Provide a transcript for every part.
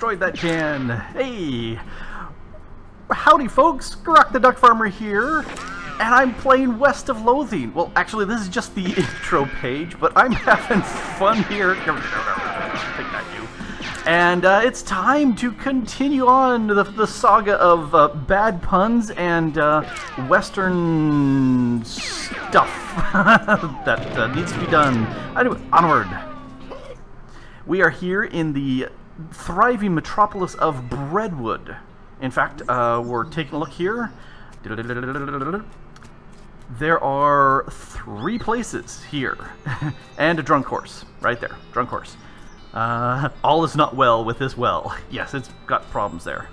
destroyed that can. Hey! Howdy folks, Grok the DuckFarmer here, and I'm playing West of Loathing. Well, actually this is just the intro page, but I'm having fun here. And it's time to continue on the saga of bad puns and Western stuff that needs to be done. Anyway, onward. We are here in the thriving metropolis of Breadwood. In fact, we're taking a look here. There are 3 places here. And a drunk horse. Right there. Drunk horse. All is not well with this well. Yes, it's got problems there.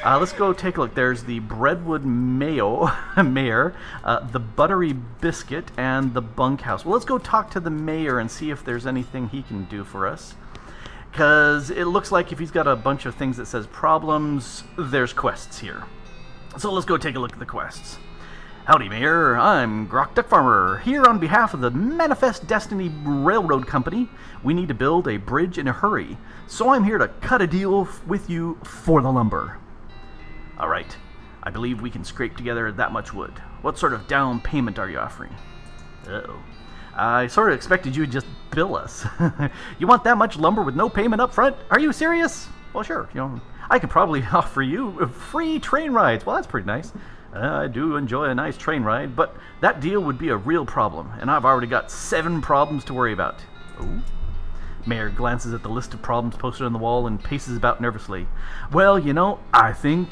Let's go take a look. There's the Breadwood Mayor, the Buttery Biscuit, and the Bunkhouse. Well, let's go talk to the mayor and see if there's anything he can do for us. Because it looks like if he's got a bunch of things that says problems, there's quests here. So let's go take a look at the quests. Howdy, Mayor. I'm Grok DuckFarmer, here on behalf of the Manifest Destiny Railroad Company. We need to build a bridge in a hurry, so I'm here to cut a deal with you for the lumber. Alright, I believe we can scrape together that much wood. What sort of down payment are you offering? Uh-oh. I sort of expected you would just bill us. You want that much lumber with no payment up front? Are you serious? Well, sure. You know, I could probably offer you free train rides. Well, that's pretty nice. I do enjoy a nice train ride, but that deal would be a real problem, and I've already got 7 problems to worry about. Ooh. Mayor glances at the list of problems posted on the wall and paces about nervously. Well, you know, I think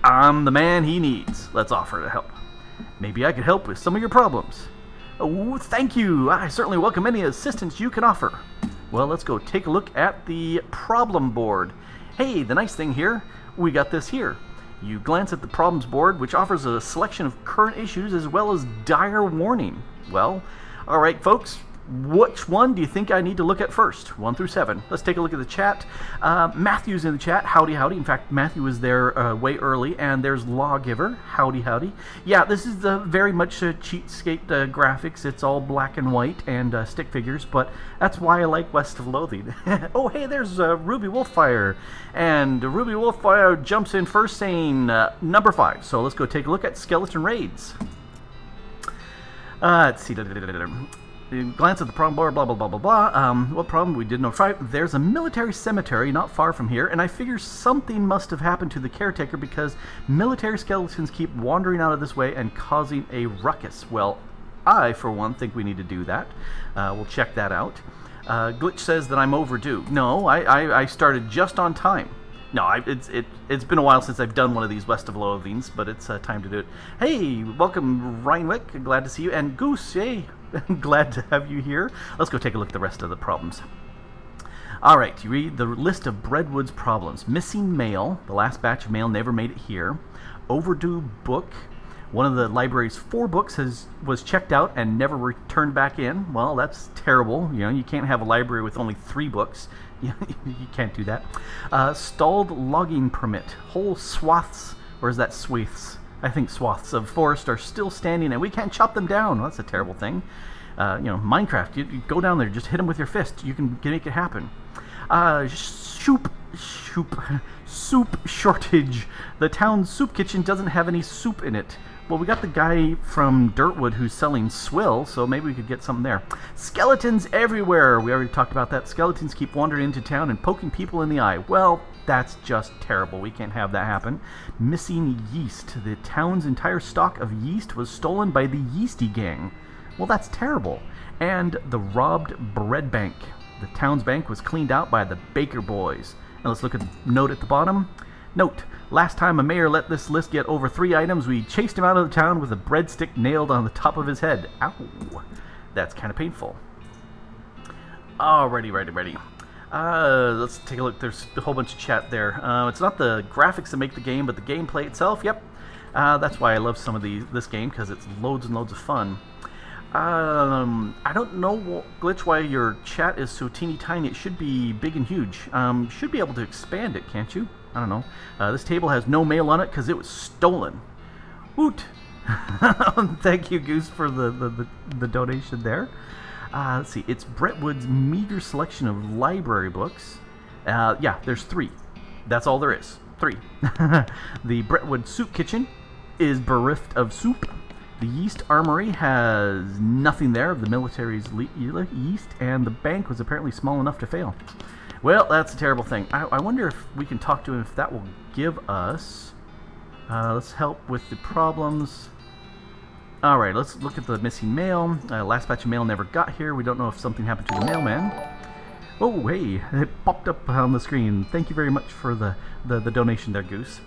I'm the man he needs. Let's offer to help. Maybe I could help with some of your problems. Oh, thank you. I certainly welcome any assistance you can offer. Well, let's go take a look at the problem board. Hey, the nice thing here, we got this here. You glance at the problems board, which offers a selection of current issues as well as dire warning. Well, all right, folks. Which one do you think I need to look at first? 1 through 7. Let's take a look at the chat. Matthew's in the chat. Howdy, howdy. In fact, Matthew was there way early. And there's Lawgiver. Howdy, howdy. Yeah, this is very much cheapskate graphics. It's all black and white and stick figures. But that's why I like West of Loathing. Oh, hey, there's Ruby Wolffire. And Ruby Wolffire jumps in first saying number 5. So let's go take a look at Skeleton Raids. Let's see. Glance at the problem board, blah, blah, blah, blah, blah. What problem? We did notify. There's a military cemetery not far from here, and I figure something must have happened to the caretaker because military skeletons keep wandering out of this way and causing a ruckus. Well, I, for one, think we need to do that. We'll check that out. Glitch says that I'm overdue. No, I started just on time. No, it's been a while since I've done one of these West of Loathings, but it's time to do it. Hey, welcome, Reinwick. Glad to see you. And Goose, hey, glad to have you here. Let's go take a look at the rest of the problems. All right, you read the list of Breadwood's problems. Missing mail. The last batch of mail never made it here. Overdue book. One of the library's 4 books was checked out and never returned back in. Well, that's terrible. You know, you can't have a library with only 3 books. You can't do that. Stalled logging permit. Whole swaths, or is that swathes? I think swaths of forest are still standing and we can't chop them down. Well, that's a terrible thing. You know, Minecraft, you go down there, just hit them with your fist. You can make it happen. Soup shortage. The town's soup kitchen doesn't have any soup in it. Well, we got the guy from Dirtwood who's selling swill, so maybe we could get something there. Skeletons everywhere. We already talked about that. Skeletons keep wandering into town and poking people in the eye. Well, that's just terrible. We can't have that happen. Missing yeast. The town's entire stock of yeast was stolen by the Yeasty Gang. Well, that's terrible. And the robbed bread bank. The town's bank was cleaned out by the Baker Boys. And let's look at the note at the bottom. Note, last time a mayor let this list get over 3 items, we chased him out of the town with a breadstick nailed on the top of his head. Ow. That's kind of painful. Alrighty, ready. Let's take a look. There's a whole bunch of chat there. It's not the graphics that make the game, but the gameplay itself. Yep. That's why I love some of this game, because it's loads and loads of fun. I don't know, Glitch, why your chat is so teeny tiny. It should be big and huge. Should be able to expand it, can't you? I don't know. This table has no mail on it because it was stolen. Woot! Thank you, Goose, for the donation there. Let's see. It's Breadwood's meager selection of library books. Yeah, there's 3. That's all there is. 3. The Breadwood Soup Kitchen is bereft of soup. The Yeast Armory has nothing there of the military's yeast, and the bank was apparently small enough to fail. Well, that's a terrible thing. I wonder if we can talk to him, if that will give us... let's help with the problems. Alright, let's look at the missing mail. Last batch of mail never got here. We don't know if something happened to the mailman. Oh, hey, it popped up on the screen. Thank you very much for the donation there, Goose.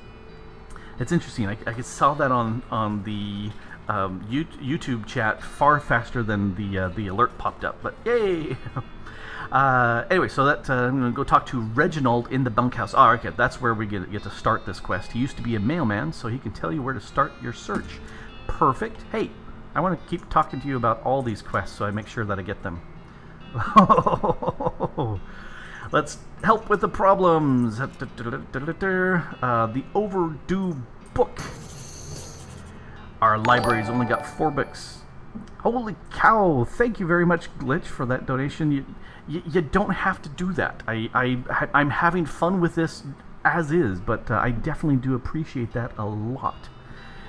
It's interesting. I saw that on the YouTube chat far faster than the alert popped up, but yay! Anyway, so that I'm going to go talk to Reginald in the bunkhouse. Oh, okay, that's where we get to start this quest. He used to be a mailman, so he can tell you where to start your search. Perfect. Hey, I want to keep talking to you about all these quests, so I make sure that I get them. Let's help with the problems. The overdue book. Our library's only got 4 books. Holy cow! Thank you very much, Glitch, for that donation. You don't have to do that. I'm having fun with this as is, but I definitely do appreciate that a lot.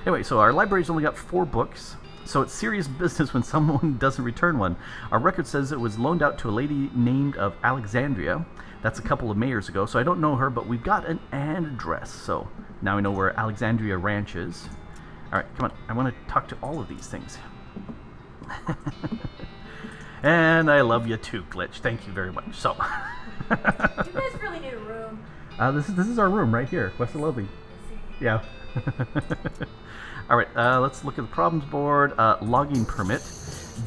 Anyway, so our library's only got 4 books, so it's serious business when someone doesn't return one. Our record says it was loaned out to a lady named of Alexandria. That's a couple of mayors ago, so I don't know her, but we've got an address, so now we know where Alexandria Ranch is. Alright, come on, I want to talk to all of these things. And I love you too, Glitch. Thank you very much. So, you guys really need a room. This is our room right here, West of Loathing. Yeah. Alright, let's look at the problems board. Logging permit.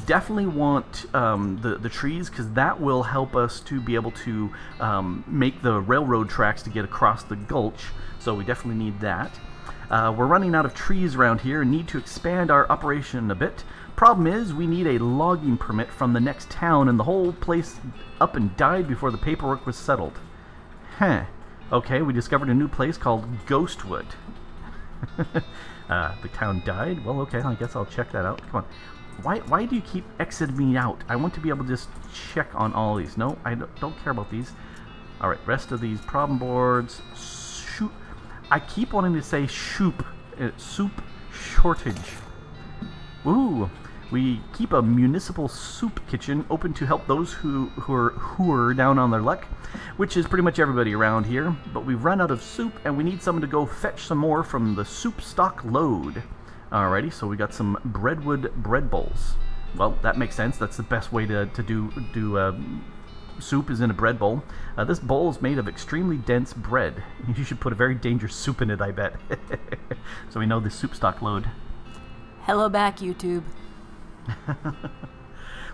Definitely want the trees, because that will help us to be able to make the railroad tracks to get across the gulch. So we definitely need that. We're running out of trees around here and need to expand our operation a bit. Problem is, we need a logging permit from the next town, and the whole place up and died before the paperwork was settled. Huh. Okay, we discovered a new place called Ghostwood. The town died? Well, okay, I guess I'll check that out. Come on. Why do you keep exiting me out? I want to be able to just check on all these. No, I don't care about these. Alright, rest of these problem boards. Shoot. I keep wanting to say soup shortage. Ooh. We keep a municipal soup kitchen open to help those who are down on their luck, which is pretty much everybody around here. But we've run out of soup, and we need someone to go fetch some more from the soup stock load. Alrighty, so we got some Breadwood bread bowls. Well, that makes sense. That's the best way to do soup, is in a bread bowl. This bowl is made of extremely dense bread. You should put a very dangerous soup in it, I bet. So we know the soup stock load. Hello back, YouTube.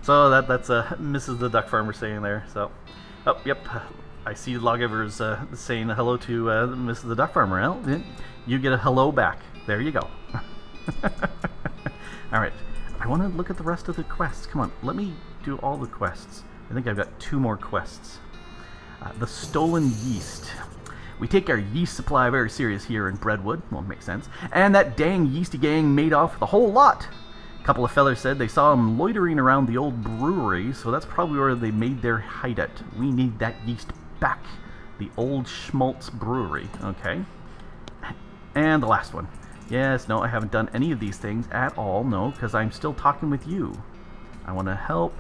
So that's Mrs. the DuckFarmer saying there. So, oh yep, I see Lawgiver's saying hello to Mrs. the DuckFarmer. Well, you get a hello back. There you go. All right, I want to look at the rest of the quests. Come on, let me do all the quests. I think I've got 2 more quests. The stolen yeast. We take our yeast supply very serious here in Breadwood. Well, makes sense. And that dang yeasty gang made off with a whole lot. A couple of fellers said they saw him loitering around the old brewery, so that's probably where they made their hideout. We need that yeast back. The old Schmaltz Brewery. Okay. And the last one. Yes, no, I haven't done any of these things at all. No, because I'm still talking with you. I want to help.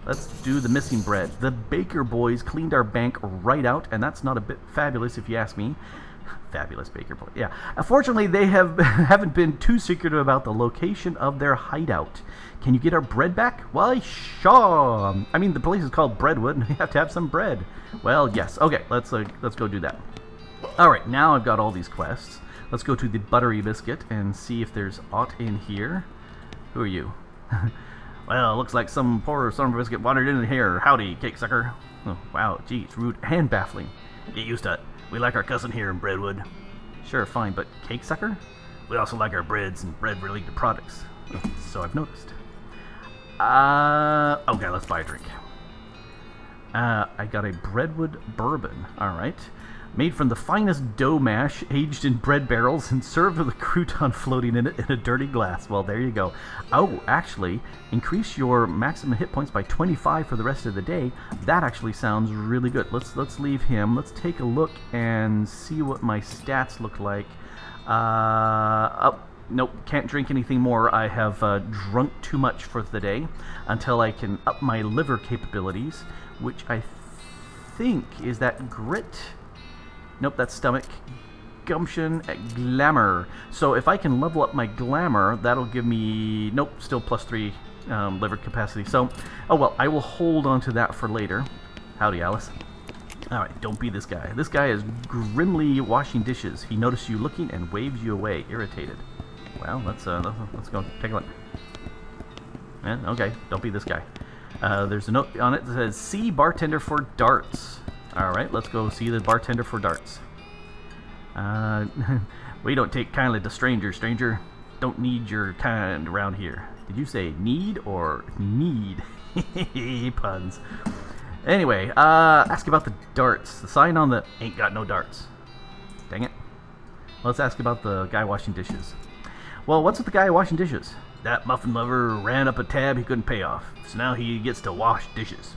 Let's do the missing bread. The Baker boys cleaned our bank right out, and that's not a bit fabulous if you ask me. Fabulous Baker boy. Yeah. Unfortunately, they haven't been too secretive about the location of their hideout. Can you get our bread back? Why, sure. I mean, the place is called Breadwood, and we have to have some bread. Well, yes. Okay, let's go do that. All right, now I've got all these quests. Let's go to the Buttery Biscuit and see if there's aught in here. Who are you? Well, looks like some poor son of a biscuit wandered in here. Howdy, cake sucker. Oh, wow, gee, it's rude and baffling. Get used to it. We like our cousin here in Breadwood. Sure, fine, but cake sucker? We also like our breads and bread-related products. So I've noticed. Okay, let's buy a drink. I got a Breadwood bourbon. Alright. Made from the finest dough mash, aged in bread barrels, and served with a crouton floating in it in a dirty glass. Well, there you go. Oh, actually, increase your maximum hit points by 25 for the rest of the day. That actually sounds really good. Let's leave him. Let's take a look and see what my stats look like. Oh, nope, can't drink anything more. I have drunk too much for the day until I can up my liver capabilities, which I think is that grit. Nope, that's stomach. Gumption, glamour. So if I can level up my glamour, that'll give me... Nope, still +3 liver capacity. So, oh well, I will hold on to that for later. Howdy, Alice. Alright, don't be this guy. This guy is grimly washing dishes. He noticed you looking and waves you away, irritated. Well, let's go take a look. Okay, don't be this guy. There's a note on it that says, see bartender for darts. Alright, let's go see the bartender for darts. We don't take kindly to strangers, stranger. Don't need your kind around here. Did you say need or need? Puns. Anyway, ask about the darts. The sign on the ain't got no darts. Dang it. Let's ask about the guy washing dishes. Well, what's with the guy washing dishes? That muffin lover ran up a tab he couldn't pay off, so now he gets to wash dishes.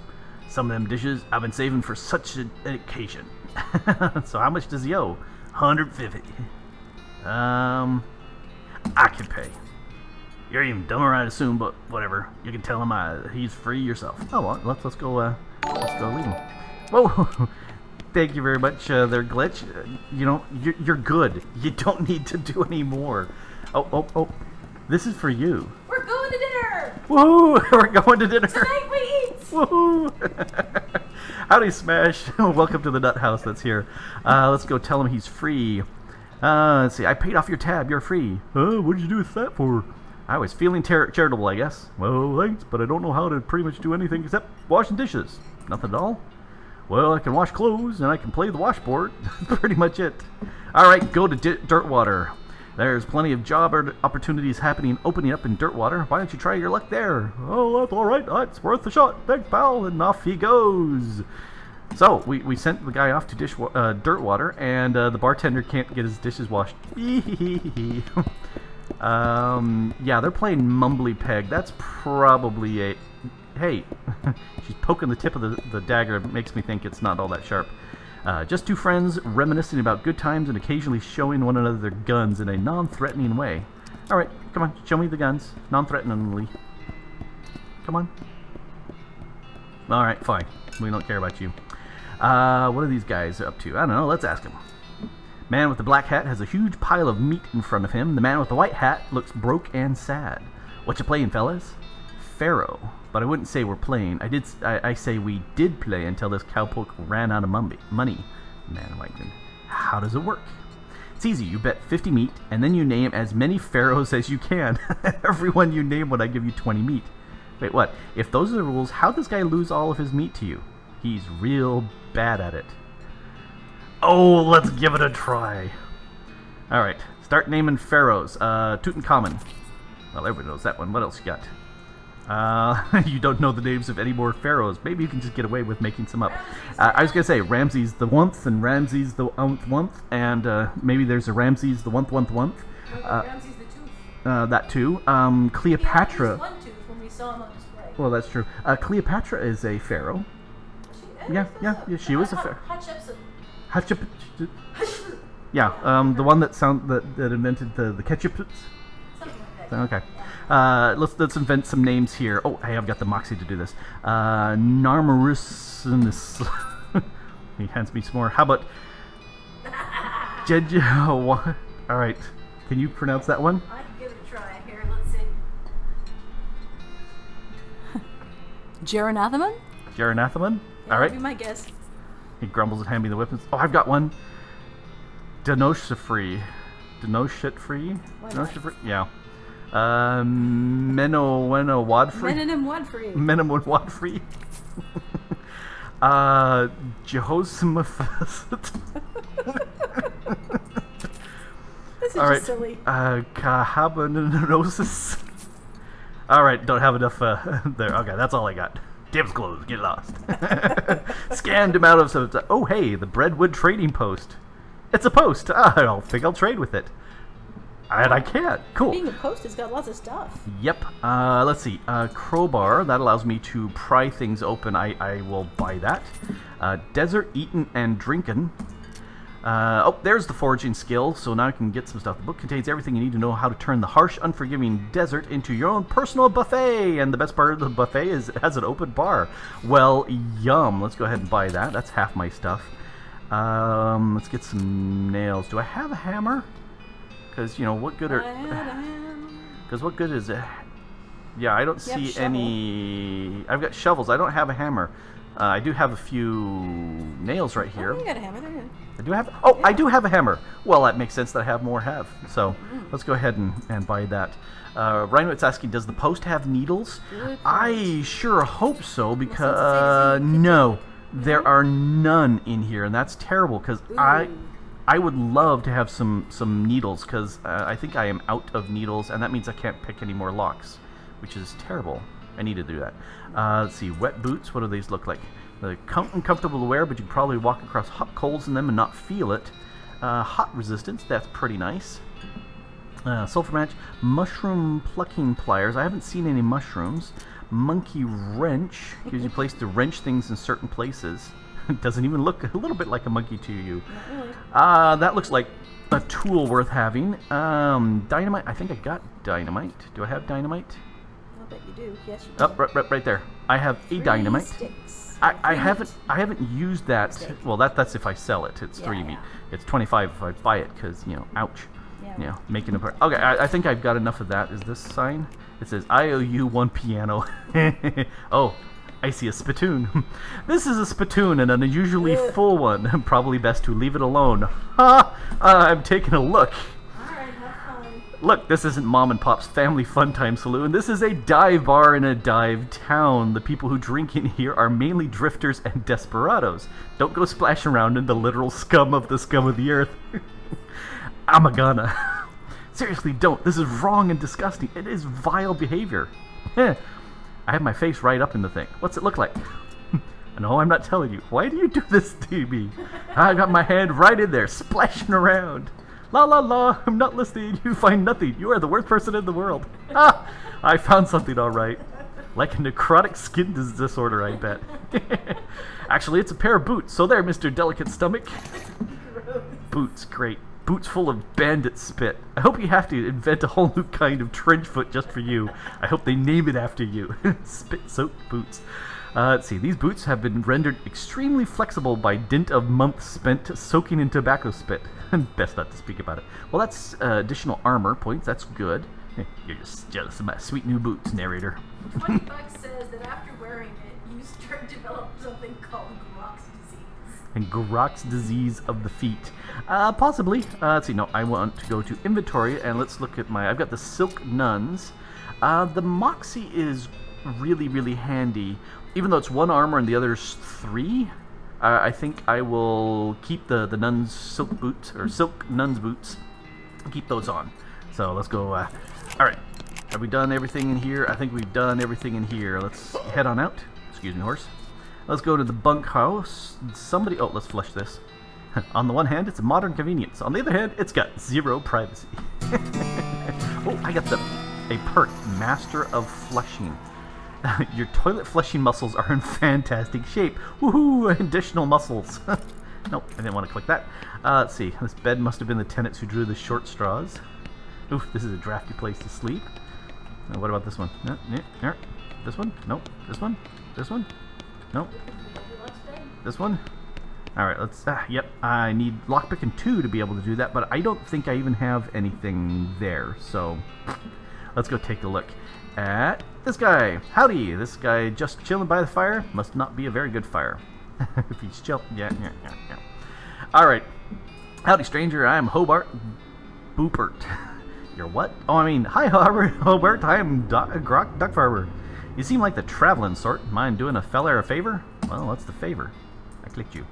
Some of them dishes I've been saving for such an occasion. So how much does he owe? 150. I can pay. You're even dumber, I'd assume, but whatever. You can tell him he's free yourself. Oh, well, let's go leave him. Whoa! Thank you very much, there, Glitch. You know, you're good. You don't need to do any more. Oh! This is for you. We're going to dinner. Woohoo! We're going to dinner. Tonight we eat. Woohoo! Howdy, Smash. Welcome to the Nut House that's here. Let's go tell him he's free. Let's see. I paid off your tab. You're free. What did you do with that for? I was feeling charitable, I guess. Well, thanks, but I don't know how to pretty much do anything except washing dishes. Nothing at all? Well, I can wash clothes, and I can play the washboard. That's pretty much it. Alright, go to Dirtwater. There's plenty of job opportunities opening up in Dirtwater. Why don't you try your luck there? Oh, that's alright. It's worth a shot. Thanks, pal. And off he goes. So, we sent the guy off to Dirtwater, and the bartender can't get his dishes washed. Yeah, they're playing Mumbly Peg. That's probably a... Hey, she's poking the tip of the dagger. It makes me think it's not all that sharp. Just two friends reminiscing about good times and occasionally showing one another their guns in a non-threatening way. Alright, come on, show me the guns. Non-threateningly. Come on. Alright, fine. We don't care about you. What are these guys up to? I don't know, let's ask them. Man with the black hat has a huge pile of meat in front of him. The man with the white hat looks broke and sad. What you playing, fellas? Pharaoh. But I wouldn't say we're playing. I say we did play until this cowpoke ran out of money. Man, how does it work? It's easy. You bet 50 meat, and then you name as many pharaohs as you can. Everyone you name when I give you 20 meat. Wait, what? If those are the rules, how'd this guy lose all of his meat to you? He's real bad at it. Oh, let's give it a try. Alright, start naming pharaohs. Tutankhamun. Well, everybody knows that one. What else you got? You don't know the names of any more pharaohs. Maybe you can just get away with making some up. I was going to say Ramses the Onth and Ramses the Onth, and maybe there's a Ramses the Onth. Ramses the Tooth. That too. Cleopatra. One tooth when we saw him on display. Well, that's true. Cleopatra is a pharaoh. Yeah, she was a pharaoh. Yeah, the one that invented the ketchup. Something like that. Okay. Let's invent some names here. Oh, hey, I've got the moxie to do this. Narmarusinus. He hands me some more. How about Jejo? All right. Can you pronounce that one? I can give it a try. Here, let's see. Jaranathaman? Jaranathaman? Yeah, all right. That'd be my guess. He grumbles and hands me the weapons. Oh, I've got one. Denoshafree. Denoshitfree? Denoshafree? Yeah. Menno Wadfree? Menanim Wadfree. Menanim Wadfree. Jehoshaphat. This is all right. just silly. Kahabanosis. All right, don't have enough there. Okay, that's all I got. Table's closed. Get lost. Scanned him out of some... Oh, hey, the Breadwood trading post. It's a post. I don't think I'll trade with it. And I can't. Cool. Being a post, it's got lots of stuff. Yep. Let's see. Crowbar. That allows me to pry things open. I will buy that. Desert eaten and drinking. Oh, there's the foraging skill. So now I can get some stuff. The book contains everything you need to know how to turn the harsh, unforgiving desert into your own personal buffet. And the best part of the buffet is it has an open bar. Well, yum. Let's go ahead and buy that. That's half my stuff. Let's get some nails. Do I have a hammer? Because, you know, what good are... Because what good is it? Yeah, I don't see any... I've got shovels. I don't have a hammer. I do have a few nails right here. Oh, you got a hammer there. I do have... Oh, yeah. I do have a hammer. Well, that makes sense that I have more have. So, let's go ahead and buy that. Rhino's asking, does the post have needles? I sure hope so, because... no, there are none in here, and that's terrible, because I would love to have some needles, because I think I am out of needles, and that means I can't pick any more locks, which is terrible. I need to do that. Let's see, wet boots, what do these look like? They're uncomfortable to wear, but you can probably walk across hot coals in them and not feel it. Hot resistance, that's pretty nice. Sulfur match, mushroom plucking pliers. I haven't seen any mushrooms. Monkey wrench, gives you a place to wrench things in certain places. It doesn't even look a little bit like a monkey to you. Not really. That looks like a tool worth having. Dynamite, I think I got dynamite. Do I have dynamite? I'll bet you do. Yes, you do. Oh, right there. I have a dynamite. Sticks. I haven't used that. Stick. Well, that's if I sell it. It's 3 meat. It's 25 if I buy it, because, you know, ouch. Yeah. You know, making a part. Okay, I think I've got enough of that. Is this sign? It says, I owe you 1 piano. Oh, I see a spittoon. This is a spittoon, and an unusually full one. Probably best to leave it alone. Ha! I'm taking a look. Alright, have fun. Look, this isn't Mom and Pop's Family Fun Time Saloon. This is a dive bar in a dive town. The people who drink in here are mainly drifters and desperados. Don't go splashing around in the literal scum of the earth. I'm a gonna. Seriously, don't. This is wrong and disgusting. It is vile behavior. I have my face right up in the thing. What's it look like? No, I'm not telling you. Why do you do this to me? I got my hand right in there, splashing around. La la la, I'm not listening. You find nothing. You are the worst person in the world. Ah, I found something all right. Like a necrotic skin disorder, I bet. Actually, it's a pair of boots. So there, Mr. Delicate Stomach. Gross. Boots, great. Boots full of bandit spit. I hope you have to invent a whole new kind of trench foot just for you. I hope they name it after you. Spit-soaked boots. Let's see. These boots have been rendered extremely flexible by dint of months spent soaking in tobacco spit. Best not to speak about it. Well, that's additional armor points. That's good. You're just jealous of my sweet new boots, narrator. 20 bucks says that after wearing it, you start to develop something called Grok's disease. And Grok's disease of the feet. Possibly. Let's see. No, I want to go to inventory and let's look at my... I've got the Silk Nuns. The Moxie is really, really handy. Even though it's 1 armor and the other's 3, I think I will keep the Nun's Silk Boots, or Silk Nun's Boots, and keep those on. So let's go... Alright. Have we done everything in here? I think we've done everything in here. Let's head on out. Excuse me, horse. Let's go to the bunkhouse. Somebody... Oh, let's flush this. On the one hand, it's a modern convenience. On the other hand, it's got 0 privacy. Oh, I got a perk. Master of Flushing. Your toilet flushing muscles are in fantastic shape. Woohoo! Additional muscles. Nope, I didn't want to click that. Let's see. This bed must have been the tenants who drew the short straws. Oof, this is a drafty place to sleep. What about this one? No, no, this one? Nope. This one? This one? Nope. This one? Alright, let's... yep, I need lockpicking 2 to be able to do that, but I don't think I even have anything there, so... Let's go take a look at this guy. Howdy! This guy just chilling by the fire? Must not be a very good fire. If he's chill... Yeah. Alright. Howdy, stranger. I am Hobart Boopert. You're what? Oh, I mean, hi, Hobart. I am Grok, DuckFarmer. You seem like the traveling sort. Mind doing a feller a favor? Well, what's the favor? I clicked you.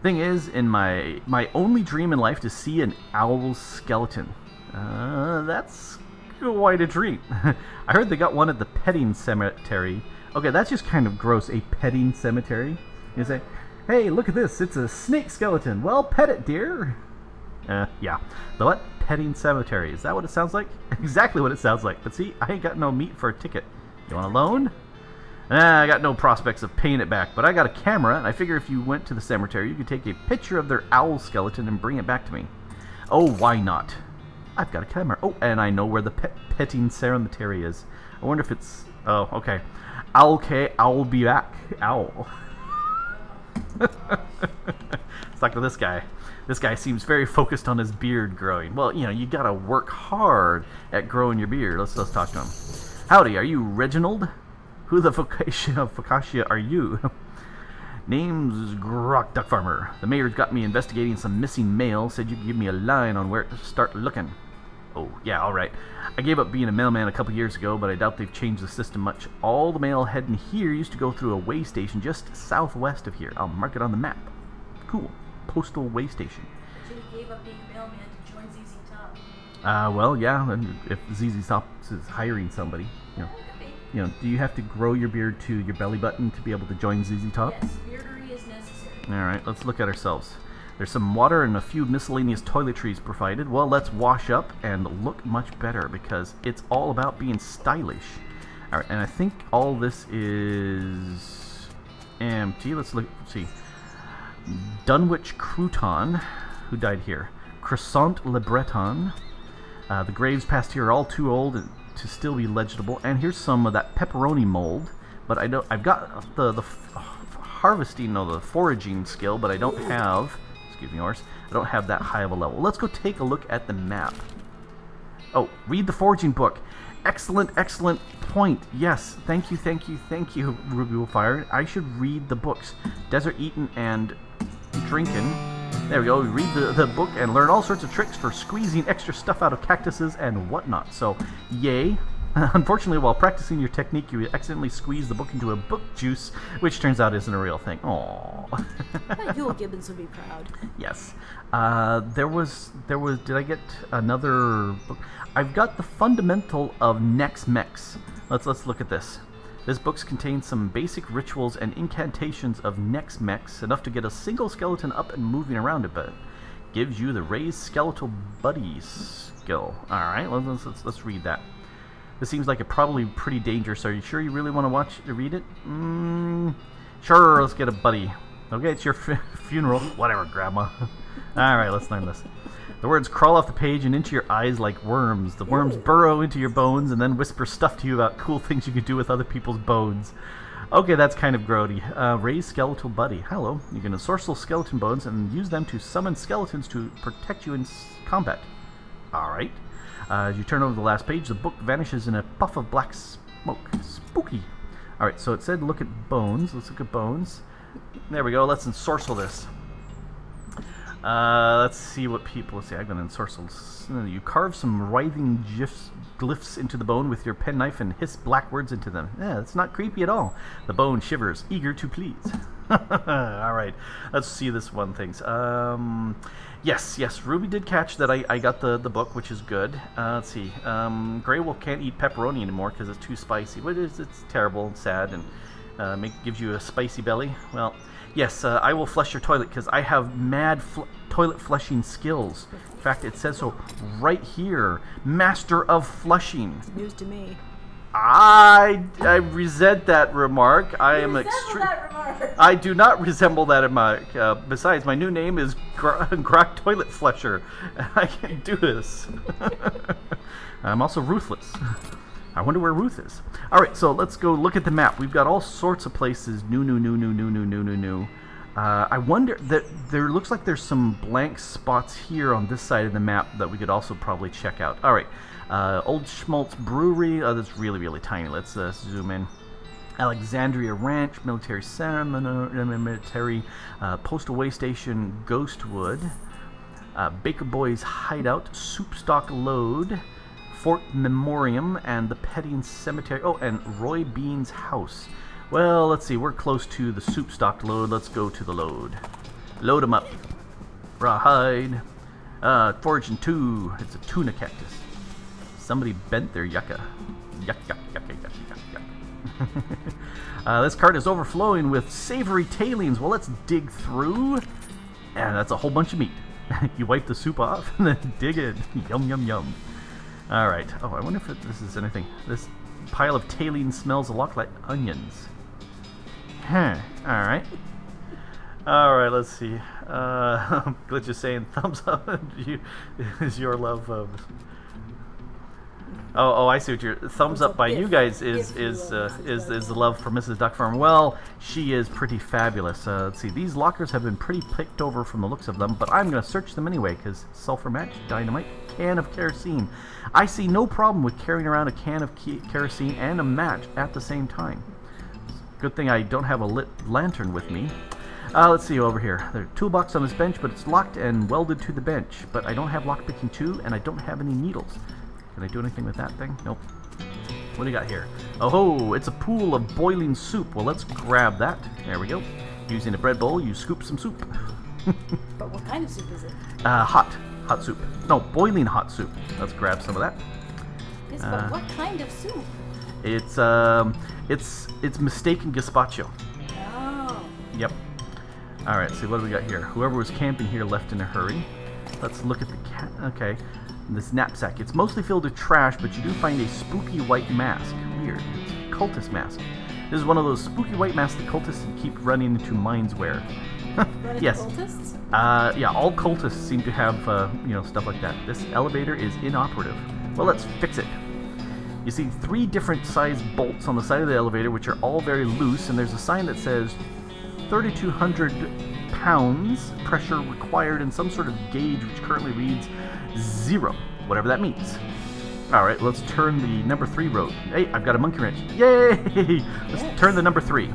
Thing is, in my only dream in life to see an owl's skeleton. That's quite a dream. I heard they got one at the petting cemetery Okay, that's just kind of gross. A petting cemetery. You say, hey, look at this. It's a snake skeleton. Well, pet it, dear. Yeah. The what? Petting cemetery. Is that what it sounds like? Exactly what it sounds like. But see, I ain't got no meat for a ticket. You want a loan? I got no prospects of paying it back, but I got a camera, and I figure if you went to the cemetery, you could take a picture of their owl skeleton and bring it back to me. Oh, why not? I've got a camera. Oh, and I know where the petting cemetery is. I wonder if it's... Oh, okay. Okay, I'll be back. Owl. Let's talk to this guy. This guy seems very focused on his beard growing. Well, you know, you gotta work hard at growing your beard. Let's talk to him. Howdy, are you Reginald? Who the focaccia are you? Name's Grok, DuckFarmer. The mayor's got me investigating some missing mail. Said you could give me a line on where to start looking. Oh, yeah, alright. I gave up being a mailman a couple years ago, but I doubt they've changed the system much. All the mail heading here used to go through a way station just southwest of here. I'll mark it on the map. Cool. Postal way station. So you gave up being a mailman to join ZZ Top. Well, yeah, and if ZZ Top is hiring somebody, you know, do you have to grow your beard to your belly button to be able to join ZZ Top? Yes, beardery is necessary. Alright, let's look at ourselves. There's some water and a few miscellaneous toiletries provided. Well, let's wash up and look much better because it's all about being stylish. Alright, and I think all this is empty. Let's see. Dunwich Crouton, who died here. Croissant Le Breton. The graves past here are all too old to still be legible. And here's some of that pepperoni mold. But I've got the harvesting or the foraging skill, but I don't have... Excuse me, horse. I don't have that high of a level. Let's go take a look at the map. Oh, read the foraging book. Excellent, excellent point. Yes, thank you, Ruby Wolfire. I should read the books. Desert Eating and Drinking. There we go. Read the book and learn all sorts of tricks for squeezing extra stuff out of cactuses and whatnot. So, yay. Unfortunately, while practicing your technique, you accidentally squeeze the book into a book juice, which turns out isn't a real thing. Aww. Yule Gibbons would be proud. Yes. Did I get another book? I've got the Fundamental of Nex Mex. Let's look at this. This book contains some basic rituals and incantations of Nex Mex, enough to get a single skeleton up and moving around a bit. Gives you the raised skeletal buddy skill. Alright, let's read that. This seems like it probably pretty dangerous. Are you sure you really want to read it? Sure, let's get a buddy. Okay, it's your funeral. Whatever, Grandma. Alright, let's learn this. The words crawl off the page and into your eyes like worms. The worms burrow into your bones and then whisper stuff to you about cool things you could do with other people's bones. Okay, that's kind of grody. Raised skeletal buddy. Hello. You can ensorcel skeleton bones and use them to summon skeletons to protect you in combat. Alright. As you turn over the last page, the book vanishes in a puff of black smoke. Spooky. Alright, so it said look at bones. Let's look at bones. There we go. Let's ensorcel this. Let's see what people... Let's see, I'm going to ensorcel. You carve some writhing glyphs into the bone with your penknife and hiss black words into them. Yeah, it's not creepy at all. The bone shivers, eager to please. Alright, let's see this one things. Yes, Ruby did catch that I got the book, which is good. Let's see. Grey Wolf can't eat pepperoni anymore because it's too spicy. It's terrible and sad and gives you a spicy belly. Well, yes, I will flush your toilet because I have mad toilet flushing skills. In fact, it says so right here. Master of flushing. It's news to me. I resent that remark. I am extreme. I do not resemble that remark. Besides, my new name is Grok Toilet Flusher. I can't do this. I'm also ruthless. I wonder where Ruth is. Alright, so let's go look at the map. We've got all sorts of places. New. I wonder that there looks like there's some blank spots here on this side of the map that we could also probably check out. Alright. Old Schmaltz Brewery. That's really, really tiny. Let's zoom in. Alexandria Ranch, Military Cemetery, Postal Way Station, Ghostwood, Baker Boy's Hideout, Soupstock Lode, Fort Memoriam, and the Petting Cemetery. Oh, and Roy Bean's house. Well, let's see. We're close to the Soupstock Lode. Let's go to the Lode. Load 'em up. Rawhide. Foraging 2. It's a tuna cactus. Somebody bent their yucca. Yuck. This cart is overflowing with savory tailings. Well, let's dig through. And that's a whole bunch of meat. You wipe the soup off and then dig in. Yum, yum, yum. Alright. Oh, I wonder if this is anything. This pile of tailings smells a lot like onions. Huh. Alright. Alright, let's see. Glitch is saying thumbs up is your love of... Oh, I see what you're... Thumbs up by you guys is the love for Mrs. DuckFarmer. Well, she is pretty fabulous. Let's see. These lockers have been pretty picked over from the looks of them, but I'm going to search them anyway, because sulfur match, dynamite, can of kerosene. I see no problem with carrying around a can of kerosene and a match at the same time. Good thing I don't have a lit lantern with me. Let's see over here. There's a toolbox on this bench, but it's locked and welded to the bench. But I don't have lockpicking 2, and I don't have any needles. Can I do anything with that thing? Nope. What do you got here? Oh, it's a pool of boiling soup. Well, let's grab that. There we go. Using a bread bowl, you scoop some soup. But what kind of soup is it? Hot soup. No, boiling hot soup. Let's grab some of that. Yes, but what kind of soup? It's mistaken gazpacho. Oh. Yep. All right. See what do we got here? Whoever was camping here left in a hurry. Let's look at the okay. This knapsack. It's mostly filled with trash, but you do find a spooky white mask. Weird. It's a cultist mask. This is one of those spooky white masks that cultists keep running into mines wear. Yes. Cultists? Yeah, all cultists seem to have, stuff like that. This elevator is inoperative. Well, let's fix it. You see 3 different size bolts on the side of the elevator, which are all very loose, and there's a sign that says 3,200 pounds pressure required in some sort of gauge, which currently reads 0, whatever that means. Alright, let's turn the number 3 road. Hey, I've got a monkey wrench. Yay! Let's turn the number 3.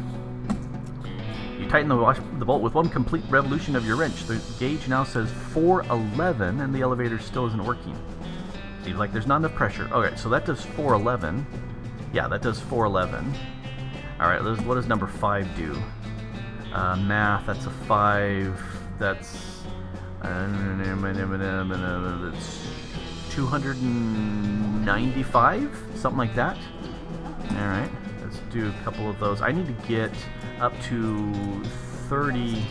You tighten the bolt with one complete revolution of your wrench. The gauge now says 411, and the elevator still isn't working. Seems like there's not enough pressure. Okay, so that does 411. Yeah, that does 411. Alright, what does number 5 do? Math, that's a 5. That's 295, something like that. All right, let's do a couple of those. I need to get up to 30.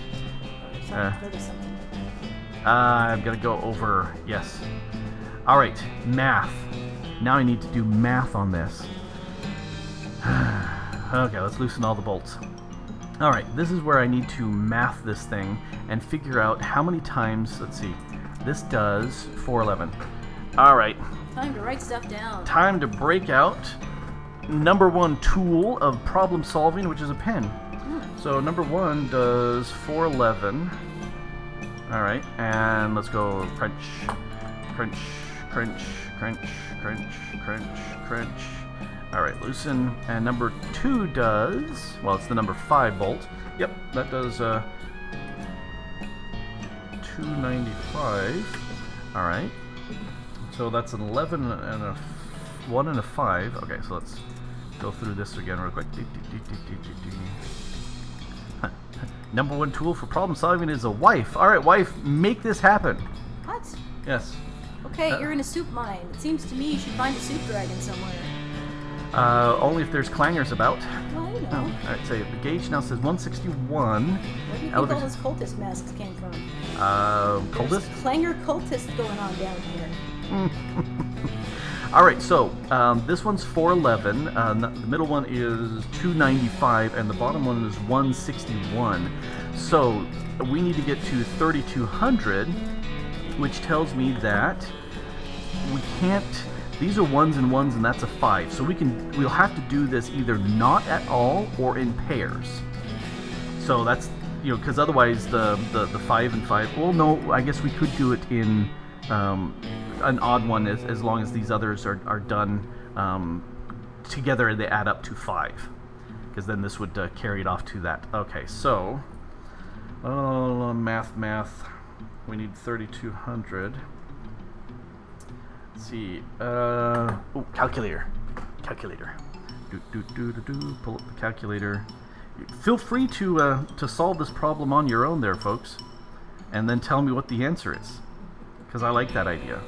I've got to go over. Yes. All right, math. Now I need to do math on this. Okay, let's loosen all the bolts. Alright, this is where I need to math this thing and figure out how many times, let's see, this does 411. Alright. Time to write stuff down. Time to break out number 1 tool of problem solving, which is a pen. So number 1 does 411. Alright, and let's go crunch, crunch, crunch, crunch, crunch, crunch, crunch. Alright, loosen. And number 2 does... Well, it's the number 5 bolt. Yep, that does 295. Alright. So that's an 11 and a 1 and a 5. Okay, so let's go through this again real quick. Number 1 tool for problem solving is a wife. Alright, wife, make this happen. What? Yes. Okay, you're in a soup mine. It seems to me you should find a soup dragon somewhere. Only if there's clangers about. Well, I know. Oh, alright, so the gauge now says 161. Where do you think all those cultist masks came from? Cultist? There's clanger cultist going on down here. Alright, so this one's 411, the middle one is 295, and the bottom one is 161. So we need to get to 3,200, which tells me that we can't... These are 1s and 1s, and that's a 5. So we'll have to do this either not at all or in pairs. So that's, because otherwise the 5 and 5... Well, no, I guess we could do it in an odd one as long as these others are done together and they add up to 5. Because then this would carry it off to that. Okay, so... math. We need 3,200. Let's see. Calculator. Pull up the calculator. Feel free to solve this problem on your own there, folks, and then tell me what the answer is, because I like that idea.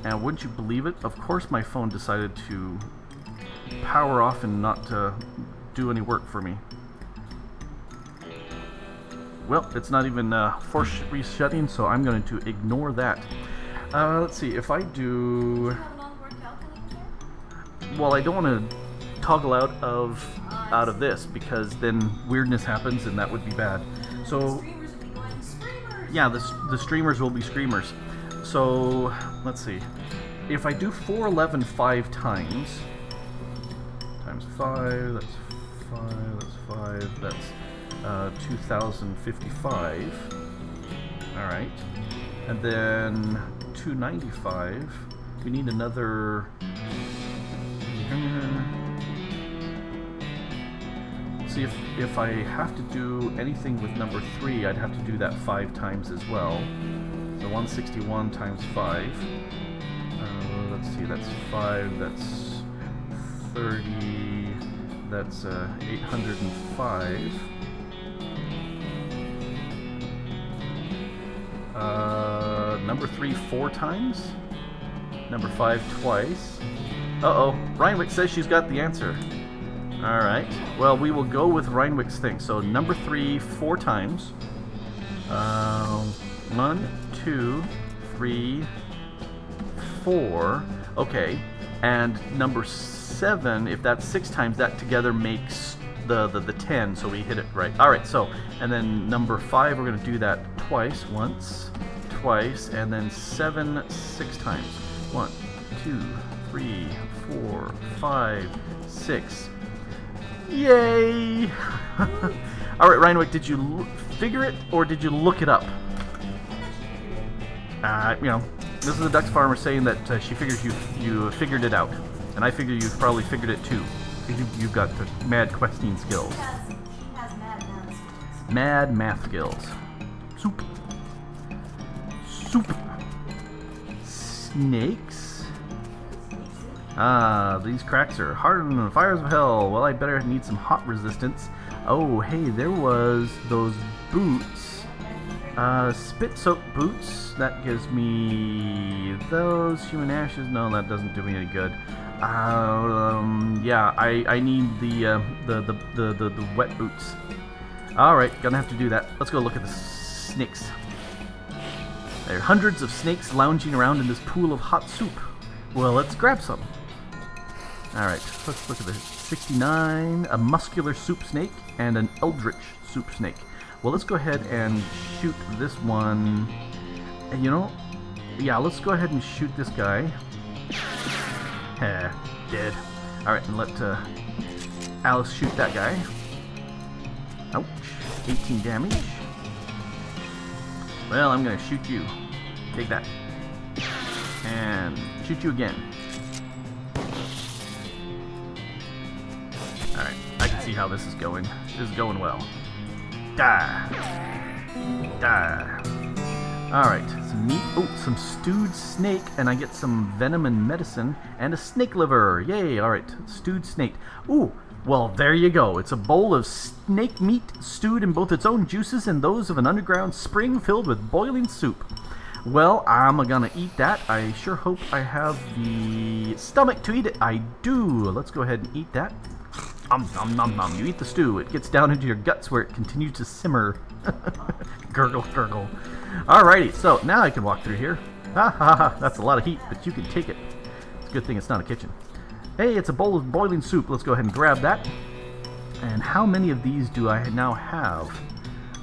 And wouldn't you believe it? Of course, my phone decided to power off and not do do any work for me. Well, it's not even force resetting, so I'm going to ignore that. Let's see, if I do... Well, I don't want to toggle out of this, because then weirdness happens, and that would be bad. So, yeah, the streamers will be screamers. So, let's see. If I do 411 5 times 5, that's 5, that's 2055. Alright. And then 295. We need another... See, if I have to do anything with number 3, I'd have to do that 5 times as well. So 161 times 5. Let's see, that's 5, that's 30, that's 805. Number 3 4 times. Number 5 twice. Uh-oh, Reinwick says she's got the answer. Alright, well, we will go with Reinwick's thing. So number 3 4 times. 1, 2, 3, 4. Okay, and number 7, if that's 6 times, that together makes the 10, so we hit it right. Alright, so, and then number 5, we're going to do that twice. Once, twice, and then 7 6 times. 1, 2, 3, 4, 5, 6. Yay! Alright, Reinwick, did you figure it, or did you look it up? You know, this is a DuckFarmer saying that she figures you figured it out. And I figure you've probably figured it too. Because you've got the mad questing skills. She has mad math skills. Mad math skills. Soup. Soup. Snakes. Ah, these cracks are harder than the fires of hell. Well, I better need some hot resistance. Oh, hey, there was those boots. Spit-soaked boots. That gives me those. Human ashes. No, that doesn't do me any good. Yeah, I need the wet boots. Alright, gonna have to do that. Let's go look at the snakes. There are hundreds of snakes lounging around in this pool of hot soup. Well, let's grab some. Alright, let's look at this. 69, a muscular soup snake, and an eldritch soup snake. Well, let's go ahead and shoot this one. You know, yeah, let's go ahead and shoot this guy. Dead. Alright, and let Alice shoot that guy. Ouch. 18 damage. Well, I'm gonna shoot you. Take that. And shoot you again. Alright, I can see how this is going. This is going well. Die. Die. Alright, some meat. Oh, some stewed snake, and I get some venom and medicine, and a snake liver. Yay, alright, stewed snake. Ooh, well, there you go. It's a bowl of snake meat stewed in both its own juices and those of an underground spring filled with boiling soup. Well, I'm gonna eat that. I sure hope I have the stomach to eat it. I do. Let's go ahead and eat that. Nom nom nom. You eat the stew. It gets down into your guts where it continues to simmer. Gurgle, gurgle. Alrighty, so now I can walk through here. Ha ha ha, that's a lot of heat, but you can take it. It's a good thing it's not a kitchen. Hey, it's a bowl of boiling soup. Let's go ahead and grab that. And how many of these do I now have?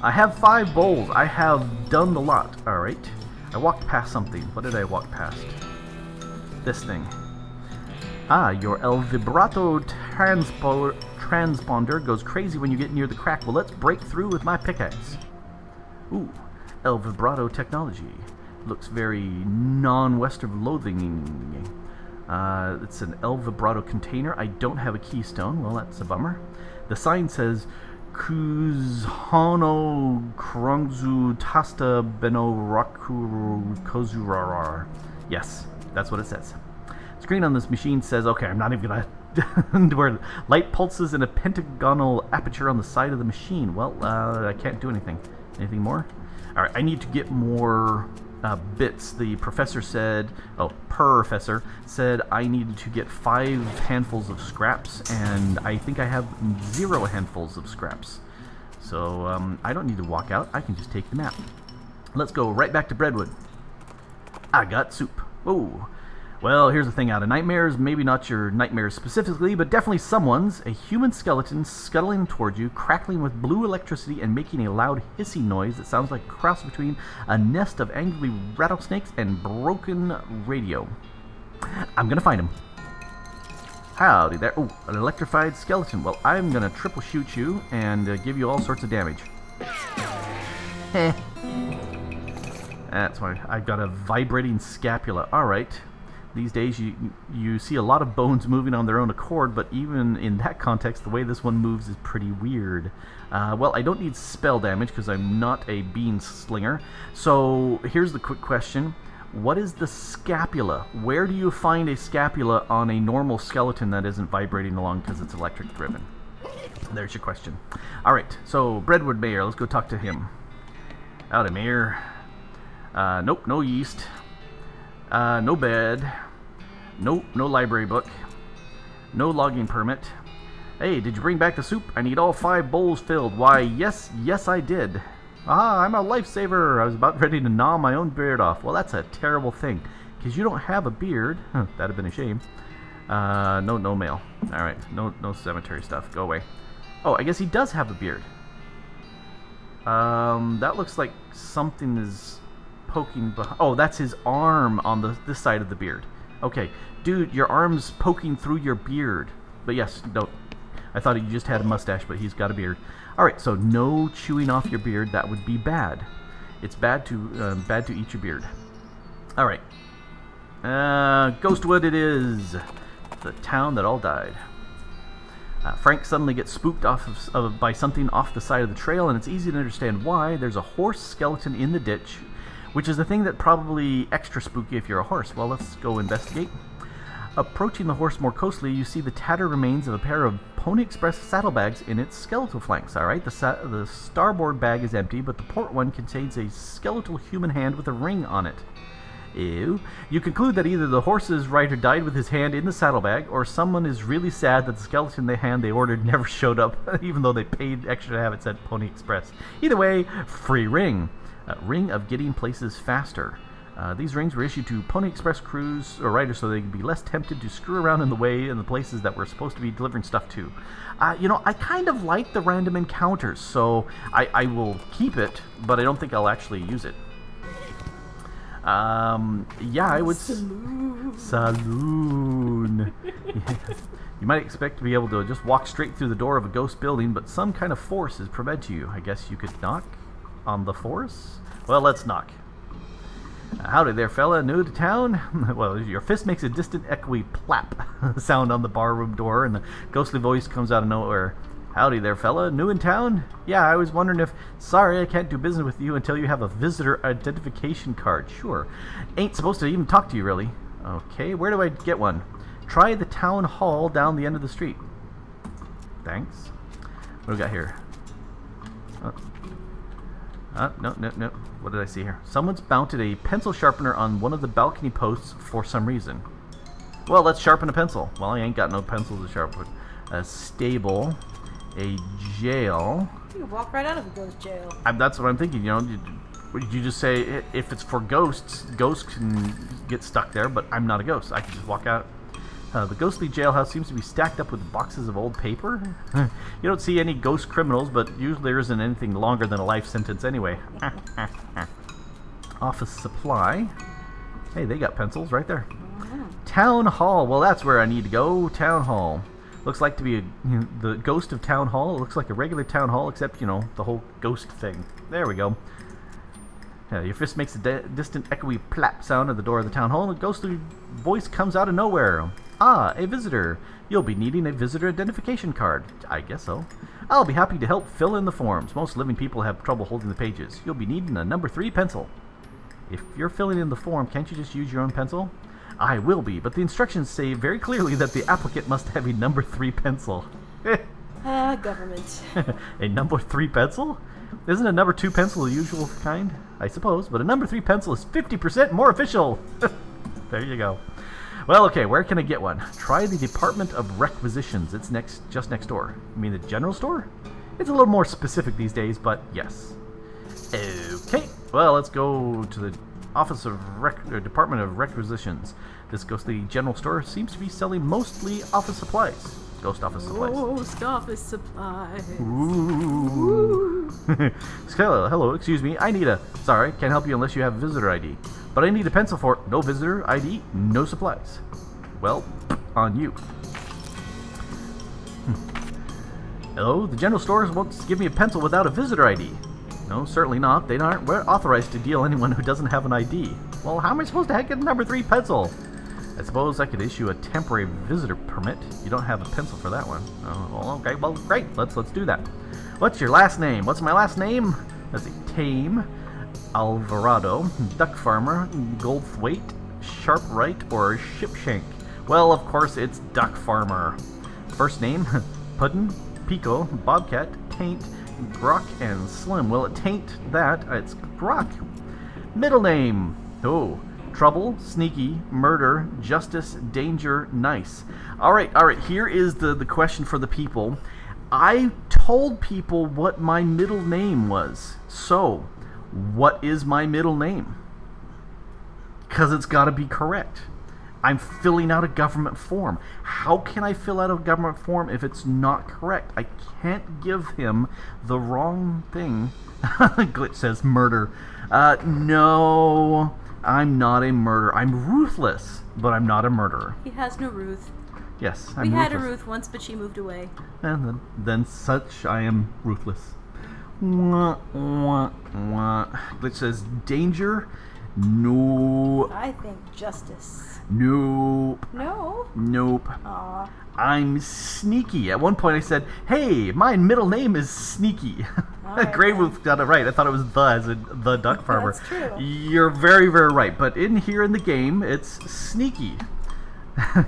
I have 5 bowls. I have done the lot. Alright. I walked past something. What did I walk past? This thing. Ah, your El Vibrato transponder goes crazy when you get near the crack. Well, let's break through with my pickaxe. Ooh, El Vibrato technology. Looks very non-west of Loathing. It's an El Vibrato container. I don't have a keystone. Well, that's a bummer. The sign says Kuzhano Krongzu Tasta Beno Rakuru Kozurar. Yes, that's what it says. Screen on this machine says, okay, I'm not even gonna where light pulses in a pentagonal aperture on the side of the machine. Well, I can't do anything. Anything more? Alright, I need to get more bits. The professor said, professor said I needed to get 5 handfuls of scraps, and I think I have 0 handfuls of scraps. So I don't need to walk out. I can just take the map. Let's go right back to Breadwood. I got soup. Whoa. Well, here's the thing out of nightmares, maybe not your nightmares specifically, but definitely someone's, a human skeleton scuttling towards you, crackling with blue electricity and making a loud hissing noise that sounds like a cross between a nest of angry rattlesnakes and broken radio. I'm gonna find him. Howdy there. Oh, an electrified skeleton. Well, I'm gonna triple shoot you and give you all sorts of damage. Heh. That's why I've got a vibrating scapula. Alright. These days you see a lot of bones moving on their own accord, but even in that context, the way this one moves is pretty weird. Well, I don't need spell damage because I'm not a bean slinger. So here's the quick question. What is the scapula? Where do you find a scapula on a normal skeleton that isn't vibrating along because it's electric driven? There's your question. Alright, so Breadwood Mayor, let's go talk to him. Howdy, Mayor. Nope, no yeast. No bed. Nope, no library book. No logging permit. Hey, did you bring back the soup? I need all 5 bowls filled. Why, yes, I did. Ah, I'm a lifesaver. I was about ready to gnaw my own beard off. Well, that's a terrible thing, because you don't have a beard. Huh, that'd have been a shame. No mail. Alright, no cemetery stuff. Go away. Oh, I guess he does have a beard. That looks like something is poking behind. Oh, that's his arm on this side of the beard. Okay, dude, your arm's poking through your beard. But yes, no, I thought he just had a mustache, but he's got a beard. All right, so no chewing off your beard. That would be bad. It's bad to eat your beard. All right, Ghostwood it is, the town that all died. Frank suddenly gets spooked by something off the side of the trail, and it's easy to understand why. There's a horse skeleton in the ditch, which is the thing that probably extra spooky if you're a horse. Well, let's go investigate. Approaching the horse more closely, you see the tattered remains of a pair of Pony Express saddlebags in its skeletal flanks. Alright, the starboard bag is empty, but the port one contains a skeletal human hand with a ring on it. Ew. You conclude that either the horse's rider died with his hand in the saddlebag, or someone is really sad that the skeleton they ordered never showed up, even though they paid extra to have it sent Pony Express. Either way, free ring. Ring of getting places faster. These rings were issued to Pony Express crews or riders so they could be less tempted to screw around in the way in the places that we're supposed to be delivering stuff to. You know, I kind of like the random encounters, so I will keep it, but I don't think I'll actually use it. Yeah, I would... Saloon. Yeah. You might expect to be able to just walk straight through the door of a ghost building, but some kind of force is preventing you. I guess you could knock on the force? Well, let's knock. Howdy there, fella. New to town? Well, your fist makes a distant echoey plap sound on the barroom door, and the ghostly voice comes out of nowhere. Howdy there, fella. New in town? Yeah, I was wondering if... Sorry, I can't do business with you until you have a visitor identification card. Sure. Ain't supposed to even talk to you, really. Okay, where do I get one? Try the town hall down the end of the street. Thanks. What do we got here? No. What did I see here? Someone's mounted a pencil sharpener on one of the balcony posts for some reason. Well, let's sharpen a pencil. Well, I ain't got no pencils to sharpen. A stable, a jail. You can walk right out of a ghost jail. That's what I'm thinking, you know. You just say, if it's for ghosts, ghosts can get stuck there, but I'm not a ghost. I can just walk out. The ghostly jailhouse seems to be stacked up with boxes of old paper. You don't see any ghost criminals, but usually there isn't anything longer than a life sentence anyway. Office supply. Hey, they got pencils right there. Town hall. Well, that's where I need to go. Town hall. Looks like to be the ghost of town hall. It looks like a regular town hall, except, you know, the whole ghost thing. There we go. Your fist makes a distant echoey plap sound at the door of the town hall, and a ghostly voice comes out of nowhere. Ah, a visitor. You'll be needing a visitor identification card. I guess so. I'll be happy to help fill in the forms. Most living people have trouble holding the pages. You'll be needing a number 3 pencil. If you're filling in the form, can't you just use your own pencil? I will be, but the instructions say very clearly that the applicant must have a number 3 pencil. Government. A number 3 pencil? Isn't a number 2 pencil the usual kind? I suppose, but a number 3 pencil is 50% more official. There you go. Well, okay, where can I get one? Try the Department of Requisitions. It's just next door. You mean the general store? It's a little more specific these days, but yes. Okay, well, let's go to the Office of Department of Requisitions. This goes to the general store. Seems to be selling mostly office supplies. Ghost office supplies. Ghost office supplies. Ooh. Hello, excuse me. Sorry, can't help you unless you have visitor ID. But I need a pencil for it. No visitor ID, no supplies. Well, on you. Hello, the general stores won't give me a pencil without a visitor ID. No, certainly not. They aren't authorized to deal anyone who doesn't have an ID. Well, how am I supposed to get a number 3 pencil? I suppose I could issue a temporary visitor permit. You don't have a pencil for that one. Oh, well, okay, well, great. Let's do that. What's your last name? What's my last name? Let's see. Tame, Alvarado, DuckFarmer, Goldthwaite, Sharpwright, or Shipshank. Well, of course, it's DuckFarmer. First name, Puddin, Pico, Bobcat, Taint, Grok, and Slim. Well, it tain't that. It's Grok. Middle name. Oh. Trouble, Sneaky, Murder, Justice, Danger, Nice. Alright, here is the question for the people. I told people what my middle name was. So, what is my middle name? Because it's got to be correct. I'm filling out a government form. How can I fill out a government form if it's not correct? I can't give him the wrong thing. Glitch says murder. No... I'm not a murderer. I'm ruthless, but I'm not a murderer. He has no Ruth. Yes, I'm ruthless. We had a Ruth once, but she moved away. And then such I am ruthless. Wah, wah, wah. Glitch says danger. No. I think justice. Nope. No. Nope. Aw. I'm sneaky. At one point I said, hey, my middle name is Sneaky. Grey Wolf got it right. I thought it was the, as in the DuckFarmer. That's true. You're very, very right. But in here in the game, it's Sneaky.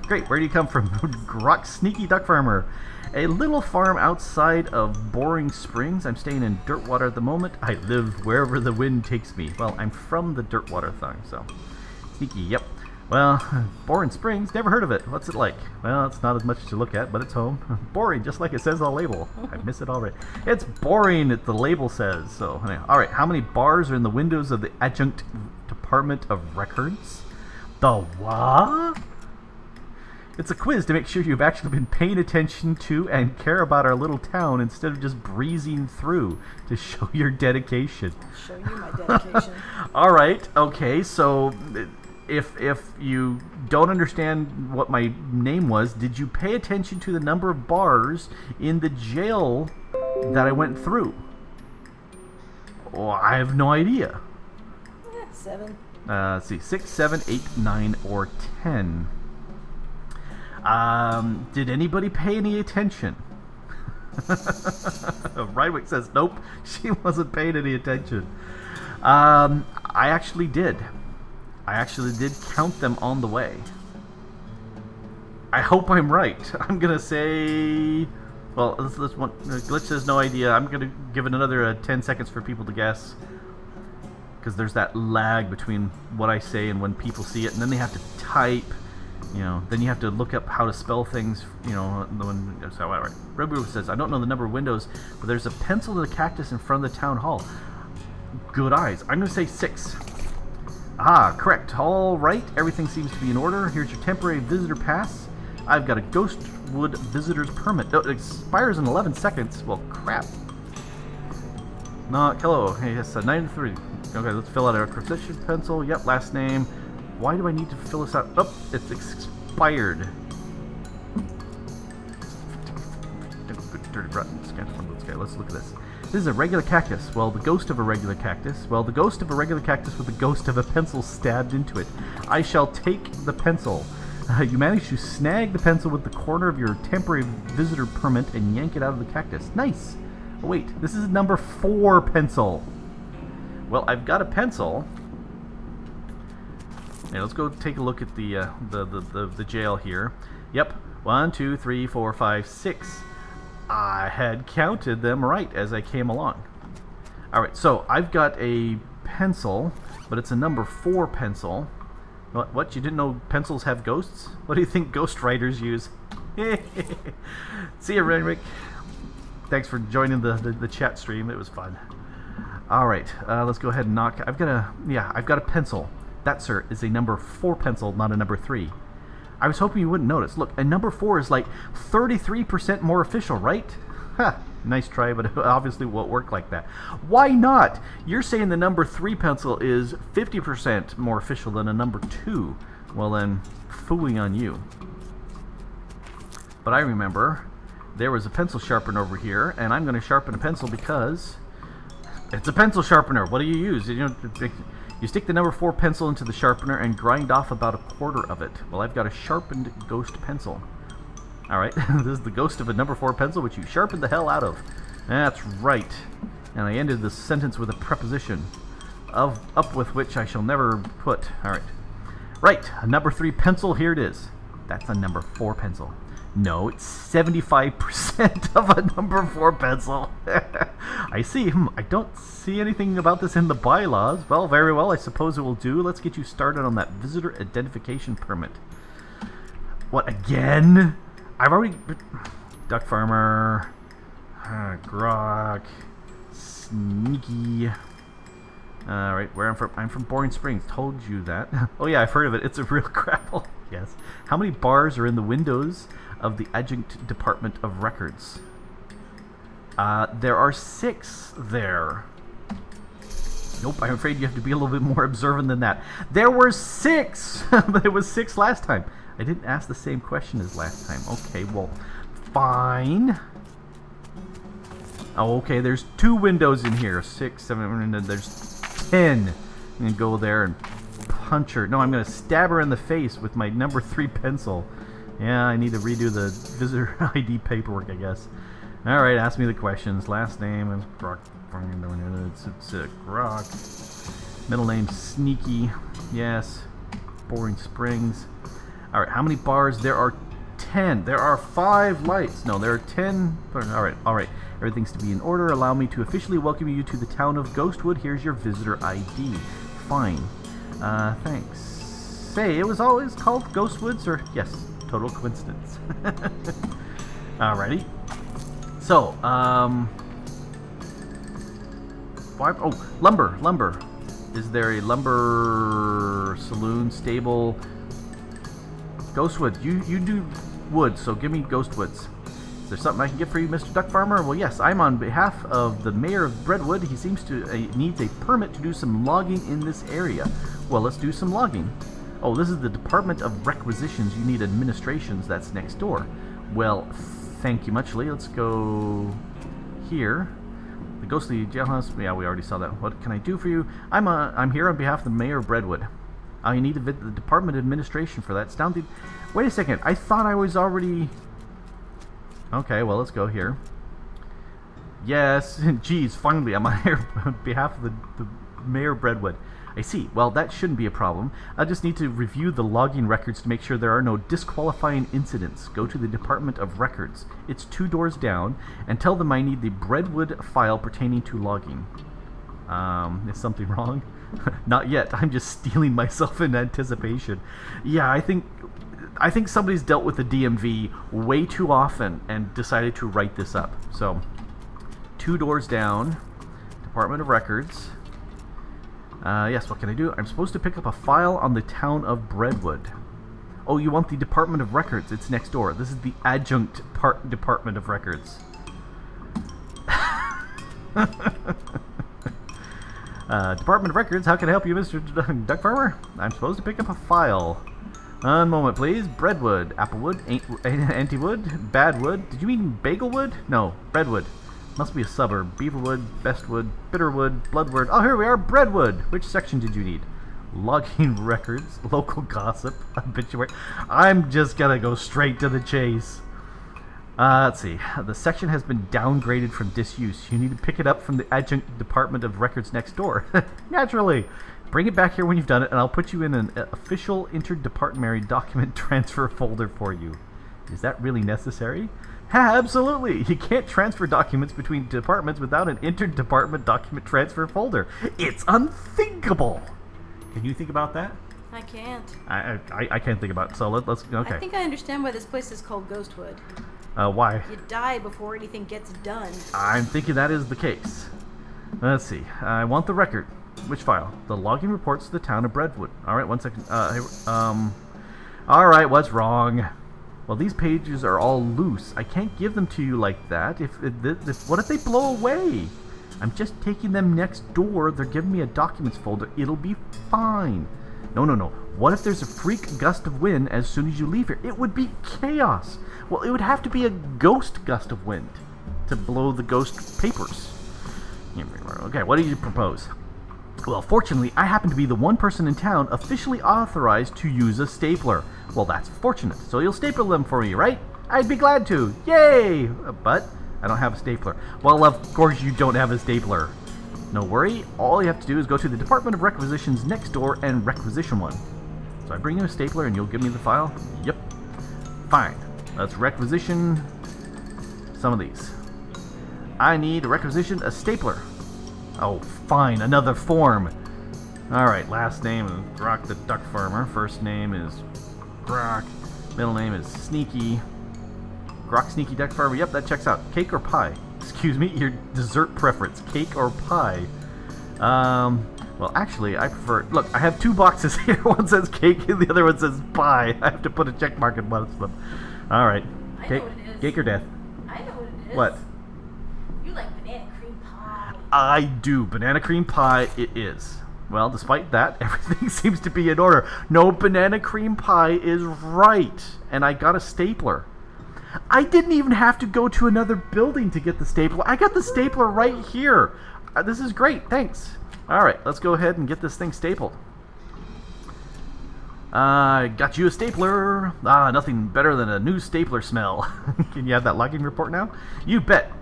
Great. Where do you come from? Grok Sneaky DuckFarmer. A little farm outside of Boring Springs. I'm staying in Dirtwater at the moment. I live wherever the wind takes me. Well, I'm from the Dirtwater thing, so. Sneaky, yep. Well, Boring Springs, never heard of it. What's it like? Well, it's not as much to look at, but it's home. Boring, just like it says on the label. I miss it already. It's boring, the label says. So, anyway. Alright, how many bars are in the windows of the Adjunct Department of Records? The what? It's a quiz to make sure you've actually been paying attention to and care about our little town instead of just breezing through to show your dedication. I'll show you my dedication. Alright, okay, so... If you don't understand what my name was, did you pay attention to the number of bars in the jail that I went through? Oh, I have no idea. 7. Let's see, 6, 7, 8, 9, or 10. Did anybody pay any attention? Rydwick says, nope, she wasn't paying any attention. I actually did. I actually did count them on the way. I hope I'm right. I'm gonna say... Well, this one... Glitch says no idea. I'm gonna give it another 10 seconds for people to guess. Because there's that lag between what I say and when people see it. And then they have to type. You know, then you have to look up how to spell things, you know, so, alright. Breadwood says, I don't know the number of windows, but there's a pencil in the cactus in front of the town hall. Good eyes. I'm going to say 6. Ah, correct. Alright, everything seems to be in order. Here's your temporary visitor pass. I've got a Ghostwood visitor's permit. Oh, it expires in 11 seconds. Well, crap. No, hello. Hey, yes, 93. Okay, let's fill out our acquisition pencil. Yep, last name. Why do I need to fill this out? Oh, it's expired. Dirty rotten. Okay, let's look at this. This is a regular cactus. Well, the ghost of a regular cactus. Well, the ghost of a regular cactus with the ghost of a pencil stabbed into it. I shall take the pencil. You managed to snag the pencil with the corner of your temporary visitor permit and yank it out of the cactus. Nice. Oh, wait, this is number 4 pencil. Well, I've got a pencil. Yeah, let's go take a look at the jail here. Yep, 1, 2, 3, 4, 5, 6. I had counted them right as I came along. Alright, so I've got a pencil, but it's a number 4 pencil. What? You didn't know pencils have ghosts? What do you think ghost writers use? See ya, Renwick. Thanks for joining the chat stream. It was fun. Alright, let's go ahead and knock. I've got a pencil. That, sir, is a number 4 pencil, not a number 3. I was hoping you wouldn't notice. Look, a number 4 is like 33% more official, right? Ha! Nice try, but it obviously won't work like that. Why not? You're saying the number 3 pencil is 50% more official than a number 2. Well then, fooling on you. But I remember there was a pencil sharpener over here, and I'm going to sharpen a pencil because it's a pencil sharpener. What do you use? You stick the number 4 pencil into the sharpener and grind off about a quarter of it. Well, I've got a sharpened ghost pencil. Alright, this is the ghost of a number 4 pencil, which you sharpened the hell out of. That's right. And I ended the sentence with a preposition, up with which I shall never put. Alright. Right, a number 3 pencil, here it is. That's a number 4 pencil. No, it's 75% of a number 4 pencil. I see. I don't see anything about this in the bylaws. Well, very well, I suppose it will do. Let's get you started on that visitor identification permit. What, again? I've already... DuckFarmer, Grok, Sneaky. Alright, where I'm from Boring Springs. Told you that. Oh yeah, I've heard of it. It's a real grapple. Yes. How many bars are in the windows of the Adjunct Department of Records? There are 6 there. Nope, I'm afraid you have to be a little bit more observant than that. There were 6! But it was 6 last time. I didn't ask the same question as last time. Okay, well, fine. Oh, okay, there's 2 windows in here. 6, 7, and there's 10. I'm going to go there and punch her. No, I'm going to stab her in the face with my number 3 pencil. Yeah, I need to redo the visitor ID paperwork, I guess. Alright, ask me the questions. Last name is Grok. It's Grok. Middle name Sneaky. Yes. Boring Springs. Alright, how many bars? There are 10. There are 5 lights. No, there are 10. Alright. Everything's to be in order. Allow me to officially welcome you to the town of Ghostwood. Here's your visitor ID. Fine. Thanks. Say, it was always called Ghostwoods, or... Yes, total coincidence. Alrighty. So, oh, lumber. Is there a lumber saloon, stable... Ghostwood. You do wood, so give me Ghostwoods. Is there something I can get for you, Mr. DuckFarmer? Well, yes, I'm on behalf of the mayor of Breadwood. He seems to needs a permit to do some logging in this area. Well, let's do some logging. Oh, this is the Department of Requisitions. You need administrations. That's next door. Well, thank you muchly. Let's go here. The ghostly jailhouse. Yeah, we already saw that. What can I do for you? I'm here on behalf of the mayor of Breadwood. I need to visit the Department of Administration for that. It's down the... Wait a second. I thought I was already... Okay, well, let's go here. Yes. Geez, finally, I'm here on behalf of the mayor of Breadwood. I see. Well, that shouldn't be a problem. I just need to review the logging records to make sure there are no disqualifying incidents. Go to the Department of Records. It's 2 doors down, and tell them I need the Breadwood file pertaining to logging. Is something wrong? Not yet. I'm just stealing myself in anticipation. Yeah, I think somebody's dealt with the DMV way too often and decided to write this up. So, 2 doors down, Department of Records. Yes, what can I do? I'm supposed to pick up a file on the town of Breadwood. Oh, you want the Department of Records? It's next door. This is the Adjunct Department of Records. Department of Records, how can I help you, Mr. DuckFarmer? I'm supposed to pick up a file. One moment, please. Breadwood, Applewood, Antiwood, Badwood. Did you mean Bagelwood? No, Breadwood. Must be a suburb. Beaverwood, Bestwood, Bitterwood, Bloodwood. Oh, here we are, Breadwood. Which section did you need? Logging records, local gossip, obituary. I'm just gonna go straight to the chase. Let's see. The section has been downgraded from disuse. You need to pick it up from the Adjunct Department of Records next door. Naturally. Bring it back here when you've done it, and I'll put you in an official interdepartmental document transfer folder for you. Is that really necessary? Absolutely! You can't transfer documents between departments without an inter-department document transfer folder. It's unthinkable! Can you think about that? I can't. I can't think about it, so let's... Okay. I think I understand why this place is called Ghostwood. Why? You die before anything gets done. I'm thinking that is the case. Let's see. I want the record. Which file? The logging reports to the town of Breadwood. Alright, 1 second. Alright, what's wrong? Well, these pages are all loose. I can't give them to you like that. What if they blow away? I'm just taking them next door. They're giving me a documents folder. It'll be fine. No. What if there's a freak gust of wind as soon as you leave here? It would be chaos. Well, it would have to be a ghost gust of wind to blow the ghost papers. Okay, what do you propose? Well, fortunately, I happen to be the one person in town officially authorized to use a stapler. Well, that's fortunate. So you'll staple them for me, right? I'd be glad to. Yay! But I don't have a stapler. Well, of course you don't have a stapler. No worry. All you have to do is go to the Department of Requisitions next door and requisition one. So I bring you a stapler and you'll give me the file? Yep. Fine. Let's requisition some of these. I need to requisition a stapler. Oh, fine. Another form. Alright, last name is Grok the DuckFarmer. First name is Grok. Middle name is Sneaky. Grok Sneaky DuckFarmer. Yep, that checks out. Cake or pie? Excuse me, your dessert preference. Cake or pie? Well, actually, I prefer... Look, I have 2 boxes here. One says cake and the other one says pie. I have to put a check mark in one of them. Alright. I know what it is. Cake or death? I know what it is. What? You like banana cream pie. I do. Banana cream pie it is. Well, despite that, everything seems to be in order. No, banana cream pie is right. And I got a stapler. I didn't even have to go to another building to get the stapler. I got the stapler right here. This is great. Thanks. Alright, let's go ahead and get this thing stapled. I got you a stapler. Nothing better than a new stapler smell. Can you have that logging report now? You bet.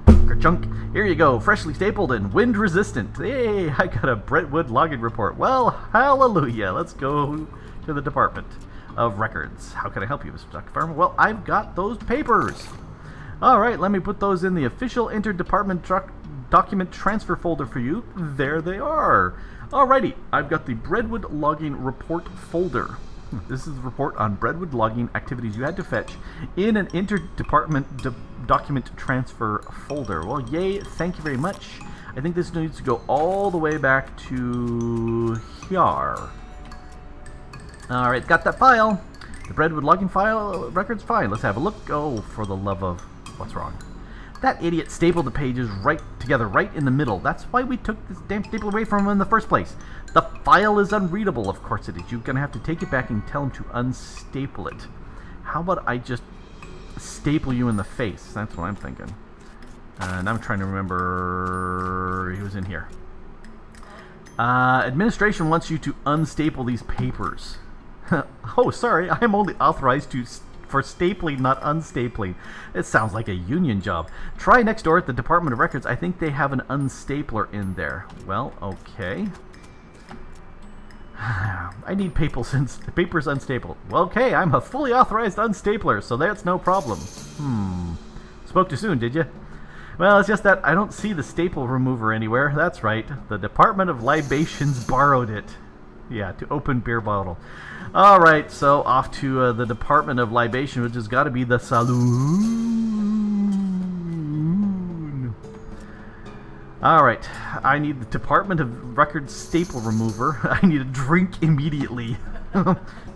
Chunk. Here you go. Freshly stapled and wind resistant. Hey, I got a Breadwood logging report. Well, hallelujah. Let's go to the Department of Records. How can I help you, Mr. DuckFarmer? Well, I've got those papers. Alright, let me put those in the official inter-department document transfer folder for you. There they are. Alrighty, I've got the Breadwood logging report folder. This is the report on Breadwood logging activities you had to fetch in an inter-department document transfer folder. Well, yay, thank you very much. I think this needs to go all the way back to here. Alright, got that file. The Breadwood logging file record's fine. Let's have a look. Oh, for the love of... What's wrong? That idiot stapled the pages right together, right in the middle. That's why we took this damn staple away from him in the first place. The file is unreadable. Of course it is. You're going to have to take it back and tell him to unstaple it. How about I just staple you in the face? That's what I'm thinking. And I'm trying to remember... He was in here. Administration wants you to unstaple these papers. Oh, sorry. I'm only authorized for stapling, not unstapling. It sounds like a union job. Try next door at the Department of Records. I think they have an unstapler in there. Well, okay. I need papers unstapled. Well, okay, I'm a fully authorized unstapler, so that's no problem. Spoke too soon, did you? Well, it's just that I don't see the staple remover anywhere. That's right. The Department of Libations borrowed it. Yeah, to open beer bottle. Alright, so off to the Department of Libation, which has got to be the saloon. Alright, I need the Department of Records staple remover. I need a drink immediately.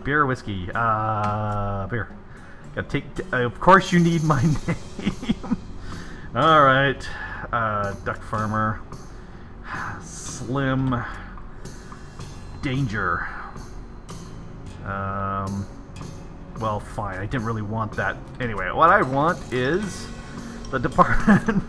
Beer or whiskey? Beer. Gotta take... of course you need my name. Alright, DuckFarmer. Slim. Danger. Well, fine. I didn't really want that. Anyway, what I want is the department...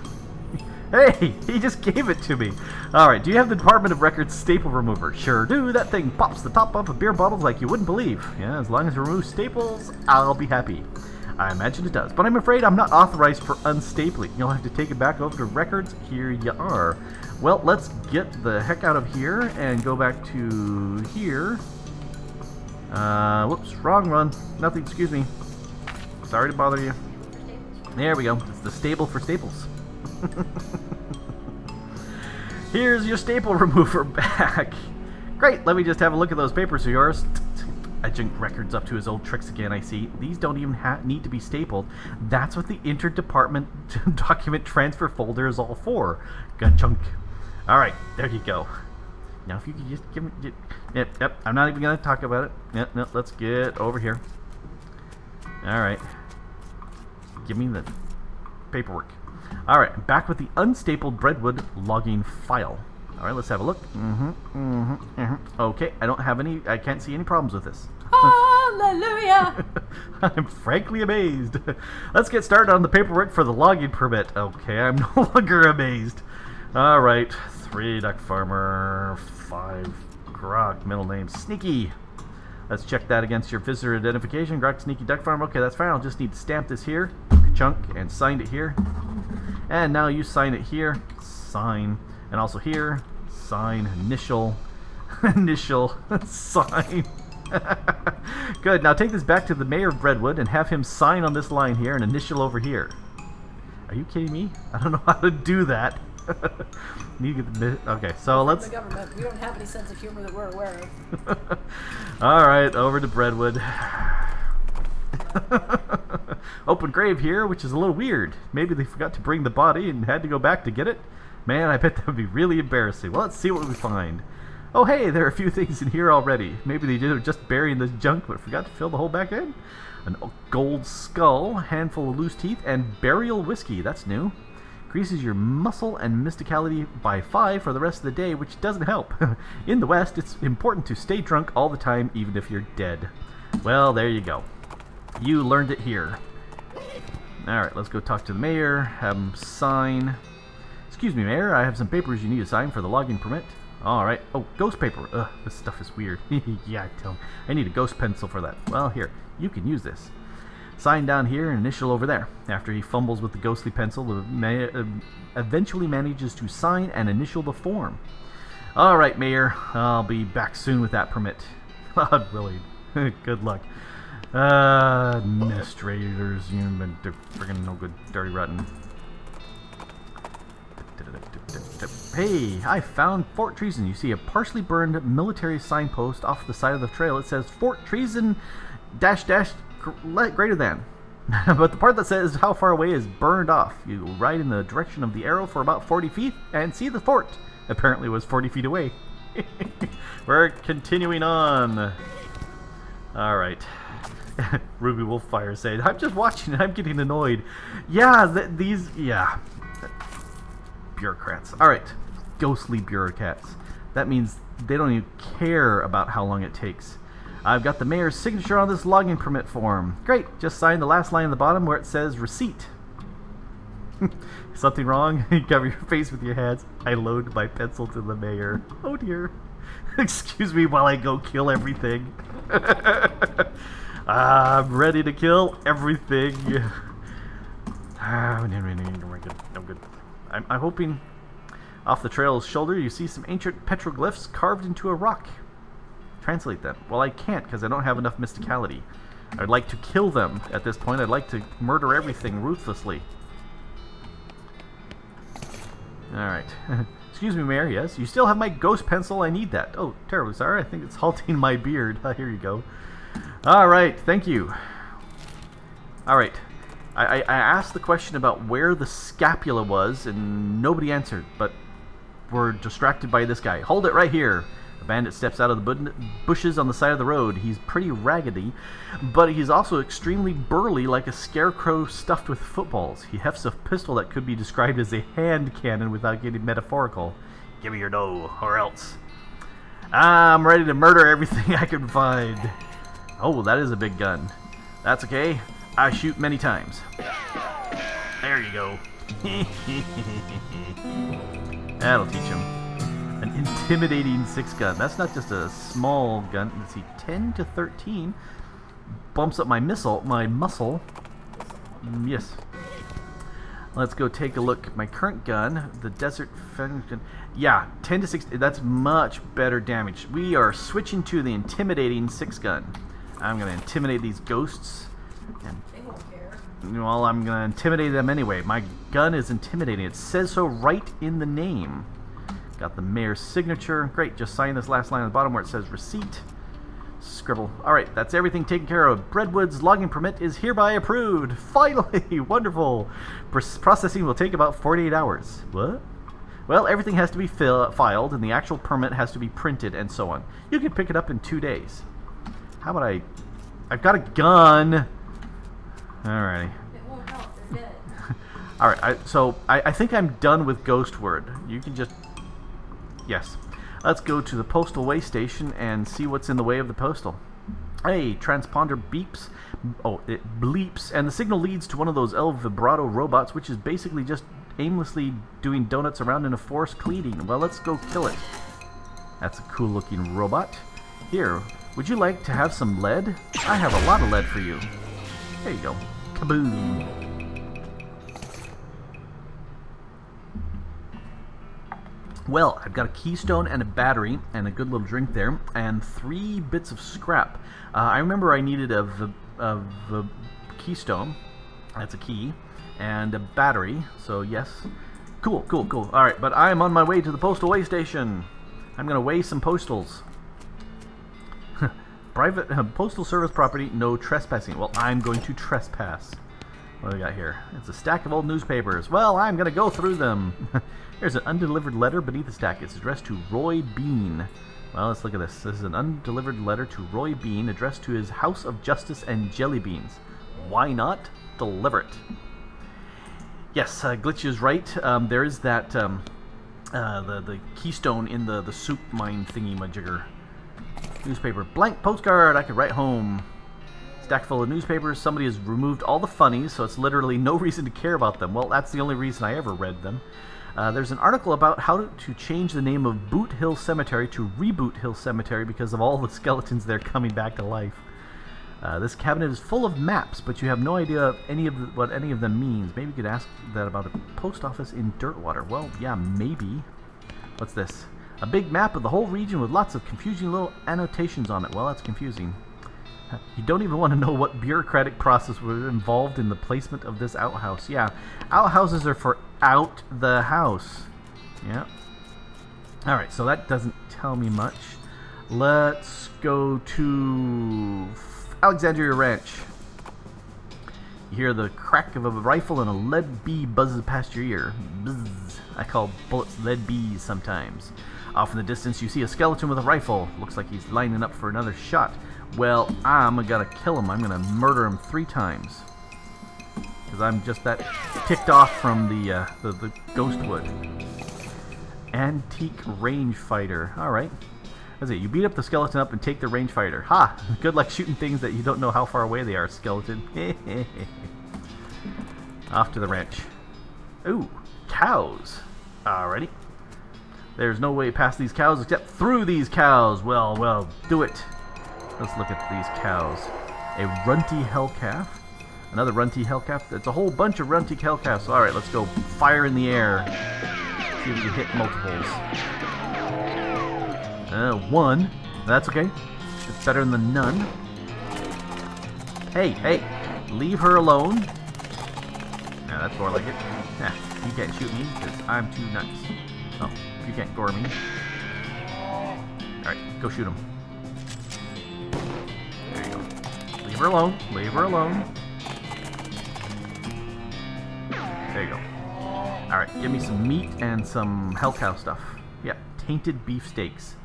Hey! He just gave it to me! Alright, do you have the Department of Records staple remover? Sure do. That thing pops the top off of beer bottles like you wouldn't believe. Yeah, as long as it removes staples, I'll be happy. I imagine it does. But I'm afraid I'm not authorized for unstapling. You'll have to take it back over to Records. Here you are. Well, let's get the heck out of here and go back to here. Whoops, wrong run. Nothing, excuse me. Sorry to bother you. For staples. There we go. It's the stable for staples. Here's your staple remover back. Great, let me just have a look at those papers of yours. Adjunct records up to his old tricks again, I see. These don't even need to be stapled. That's what the interdepartment document transfer folder is all for. Ga-chunk. Alright, there you go. Now if you could just give me... Yep, I'm not even going to talk about it. Yep, no, let's get over here. Alright. Give me the paperwork. Alright, back with the unstapled Breadwood logging file. Alright, let's have a look. Okay, I can't see any problems with this. Hallelujah! I'm frankly amazed. Let's get started on the paperwork for the logging permit. Okay, I'm no longer amazed. Alright, 3 DuckFarmer, 5 Grok, middle name Sneaky. Let's check that against your visitor identification. Grok, Sneaky, DuckFarmer. Okay, that's fine. I'll just need to stamp this here, chunk, and sign it here. And now you sign it here, sign, and also here, sign, initial, sign. Good, now take this back to the mayor of Breadwood and have him sign on this line here and initial over here. Are you kidding me? I don't know how to do that. Need to get the, okay, so let's... The government, we don't have any sense of humor that we're aware of. Alright, over to Breadwood. Open grave here, which is a little weird. Maybe they forgot to bring the body and had to go back to get it. Man, I bet that would be really embarrassing. Well, let's see what we find. Oh, hey, there are a few things in here already. Maybe they did just burying this junk but forgot to fill the hole back in. An gold skull, handful of loose teeth, and burial whiskey. That's new. Increases your muscle and mysticality by 5 for the rest of the day, which doesn't help. In the West, it's important to stay drunk all the time, even if you're dead. Well, there you go. You learned it here. Alright, let's go talk to the mayor, have him sign. Excuse me, mayor, I have some papers you need to sign for the logging permit. Alright. Oh, ghost paper. Ugh, this stuff is weird. Yeah, tell him. I need a ghost pencil for that. Well, here, you can use this. Sign down here and initial over there. After he fumbles with the ghostly pencil, the mayor eventually manages to sign and initial the form. Alright, mayor, I'll be back soon with that permit. Really, good luck. Administrators, they're friggin' no good, dirty rotten. Hey, I found Fort Treason. You see a partially burned military signpost off the side of the trail. It says Fort Treason dash greater than. But the part that says how far away is burned off. You ride in the direction of the arrow for about 40 feet and see the fort. Apparently it was 40 feet away. We're continuing on. Alright. Ruby Wolffire said, I'm just watching and I'm getting annoyed. Yeah, yeah. Bureaucrats. Alright. Ghostly bureaucrats. That means they don't even care about how long it takes. I've got the mayor's signature on this logging permit form. Great. Just sign the last line at the bottom where it says receipt. Something wrong? You cover your face with your hands. I load my pencil to the mayor. Oh dear. Excuse me while I go kill everything. I'm ready to kill everything. No good. I'm hoping off the trail's shoulder you see some ancient petroglyphs carved into a rock. Translate them. Well, I can't because I don't have enough mysticality. I'd like to kill them at this point. I'd like to murder everything ruthlessly. Alright. Excuse me, Mayor. Yes, you still have my ghost pencil. I need that. Oh, terribly sorry. I think it's halting my beard. Here you go. Alright, thank you. Alright. I asked the question about where the scapula was, and nobody answered, but we're distracted by this guy. Hold it right here. The bandit steps out of the bushes on the side of the road. He's pretty raggedy, but he's also extremely burly, like a scarecrow stuffed with footballs. He hefts a pistol that could be described as a hand cannon without getting metaphorical. Give me your dough, or else. I'm ready to murder everything I can find. Oh, that is a big gun. That's okay. I shoot many times. There you go. That'll teach him. An intimidating 6-gun. That's not just a small gun. Let's see, 10 to 13 bumps up my muscle. Yes. Let's go take a look at my current gun, the Desert Fenris gun. Yeah, 10 to 16. That's much better damage. We are switching to the intimidating 6-gun. I'm gonna intimidate these ghosts. And they won't care. Well, I'm gonna intimidate them anyway. My gun is intimidating. It says so right in the name. Got the mayor's signature. Great, just sign this last line at the bottom where it says receipt. Scribble. Alright, that's everything taken care of. Breadwood's logging permit is hereby approved. Finally! Wonderful! Processing will take about 48 hours. What? Well, everything has to be filed, and the actual permit has to be printed, and so on. You can pick it up in 2 days. How about I've got a gun! Alrighty. It won't help, they're dead. Alright, so I think I'm done with Ghostword. You can just... Yes. Let's go to the postal way station and see what's in the way of the postal. Hey, transponder beeps. Oh, it bleeps, and the signal leads to one of those El Vibrato robots, which is basically just aimlessly doing donuts around in a forest cleaning. Well, let's go kill it. That's a cool looking robot. Here, would you like to have some lead? I have a lot of lead for you. There you go. Kaboom. Well, I've got a keystone and a battery and a good little drink there, and 3 bits of scrap. I remember I needed a keystone. That's a key. And a battery, so yes. Cool, cool, cool. Alright, but I'm on my way to the postal way station. I'm going to weigh some postals. Private postal service property, no trespassing. Well, I'm going to trespass. What do we got here? It's a stack of old newspapers. Well, I'm going to go through them. There's an undelivered letter beneath the stack. It's addressed to Roy Bean. Well, let's look at this. This is an undelivered letter to Roy Bean addressed to his House of Justice and Jelly Beans. Why not deliver it? Yes, Glitch is right. There is that, the keystone in the soup mine thingy-majigger. Newspaper. Blank postcard. I could write home. Stack full of newspapers. Somebody has removed all the funnies, so it's literally no reason to care about them. Well, that's the only reason I ever read them. There's an article about how to change the name of Boot Hill Cemetery to Reboot Hill Cemetery because of all the skeletons there coming back to life. This cabinet is full of maps, but you have no idea what any of them means. Maybe you could ask that about a post office in Dirtwater. Well, yeah, maybe. What's this? A big map of the whole region with lots of confusing little annotations on it. Well, that's confusing. You don't even want to know what bureaucratic process was involved in the placement of this outhouse. Yeah, outhouses are for out the house. Yeah. Alright, so that doesn't tell me much. Let's go to Alexandria Ranch. You hear the crack of a rifle and a lead bee buzzes past your ear. Buzz. I call bullets lead bees sometimes. Off in the distance you see a skeleton with a rifle. Looks like he's lining up for another shot. Well, I'm gonna kill him. I'm gonna murder him 3 times. Because I'm just that ticked off from the Ghostwood. Antique rangefighter. Alright. That's it. You beat up the skeleton up and take the rangefighter. Ha! Good luck shooting things that you don't know how far away they are, skeleton. Off to the ranch. Ooh, cows. Alrighty. There's no way past these cows except through these cows. Well, do it. Let's look at these cows. A runty hellcalf. Another runty hellcalf. It's a whole bunch of runty hellcalfs. Alright, let's go fire in the air. See if we can hit multiples. 1. That's okay. It's better than none. Hey, leave her alone. Yeah, that's more like it. Yeah, you can't shoot me because I'm too nice. Oh, you can't gore me. Alright, go shoot him. There you go. Leave her alone. Leave her alone. There you go. Alright, give me some meat and some hellcow stuff. Yeah, tainted beefsteaks.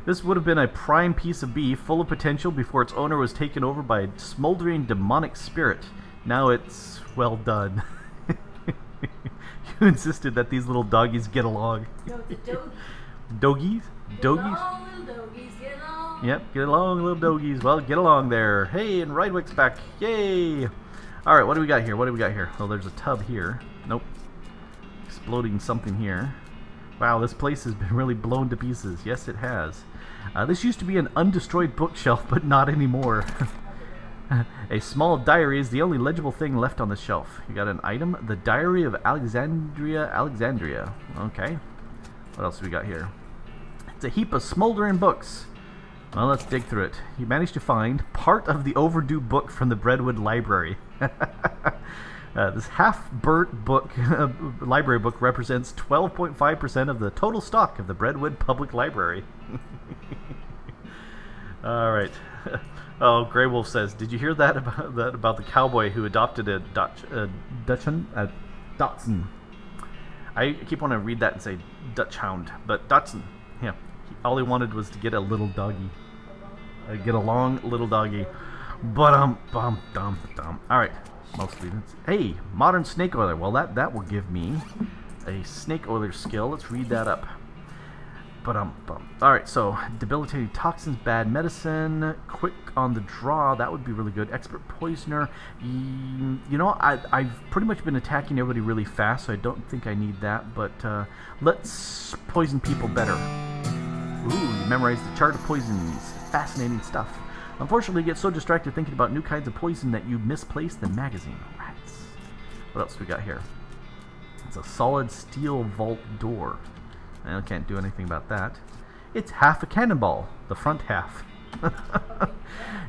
This would have been a prime piece of beef, full of potential before its owner was taken over by a smoldering demonic spirit. Now it's well done. You insisted that these little doggies get along. No, it's a doggy. Doggies? Doggies? Get along, little doggies, get along. Yep, get along, little doggies. Well, get along there. Hey, and Rydwick's back. Yay! Alright, what do we got here? What do we got here? Oh, there's a tub here. Nope. Exploding something here. Wow, this place has been really blown to pieces. Yes, it has. This used to be an undestroyed bookshelf, but not anymore. A small diary is the only legible thing left on the shelf. You got an item? The Diary of Alexandria. Okay. What else do we got here? It's a heap of smoldering books. Well, let's dig through it. You managed to find part of the overdue book from the Breadwood Library. This half-burnt book, library book, represents 12.5% of the total stock of the Breadwood Public Library. All right. Oh, Grey Wolf says, "Did you hear that about the cowboy who adopted a Dachshund? Dachshund. I keep wanting to read that and say Dutch Hound, but Dachshund. Yeah, all he wanted was to get a little doggy, get a long little doggy. All right, mostly. Hey, modern snake oiler. Well, that will give me a snake oiler skill. Let's read that up. All right, so debilitating toxins, bad medicine, quick on the draw. That would be really good. Expert poisoner. You know, I've pretty much been attacking everybody really fast, so I don't think I need that. But let's poison people better. Ooh, you memorize the chart of poisons. Fascinating stuff. Unfortunately, you get so distracted thinking about new kinds of poison that you misplace the magazine. Rats. What else we got here? It's a solid steel vault door. I can't do anything about that. It's half a cannonball, the front half.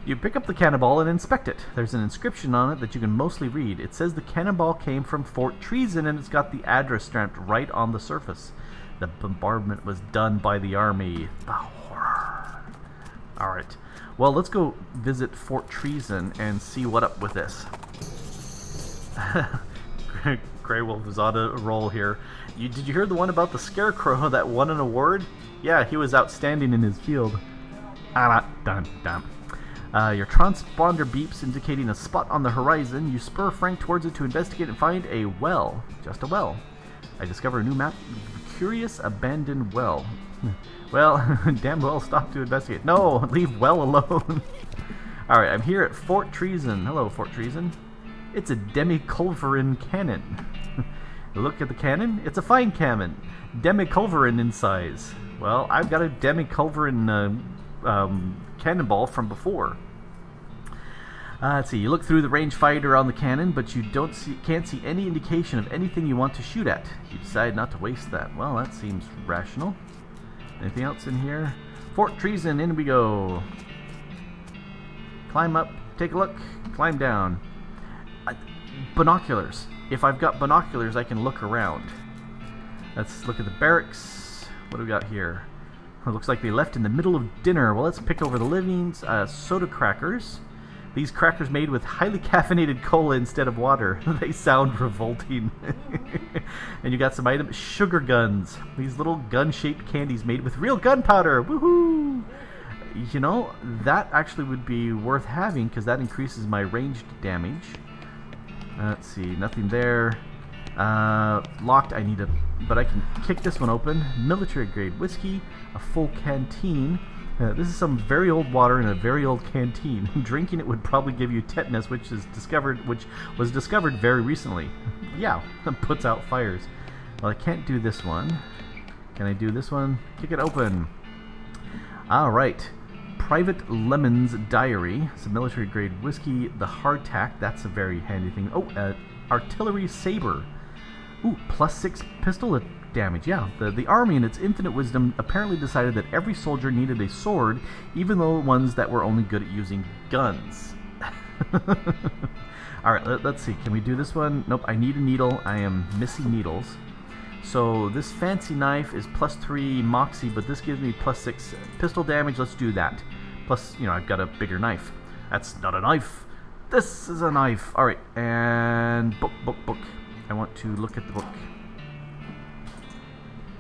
You pick up the cannonball and inspect it. There's an inscription on it that you can mostly read. It says the cannonball came from Fort Treason, and it's got the address stamped right on the surface. The bombardment was done by the army. The horror. Alright, well, let's go visit Fort Treason and see what up with this. Grey Wolf is on a roll here. Did you hear the one about the scarecrow that won an award? Yeah, he was outstanding in his field. Your transponder beeps, indicating a spot on the horizon. You spur Frank towards it to investigate and find a well. Just a well. I discover a new map. Curious abandoned well. Well, damn well stop to investigate. No, leave well alone. Alright, I'm here at Fort Treason. Hello, Fort Treason. It's a demi-culverin cannon. Look at the cannon. It's a fine cannon. Demi-culverin in size. Well, I've got a demi-culverin cannonball from before. Let's see. You look through the rangefinder on the cannon, but you can't see any indication of anything you want to shoot at. You decide not to waste that. Well, that seems rational. Anything else in here? Fort Treason, in we go. Climb up, take a look, climb down. Binoculars. If I've got binoculars, I can look around. Let's look at the barracks. What do we got here? It looks like they left in the middle of dinner. Well, let's pick over the livings. Soda crackers. These crackers made with highly caffeinated cola instead of water. They sound revolting. And you got some items. Sugar guns. These little gun-shaped candies made with real gunpowder. Woohoo! You know, that actually would be worth having because that increases my ranged damage. Let's see, nothing there. Locked, I need but I can kick this one open. Military grade whiskey, a full canteen. This is some very old water in a very old canteen. Drinking it would probably give you tetanus, which was discovered very recently. Yeah, puts out fires. Well, I can't do this one. Can I do this one? Kick it open. All right. Private Lemon's diary. Some military grade whiskey. The hardtack. That's a very handy thing. Oh, artillery saber. Ooh, +6 pistol damage. Yeah, the army in its infinite wisdom apparently decided that every soldier needed a sword, even though ones that were only good at using guns. Alright, let's see. Can we do this one? Nope, I need a needle. I am missing needles. So this fancy knife is +3 moxie, but this gives me +6 pistol damage. Let's do that. Plus, you know, I've got a bigger knife. That's not a knife. This is a knife. Alright, and book. I want to look at the book.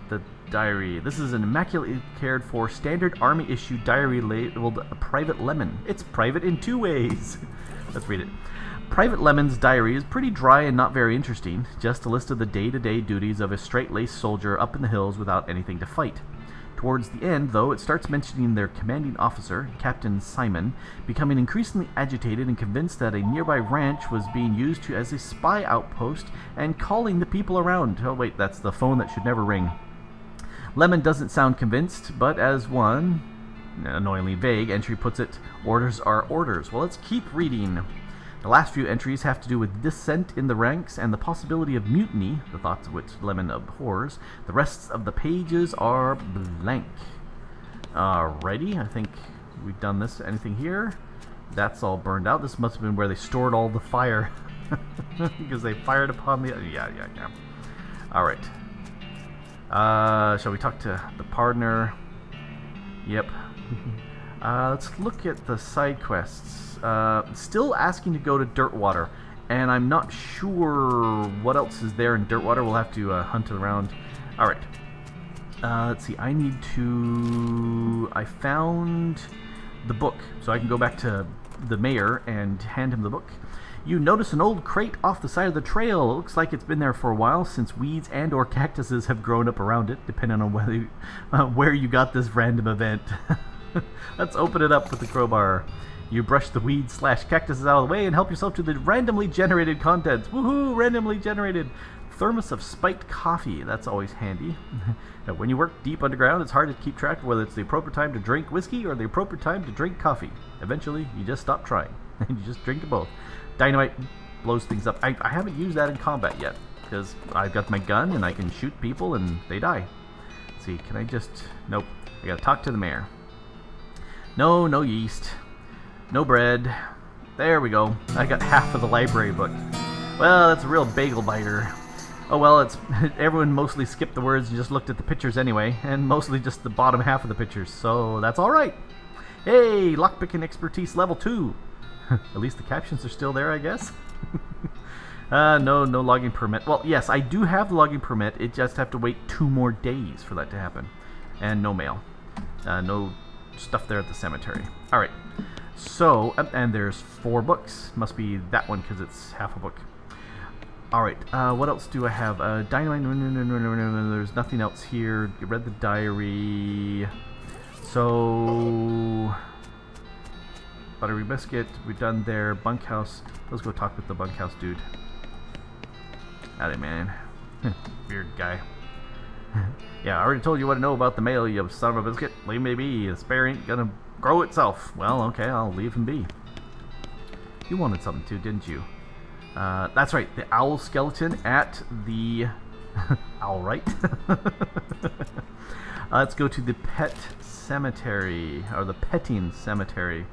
The diary. This is an immaculately cared for standard army issue diary labeled Private Lemon. It's private in 2 ways. Let's read it. Private Lemon's diary is pretty dry and not very interesting. Just a list of the day-to-day duties of a straight-laced soldier up in the hills without anything to fight. Towards the end, though, it starts mentioning their commanding officer, Captain Simon, becoming increasingly agitated and convinced that a nearby ranch was being used as a spy outpost and calling the people around. Oh wait, that's the phone that should never ring. Lemon doesn't sound convinced, but as one annoyingly vague entry puts it, orders are orders. Well, let's keep reading. The last few entries have to do with dissent in the ranks and the possibility of mutiny, the thoughts of which Lemon abhors. The rest of the pages are blank. Alrighty, I think we've done this. Anything here? That's all burned out. This must have been where they stored all the fire. Because they fired upon the... Yeah. Alright. Shall we talk to the partner? Yep. Let's look at the side quests. Still asking to go to Dirtwater. And I'm not sure what else is there in Dirtwater. We'll have to hunt around. Alright. Let's see. I need to... I found the book. So I can go back to the mayor and hand him the book. You notice an old crate off the side of the trail. It looks like it's been there for a while, since weeds and or cactuses have grown up around it, depending on where you got this random event. Let's open it up with the crowbar. You brush the weeds / cactuses out of the way and help yourself to the randomly generated contents. Woohoo! Randomly generated thermos of spiked coffee. That's always handy. When you work deep underground, it's hard to keep track of whether it's the appropriate time to drink whiskey or the appropriate time to drink coffee. Eventually, you just stop trying and you just drink them both. Dynamite blows things up. I haven't used that in combat yet because I've got my gun and I can shoot people and they die. Let's see, can I just... Nope. I gotta talk to the mayor. No yeast. No bread. There we go. I got half of the library book. Well, that's a real bagel biter. Oh well, it's everyone mostly skipped the words and just looked at the pictures anyway, and mostly just the bottom half of the pictures, so that's alright. Hey, lockpicking expertise level 2. At least the captions are still there, I guess. No logging permit. Well, yes, I do have the logging permit. It just have to wait 2 more days for that to happen. And no mail. No stuff there at the cemetery. Alright. So, and there's 4 books. Must be that one because it's half a book. Alright, what else do I have? Dynamite, no, there's nothing else here. You read the diary. So... Buttery biscuit, we've done there. Bunkhouse. Let's go talk with the bunkhouse dude. Howdy, man. Weird guy. Yeah, I already told you what to know about the mail, you son of a biscuit. Leave me be. The spare ain't gonna grow itself. Well, okay, I'll leave him be. You wanted something too, didn't you? That's right, the owl skeleton at the... owl, right? Let's go to the pet cemetery, or the petting cemetery.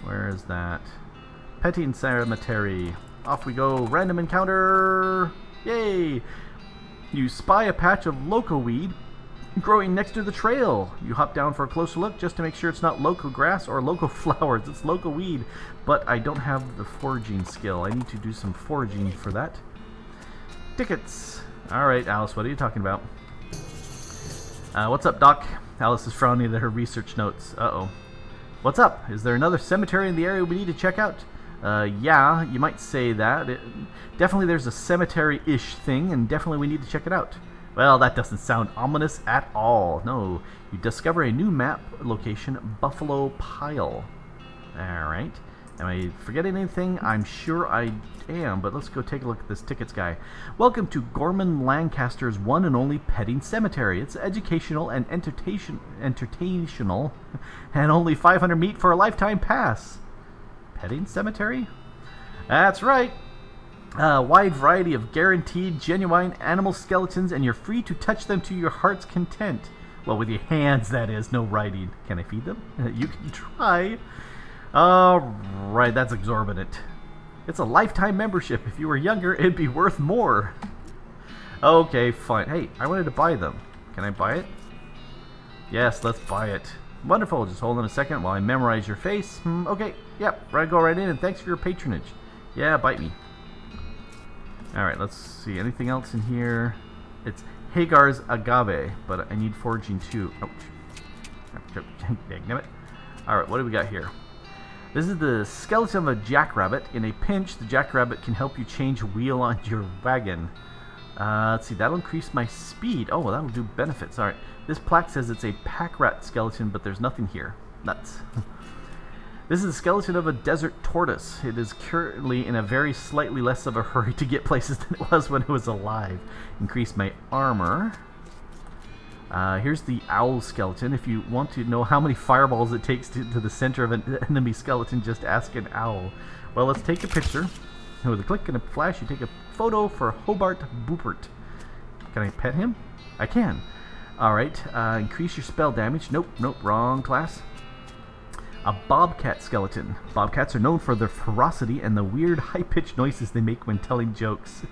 Where is that? Petting cemetery. Off we go. Random encounter. Yay! You spy a patch of loco weed growing next to the trail. You hop down for a closer look just to make sure it's not loco grass or loco flowers. It's loco weed, but I don't have the foraging skill. I need to do some foraging for that. Tickets. Alright, Alice, what are you talking about? What's up, Doc? Alice is frowning at her research notes. Uh-oh. What's up? Is there another cemetery in the area we need to check out? Yeah, you might say that. Definitely there's a cemetery-ish thing, and definitely we need to check it out. Well, that doesn't sound ominous at all. No, you discover a new map location, Buffalo Pile. Alright. Am I forgetting anything? I'm sure I am, but let's go take a look at this tickets guy. Welcome to Gorman Lancaster's one and only petting cemetery. It's educational and entertaintional, and only 500 meat for a lifetime pass. Petting cemetery? That's right. A wide variety of guaranteed genuine animal skeletons, and you're free to touch them to your heart's content. Well, with your hands, that is. No writing. Can I feed them? You can try. Alright, that's exorbitant. It's a lifetime membership. If you were younger, it'd be worth more. Okay, fine. Hey, I wanted to buy them. Can I buy it? Yes, let's buy it. Wonderful. Just hold on a second while I memorize your face. Okay, yep. Go right in, and thanks for your patronage. Yeah, bite me. Alright, let's see. Anything else in here? It's Hagar's agave, but I need foraging too. Ouch. Damn it. Alright, what do we got here? This is the skeleton of a jackrabbit. In a pinch, the jackrabbit can help you change wheel on your wagon. Let's see, that'll increase my speed. Oh, well, that'll do benefits. Alright, this plaque says it's a pack rat skeleton, but there's nothing here. Nuts. This is the skeleton of a desert tortoise. It is currently in a very slightly less of a hurry to get places than it was when it was alive. Increase my armor. Here's the owl skeleton. If you want to know how many fireballs it takes to the center of an enemy skeleton, just ask an owl. Well, let's take a picture. And with a click and a flash, you take a photo for Hobart Boopert. Can I pet him? I can. Alright, increase your spell damage. Nope, wrong class. A bobcat skeleton. Bobcats are known for their ferocity and the weird high-pitched noises they make when telling jokes.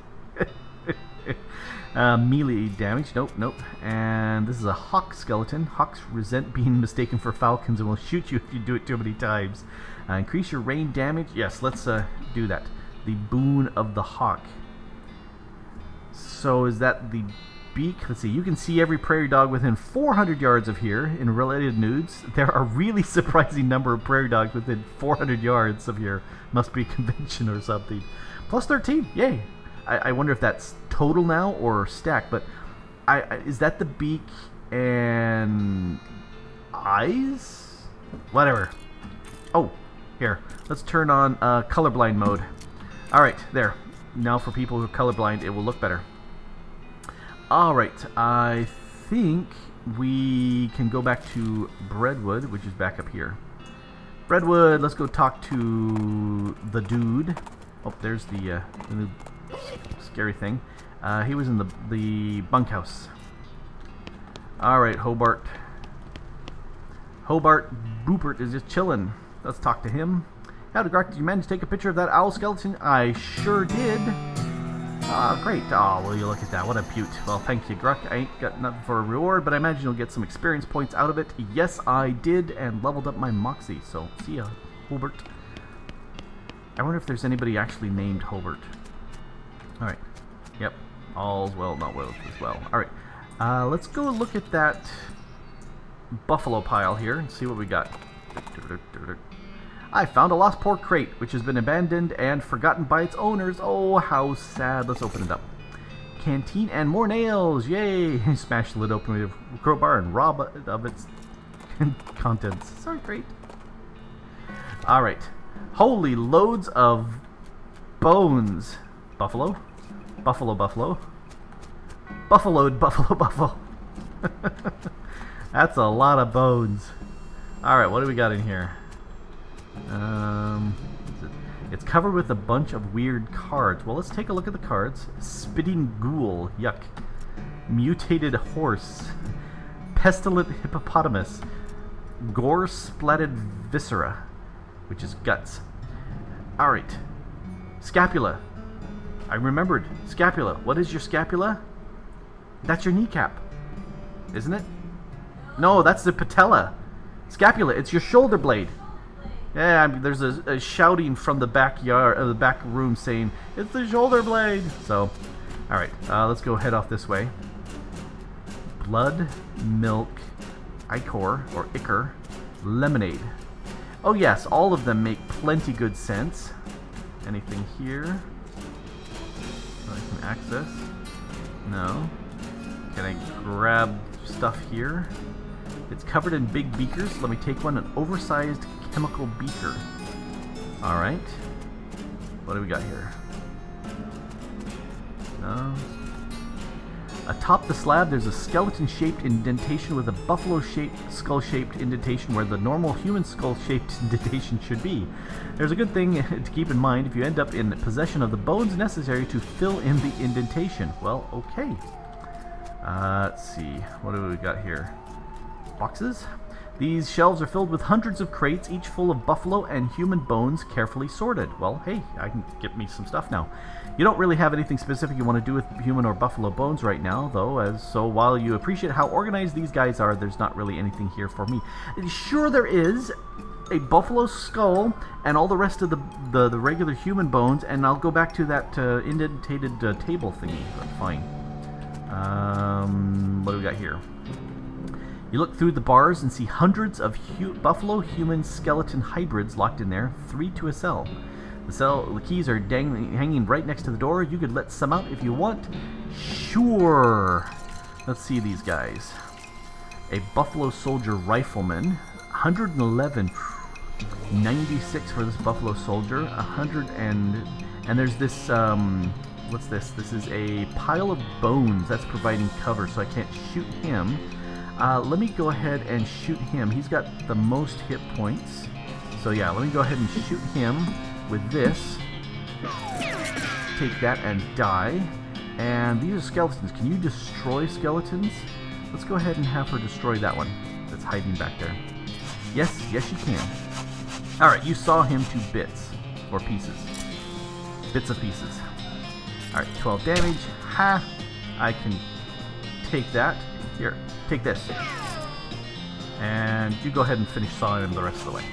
Melee damage. Nope, nope. And this is a hawk skeleton. Hawks resent being mistaken for falcons and will shoot you if you do it too many times. Increase your rain damage. Yes, let's do that. The boon of the hawk. So is that the beak? Let's see. You can see every prairie dog within 400 yards of here. In related news, there are a really surprising number of prairie dogs within 400 yards of here. Must be a convention or something. Plus 13. Yay. I wonder if that's total now or stacked, but is that the beak and eyes? Whatever. Oh, here. Let's turn on colorblind mode. Alright, there. Now for people who are colorblind, it will look better. Alright, I think we can go back to Breadwood, which is back up here. Breadwood, let's go talk to the dude. Oh, there's the new scary thing. He was in the bunkhouse. Alright, Hobart. Hobart Boopert is just chilling. Let's talk to him. Howdy, Grok, did you manage to take a picture of that owl skeleton? I sure did. Great. Oh, will you look at that. What a beaut. Well, thank you, Grok. I ain't got nothing for a reward, but I imagine you'll get some experience points out of it. Yes, I did, and leveled up my Moxie. So, see ya, Hobart. I wonder if there's anybody actually named Hobart. Alright. Yep. All's well, not well as well. Alright. Let's go look at that buffalo pile here and see what we got. I found a lost pork crate, which has been abandoned and forgotten by its owners. Oh, how sad. Let's open it up. Canteen and more nails. Yay! Smash the lid open with a crowbar and rob it of its contents. Sorry, crate. Alright. Holy loads of bones. Buffalo. Buffalo, buffalo. Buffaloed, buffalo, buffalo. That's a lot of bones. Alright, what do we got in here? It's covered with a bunch of weird cards. Well, let's take a look at the cards. Spitting ghoul. Yuck. Mutated horse. Pestilent hippopotamus. Gore splatted viscera, which is guts. Alright. Scapula. I remembered. Scapula. What is your scapula? That's your kneecap. Isn't it? No, that's the patella. Scapula. It's your shoulder blade. Yeah, there's a shouting from the backyard, the back room saying, it's the shoulder blade! So, alright, let's go head off this way. Blood, milk, ichor, or ichor, lemonade. Oh yes, all of them make plenty good sense. Anything here? I can access? No. Can I grab stuff here? It's covered in big beakers. Let me take one, an oversized chemical beaker. Alright. What do we got here? No. Atop the slab, there's a skeleton-shaped indentation with a buffalo-shaped, skull-shaped indentation where the normal human skull-shaped indentation should be. There's a good thing to keep in mind if you end up in possession of the bones necessary to fill in the indentation. Well, okay. Let's see. What do we got here? Boxes? These shelves are filled with hundreds of crates, each full of buffalo and human bones carefully sorted. Well, hey, I can get me some stuff now. You don't really have anything specific you want to do with human or buffalo bones right now, though, so while you appreciate how organized these guys are, there's not really anything here for me. Sure there is a buffalo skull and all the rest of the regular human bones, and I'll go back to that indentated table thingy. But fine. What do we got here? You look through the bars and see hundreds of buffalo human skeleton hybrids locked in there, 3 to a cell. The keys are hanging right next to the door. You could let some out if you want. Sure. Let's see these guys. A buffalo soldier rifleman, 111. 96 for this buffalo soldier. 100 and there's this what's this? This is a pile of bones that's providing cover, so I can't shoot him. Let me go ahead and shoot him. He's got the most hit points. So yeah, let me go ahead and shoot him with this. Take that and die. And these are skeletons. Can you destroy skeletons? Let's go ahead and have her destroy that one that's hiding back there. Yes, yes you can. Alright, you saw him to bits. Or pieces. Bits of pieces. Alright, 12 damage. Ha! I can take that. Here, take this. And you go ahead and finish sawing him the rest of the way.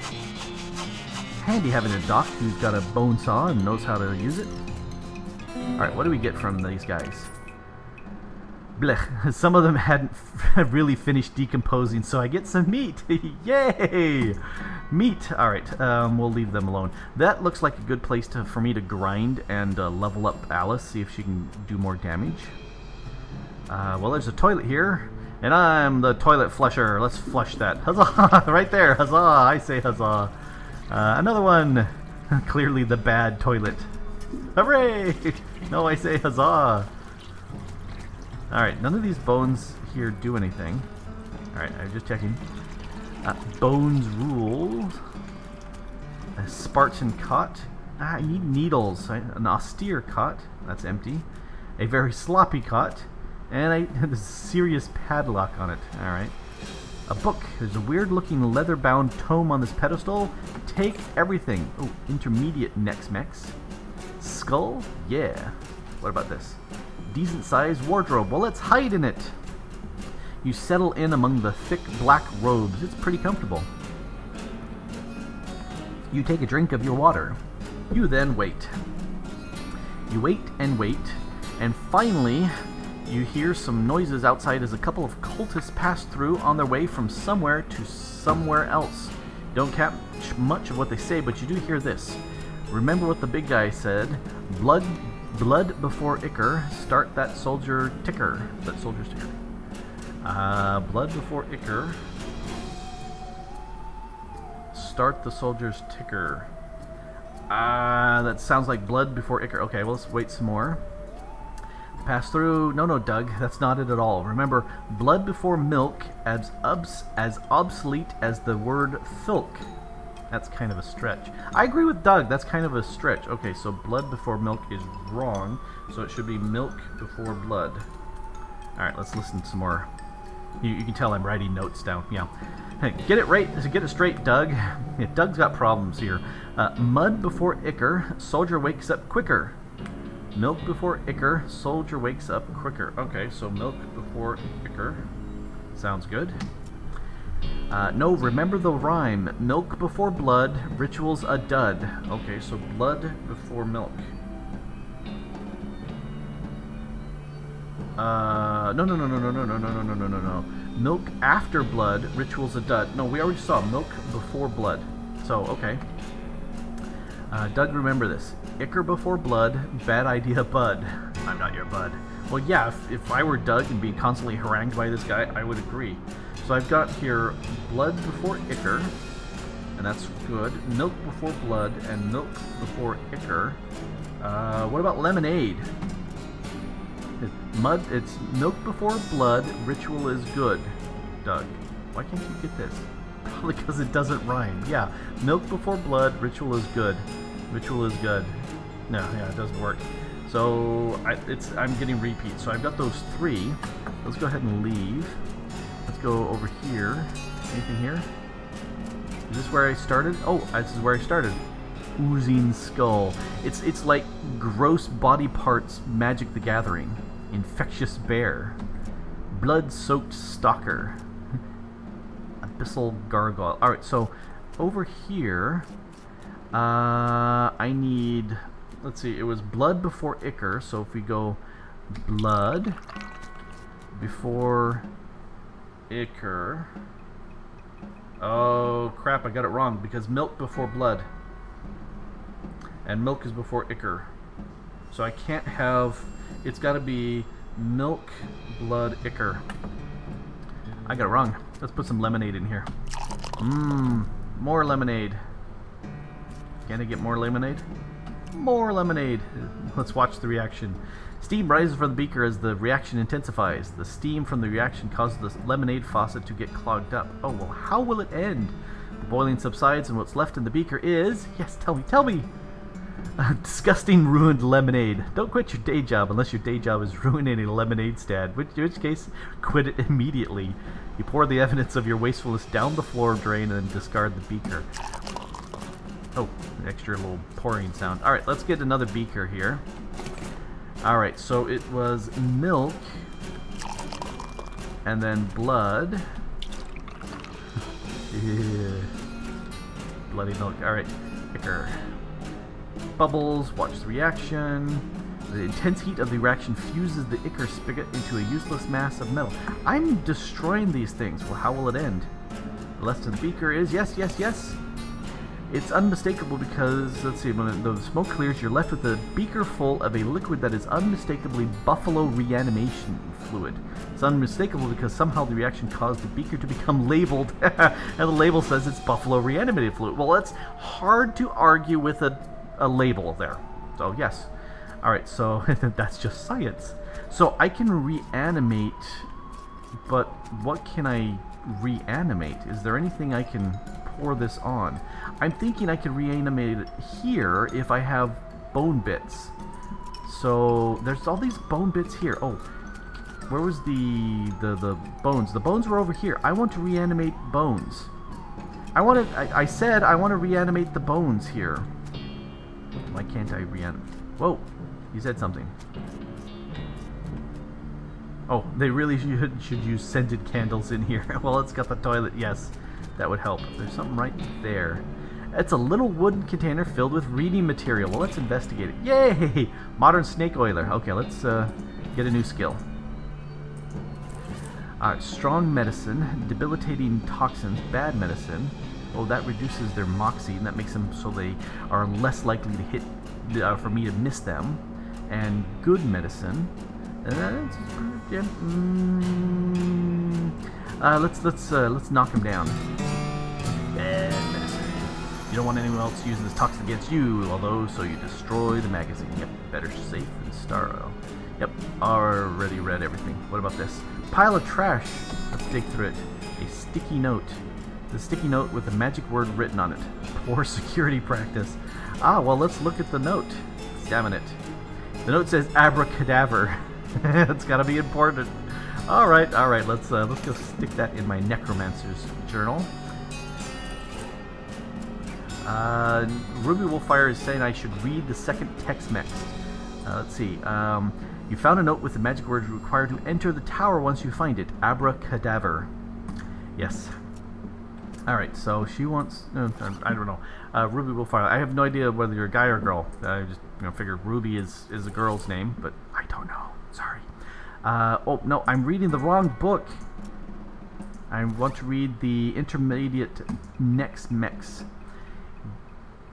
Handy having a doc who's got a bone saw and knows how to use it. Alright, what do we get from these guys? Blech. Some of them hadn't really finished decomposing, so I get some meat. Yay! Meat! Alright, we'll leave them alone. That looks like a good place for me to grind and level up Alice, see if she can do more damage. Well, there's a toilet here, and I'm the toilet flusher. Let's flush that. Huzzah! Right there! Huzzah! I say huzzah. Another one! Clearly the bad toilet. Hooray! No, I say huzzah! Alright, none of these bones here do anything. Alright, I'm just checking. Bones rules. A Spartan cot. I need needles. An austere cot. That's empty. A very sloppy cot. And a serious padlock on it. Alright. A book. There's a weird looking leather bound tome on this pedestal. Take everything. Oh, intermediate Nex-Mex. Skull? Yeah. What about this? Decent sized wardrobe. Well, let's hide in it. You settle in among the thick black robes. It's pretty comfortable. You take a drink of your water. You then wait. You wait, and finally you hear some noises outside as a couple of cultists pass through on their way from somewhere to somewhere else. Don't catch much of what they say, but you do hear this. Remember what the big guy said. Blood before Ichor. Start that soldier ticker. That soldier's ticker. Blood before Ichor. Start the soldier's ticker. That sounds like blood before Ichor. Okay, well, let's wait some more. Pass through. No, Doug, that's not it at all. Remember, blood before milk as obsolete as the word filk. That's kind of a stretch. I agree with Doug, that's kind of a stretch. Okay, so blood before milk is wrong, so it should be milk before blood. Alright, let's listen some more. You can tell I'm writing notes down. Yeah. Hey, get it straight, Doug. Yeah, Doug's got problems here. Mud before Ichor, soldier wakes up quicker. Milk before Ichor, soldier wakes up quicker. Okay, so milk before Ichor. Sounds good. No, remember the rhyme. Milk before blood, ritual's a dud. Okay, so blood before milk. No. Milk after blood, ritual's a dud. No, we already saw milk before blood. So, okay. Doug, remember this. Ichor before blood, bad idea, bud. I'm not your bud. Well, yeah, if I were Doug and being constantly harangued by this guy, I would agree. So I've got here blood before Ichor, and that's good. Milk before blood and milk before Ichor. What about lemonade? It's milk before blood, ritual is good. Doug, why can't you get this? Probably because it doesn't rhyme. Yeah, milk before blood, ritual is good. Ritual is good. No, yeah, it doesn't work. So I'm getting repeats. So I've got those three. Let's go ahead and leave. Let's go over here. Anything here? Is this where I started? Oh, this is where I started. Oozing skull. It's like gross body parts Magic the Gathering. Infectious bear. Blood-soaked stalker. Abyssal gargoyle. Alright, so over here I need, let's see, it was blood before Ichor, so if we go blood before Ichor. Oh crap, I got it wrong because milk before blood. And milk is before Ichor. So I can't have, it's got to be milk, blood, Ichor. I got it wrong. Let's put some lemonade in here. More lemonade. Can I get more lemonade? More lemonade. Let's watch the reaction. Steam rises from the beaker as the reaction intensifies. The steam from the reaction causes the lemonade faucet to get clogged up. Oh, well, how will it end? The boiling subsides and what's left in the beaker is... Yes, tell me! Disgusting ruined lemonade. Don't quit your day job unless your day job is ruining a lemonade stand, in which case, quit it immediately. You pour the evidence of your wastefulness down the floor drain and then discard the beaker. Oh, an extra little pouring sound. Alright, let's get another beaker here. Alright, so it was milk, and then blood. Yeah. Bloody milk. Alright, beaker. Bubbles, watch the reaction. The intense heat of the reaction fuses the ichor spigot into a useless mass of metal. I'm destroying these things. Well, how will it end? The rest of the beaker is yes, yes, yes. It's unmistakable because, let's see, when the smoke clears, you're left with a beaker full of a liquid that is unmistakably buffalo reanimation fluid. It's unmistakable because somehow the reaction caused the beaker to become labeled, and the label says it's buffalo reanimated fluid. Well, it's hard to argue with a label there. So, yes. Alright, so that's just science. So I can reanimate, but what can I reanimate? Is there anything I can pour this on? I'm thinking I can reanimate it here if I have bone bits. So there's all these bone bits here. Oh, where was the bones? The bones were over here. I want to reanimate bones. I said I want to reanimate the bones here. Why can't I reanimate? Whoa. You said something. Oh, they really should use scented candles in here. Well, it's got the toilet. Yes, that would help. There's something right there. It's a little wooden container filled with reading material. Well, let's investigate it. Yay! Modern snake oiler. Okay, let's get a new skill. Alright, strong medicine, debilitating toxins, bad medicine. Oh, that reduces their moxie, and that makes them so they are less likely to hit, for me to miss them. And good medicine. Let's knock him down. Bad medicine. You don't want anyone else using this toxin against you, although so you destroy the magazine. Yep, better safe than star oil. Yep, already read everything. What about this? Pile of trash. Let's dig through it. A sticky note. The sticky note with a magic word written on it. Poor security practice. Ah, well, let's look at the note. Examine it. The note says abracadaver. It's gotta be important. Alright, let's go stick that in my necromancer's journal. Ruby Wolfire is saying I should read the second text next. Let's see. You found a note with the magic word required to enter the tower once you find it. Abracadaver. Yes. Alright, so she wants... I don't know. Ruby Wolfire. I have no idea whether you're a guy or a girl. I just figured Ruby is a girl's name, but I don't know. Sorry. Oh, no, I'm reading the wrong book. I want to read the intermediate next mex.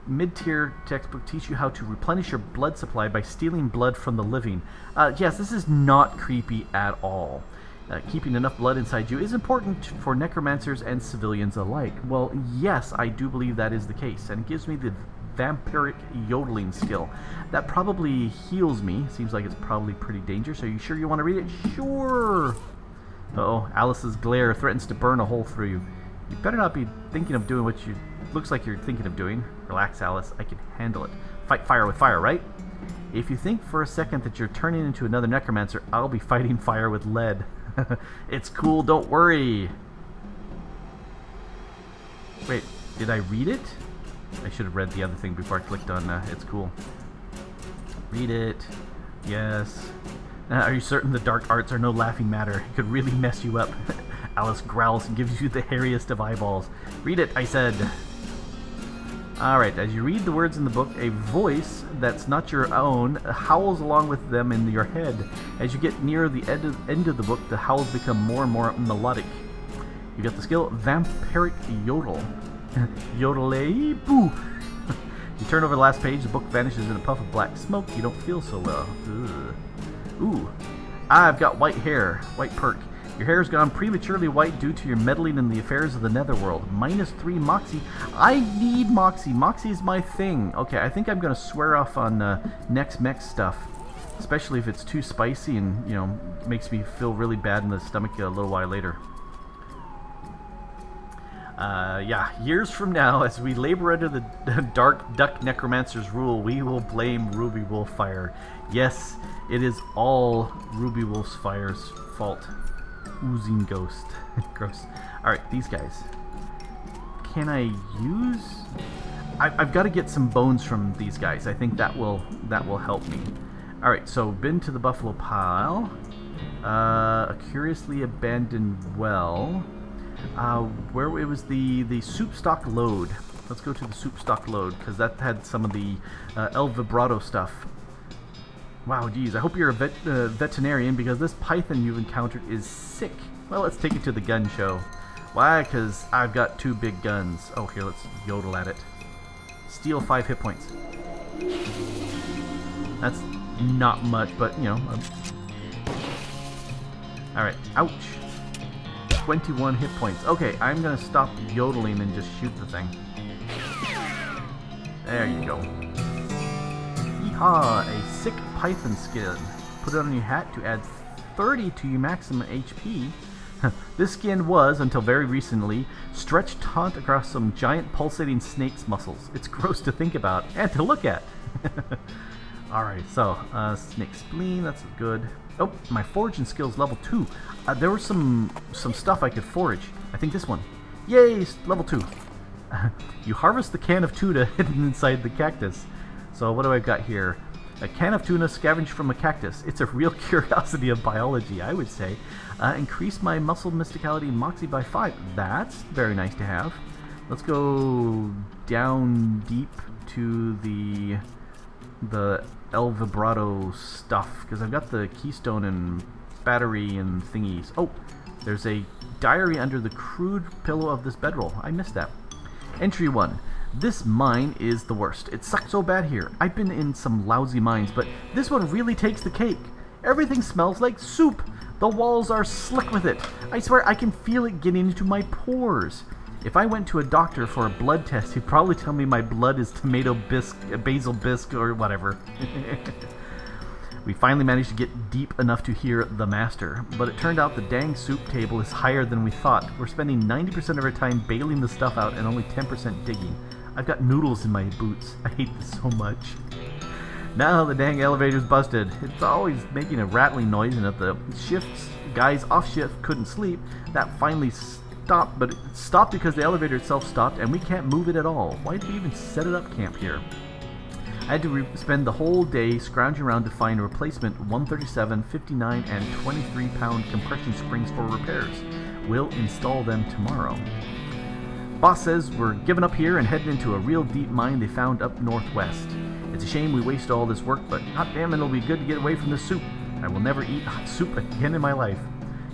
Mid-tier textbook teach you how to replenish your blood supply by stealing blood from the living. Yes, this is not creepy at all. Keeping enough blood inside you is important for necromancers and civilians alike. Well, yes, I do believe that is the case, and it gives me the vampiric yodeling skill. That probably heals me. Seems like it's probably pretty dangerous. Are you sure you want to read it? Sure! Uh-oh, Alice's glare threatens to burn a hole through you. You better not be thinking of doing what you looks like you're thinking of doing. Relax, Alice. I can handle it. Fight fire with fire, right? If you think for a second that you're turning into another necromancer, I'll be fighting fire with lead. It's cool, don't worry. Wait, did I read it? I should have read the other thing before I clicked on it's cool. Read it. Yes. Are you certain the dark arts are no laughing matter? It could really mess you up. Alice growls and gives you the hairiest of eyeballs. Read it, I said. Alright, as you read the words in the book, a voice that's not your own howls along with them in your head. As you get near the end of the book, the howls become more and more melodic. You get the skill Vampiric Yodel. Yodelay boo! You turn over the last page, the book vanishes in a puff of black smoke. You don't feel so well. Ugh. Ooh. I've got white hair. White perk. Your hair's gone prematurely white due to your meddling in the affairs of the netherworld. -3 Moxie. I need Moxie. Moxie is my thing. Okay, I think I'm going to swear off on next mech stuff. Especially if it's too spicy and, makes me feel really bad in the stomach a little while later. Yeah, years from now, as we labor under the dark duck necromancer's rule, we will blame Ruby Wolfire. Yes, it is all Ruby Wolfire's fault. Oozing ghost. Gross. Alright, these guys. Can I use... I've got to get some bones from these guys. I think that will help me. All right, so been to the buffalo pile. A curiously abandoned well. Where it was the soup stock load. Let's go to the soup stock load because that had some of the El Vibrato stuff. Wow, geez, I hope you're a veterinarian because this python you've encountered is sick. Well, let's take it to the gun show. Why? Because I've got 2 big guns. Oh, here, let's yodel at it. Steal 5 hit points. That's not much, but, you know. Alright, ouch. 21 hit points. Okay, I'm going to stop yodeling and just shoot the thing. There you go. Yeehaw! A sick python skin. Put it on your hat to add 30 to your maximum HP. This skin was, until very recently, stretched taut across some giant pulsating snake's muscles. It's gross to think about and to look at. Alright, so, snake spleen, that's good. Oh, my foraging skill's level 2. There was some stuff I could forage. I think this one. Yay, level 2. You harvest the can of tuna hidden inside the cactus. So what do I got here? A can of tuna scavenged from a cactus. It's a real curiosity of biology, I would say. Increase my muscle mysticality moxie by 5. That's very nice to have. Let's go down deep to the El Vibrato stuff, because I've got the keystone and battery and thingies. Oh, there's a diary under the crude pillow of this bedroll. I missed that. Entry 1. This mine is the worst. It sucks so bad here. I've been in some lousy mines, but this one really takes the cake. Everything smells like soup. The walls are slick with it. I swear I can feel it getting into my pores. If I went to a doctor for a blood test, he'd probably tell me my blood is tomato bisque, basil bisque, or whatever. We finally managed to get deep enough to hear the master, but it turned out the dang soup table is higher than we thought. We're spending 90% of our time bailing the stuff out and only 10% digging. I've got noodles in my boots. I hate this so much. Now the dang elevator's busted. It's always making a rattling noise, and if the guys off shift couldn't sleep, that finally stopped, but it stopped because the elevator itself stopped and we can't move it at all. Why did we even set it up camp here? I had to spend the whole day scrounging around to find a replacement 137, 59, and 23-pound compression springs for repairs. We'll install them tomorrow. Boss says we're giving up here and heading into a real deep mine they found up northwest. It's a shame we wasted all this work, but hot damn, it'll be good to get away from this soup. I will never eat hot soup again in my life.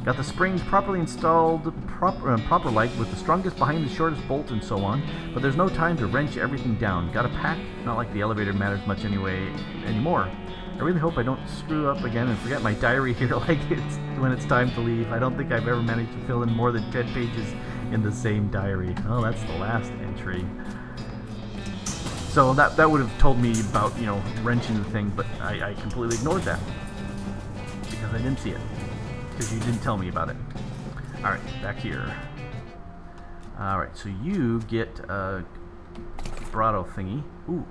Got the springs properly installed, proper like, with the strongest behind the shortest bolt and so on, but there's no time to wrench everything down. Gotta pack, not like the elevator matters much anymore. I really hope I don't screw up again and forget my diary here like it's when it's time to leave. I don't think I've ever managed to fill in more than 10 pages in the same diary. Oh, that's the last entry. So that would have told me about, you know, wrenching the thing, but I completely ignored that because I didn't see it. Because you didn't tell me about it. Alright, back here. Alright, so you get a vibrato thingy. Ooh.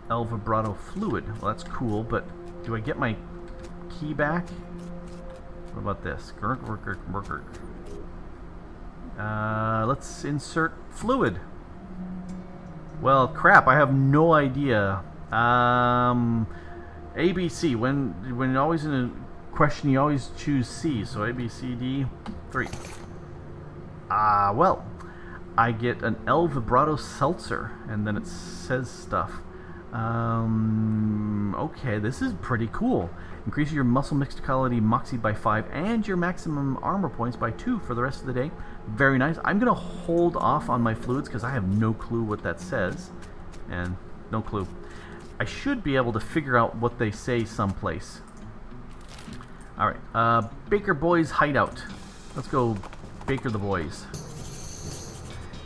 El Vibrato fluid. Well, that's cool, but do I get my key back? What about this? Let's insert fluid. Well, crap, I have no idea. ABC. When always in a question, you always choose C, so A, B, C, D, 3. Well, I get an El Vibrato seltzer, and then it says stuff. Okay, this is pretty cool. Increase your muscle mysticality moxie by 5 and your maximum armor points by 2 for the rest of the day. Very nice. I'm going to hold off on my fluids because I have no clue what that says. And no clue. I should be able to figure out what they say someplace. Alright, Baker Boys Hideout. Let's go Baker the Boys.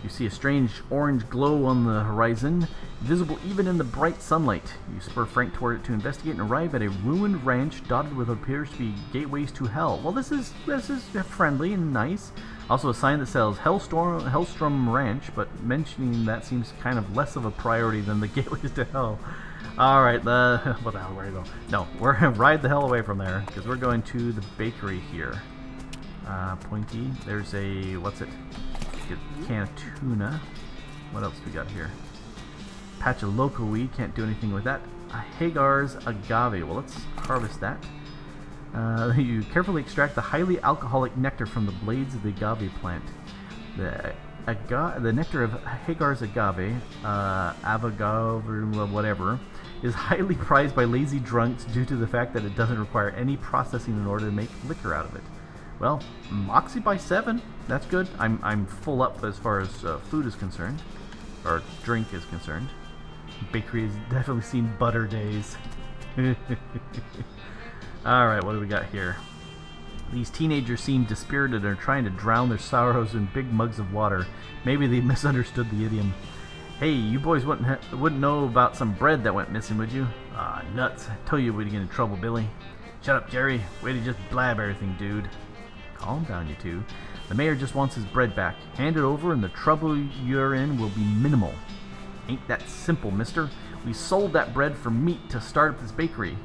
You see a strange orange glow on the horizon, visible even in the bright sunlight. You spur Frank toward it to investigate and arrive at a ruined ranch dotted with what appears to be gateways to hell. Well, this is friendly and nice. Also a sign that says Hellstrom Ranch, but mentioning that seems kind of less of a priority than the gateways to hell. Alright, what the hell, where do I go? No, we're gonna ride the hell away from there, because we're going to the bakery here. Pointy, there's a, what's it? Get a can of tuna. What else do we got here? Patch of local weed, can't do anything with that. Hagar's agave. Well, let's harvest that. You carefully extract the highly alcoholic nectar from the blades of the agave plant. The nectar of Hagar's agave, or whatever, is highly prized by lazy drunks due to the fact that it doesn't require any processing in order to make liquor out of it. Well, Moxie by 7. That's good. I'm full up as far as food is concerned, or drink is concerned. Bakery has definitely seen butter days. Alright, what do we got here? These teenagers seem dispirited and are trying to drown their sorrows in big mugs of water. Maybe they misunderstood the idiom. Hey, you boys wouldn't know about some bread that went missing, would you? Ah, nuts. I told you we'd get in trouble, Billy. Shut up, Jerry. Way to just blab everything, dude. Calm down, you two. The mayor just wants his bread back. Hand it over and the trouble you're in will be minimal. Ain't that simple, mister. We sold that bread for meat to start up this bakery.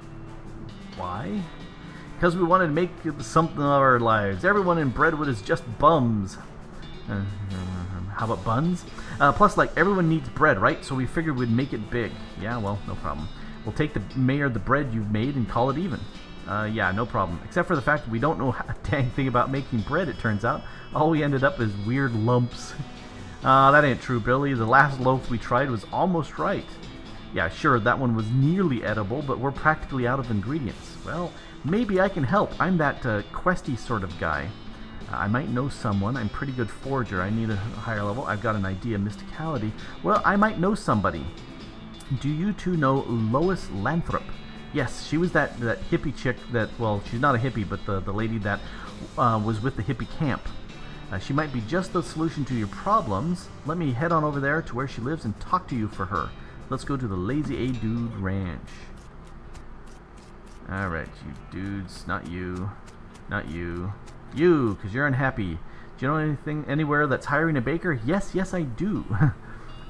Why? Because we wanted to make something of our lives. Everyone in Breadwood is just bums. How about buns? Plus, like, everyone needs bread, right? So we figured we'd make it big. Yeah, well, no problem. We'll take the mayor the bread you've made and call it even. Yeah, no problem. Except for the fact that we don't know a dang thing about making bread, it turns out. All we ended up is weird lumps. That ain't true, Billy. The last loaf we tried was almost right. Yeah, sure, that one was nearly edible, but we're practically out of ingredients. Well, maybe I can help. I'm that questy sort of guy. I might know someone. I'm pretty good forger. I need a higher level. I've got an idea. Mysticality. Well, I might know somebody. Do you two know Lois Lathrop? Yes, she was that hippie chick that, well, she's not a hippie, but the lady that was with the hippie camp. She might be just the solution to your problems. Let me head on over there to where she lives and talk to you for her. Let's go to the Lazy A Dude Ranch. Alright, you dudes. Not you. Not you. You, because you're unhappy. Do you know anything anywhere that's hiring a baker? Yes, yes, I do.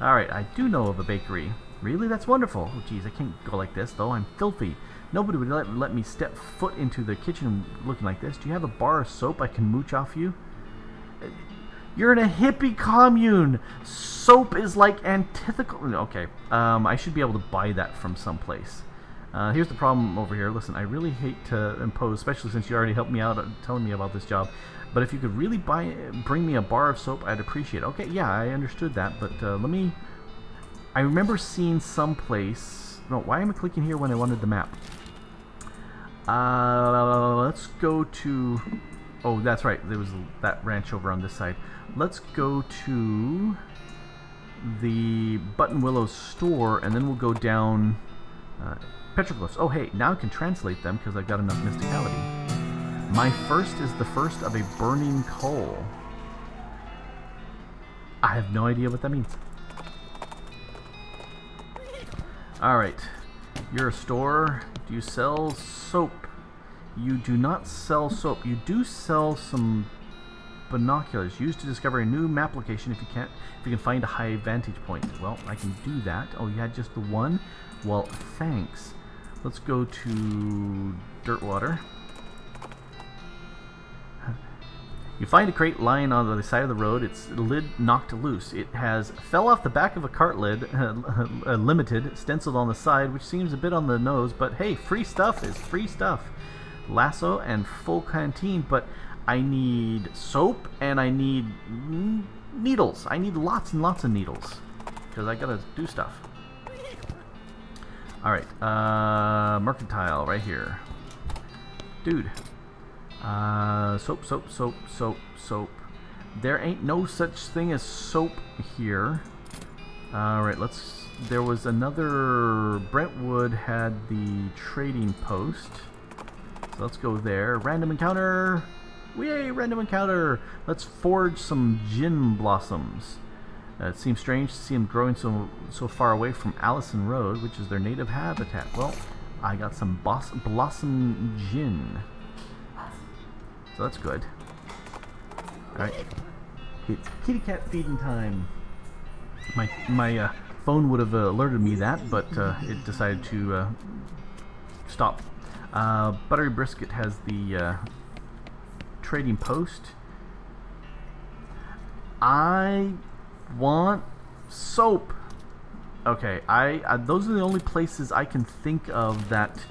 Alright, I do know of a bakery. Really? That's wonderful. Oh, geez, I can't go like this, though. I'm filthy. Nobody would let me step foot into the kitchen looking like this. Do you have a bar of soap I can mooch off you? You're in a hippie commune. Soap is like antithetical. Okay, I should be able to buy that from someplace. Here's the problem over here. Listen, I really hate to impose, especially since you already helped me out telling me about this job. But if you could really bring me a bar of soap, I'd appreciate it. Okay, yeah, I understood that. But let me... I remember seeing someplace... No, why am I clicking here when I wanted the map? Let's go to... Oh, that's right. There was that ranch over on this side. Let's go to the Button Willow store, and then we'll go down petroglyphs. Oh, hey, now I can translate them because I've got enough mysticality. My first is the first of a burning coal. I have no idea what that means. Alright. You're a store. Do you sell soap? You do not sell soap. You do sell some binoculars used to discover a new map location if you can find a high vantage point. Well, I can do that. Oh, you had just the one? Well, thanks. Let's go to Dirtwater. You find a crate lying on the side of the road. Its lid knocked loose. It fell off the back of a cart lid, limited, stenciled on the side, which seems a bit on the nose, but hey, free stuff is free stuff. Lasso and full canteen, but I need soap and I need needles. I need lots and lots of needles because I gotta do stuff. Alright, mercantile right here. Dude. Soap, soap, soap, soap, soap. There ain't no such thing as soap here. Alright, there was another... Brentwood had the trading post. So let's go there. Random encounter! Yay, random encounter! Let's forge some gin blossoms. It seems strange to see them growing so far away from Allison Road, which is their native habitat. Well, I got some blossom gin. So that's good. Alright. It's kitty cat feeding time. My phone would have alerted me that, but it decided to stop. Buttery Brisket has the trading post. I want soap. Okay, those are the only places I can think of that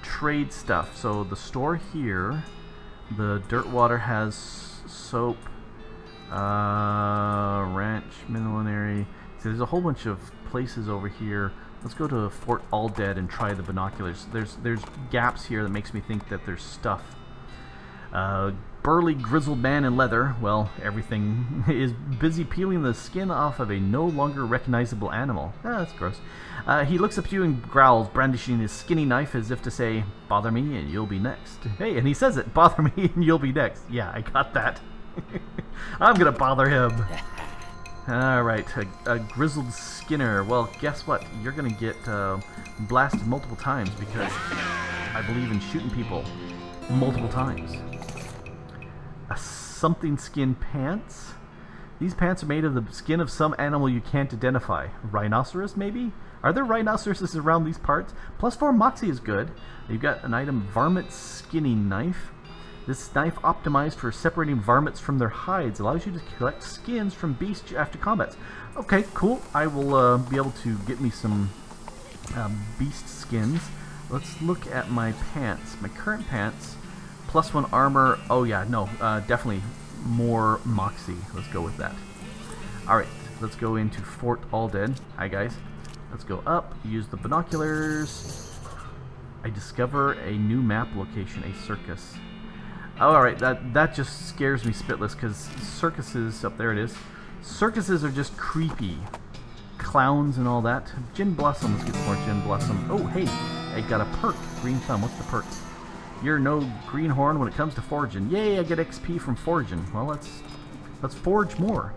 trade stuff. So the store here, the Dirtwater has soap, ranch, millinery. So there's a whole bunch of places over here. Let's go to Fort Alldead and try the binoculars. There's gaps here that makes me think that there's stuff. Burly, grizzled man in leather. Well, everything is busy peeling the skin off of a no longer recognizable animal. Ah, that's gross. He looks up at you and growls, brandishing his skinny knife as if to say, "Bother me and you'll be next." Hey, and he says it, "Bother me and you'll be next." Yeah, I got that. I'm gonna bother him. Alright, a grizzled skinner. Well, guess what? You're gonna get blasted multiple times because I believe in shooting people multiple times. A something skin pants. These pants are made of the skin of some animal you can't identify. Rhinoceros, maybe? Are there rhinoceroses around these parts? +4 Moxie is good. You've got an item, Varmint Skinning Knife. This knife, optimized for separating varmints from their hides, allows you to collect skins from beasts after combats. Okay, cool. I will be able to get me some beast skins. Let's look at my pants. My current pants, +1 armor. Oh yeah, no, definitely more Moxie. Let's go with that. Alright, let's go into Fort Alldead. Hi guys. Let's go up, use the binoculars. I discover a new map location, a circus. Alright, that just scares me spitless, because circuses, up there it is. Circuses are just creepy. Clowns and all that. Gin Blossom, let's get some more Gin Blossom. Oh, hey, I got a perk. Green Thumb, what's the perk? You're no greenhorn when it comes to foraging. Yay, I get XP from foraging. Well, let's forage more.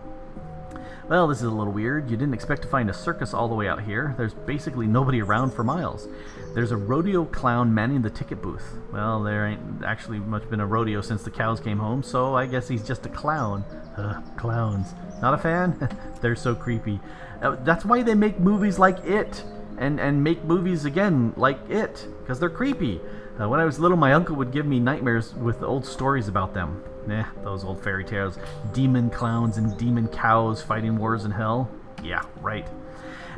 Well, this is a little weird. You didn't expect to find a circus all the way out here. There's basically nobody around for miles. There's a rodeo clown manning the ticket booth. Well, there ain't actually much been a rodeo since the cows came home, so I guess he's just a clown. Clowns. Not a fan? They're so creepy. That's why they make movies like It, and make movies again like It, because they're creepy. When I was little, my uncle would give me nightmares with old stories about them. Those old fairy tales. Demon clowns and demon cows fighting wars in hell. Yeah, right.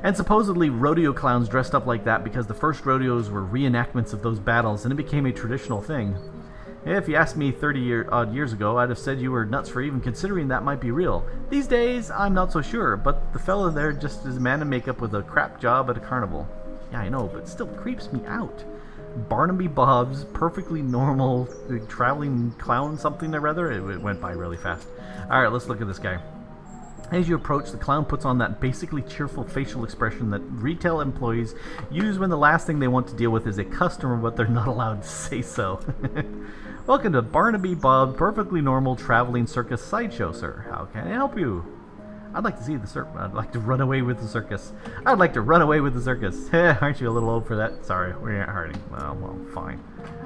And supposedly rodeo clowns dressed up like that because the first rodeos were reenactments of those battles, and it became a traditional thing. If you asked me 30-odd years ago, I'd have said you were nuts for even considering that might be real. These days, I'm not so sure, but the fella there just is a man in makeup with a crap job at a carnival. Yeah, I know, but it still creeps me out. Barnaby Bob's perfectly normal traveling clown something or other. It went by really fast. Alright, let's look at this guy. As you approach, the clown puts on that basically cheerful facial expression that retail employees use when the last thing they want to deal with is a customer, but they're not allowed to say so. Welcome to Barnaby Bob's perfectly normal traveling circus sideshow, sir. How can I help you? I'd like to see the circus. I'd like to run away with the circus. I'd like to run away with the circus. Aren't you a little old for that? Sorry, we ain't hurting. Well, fine.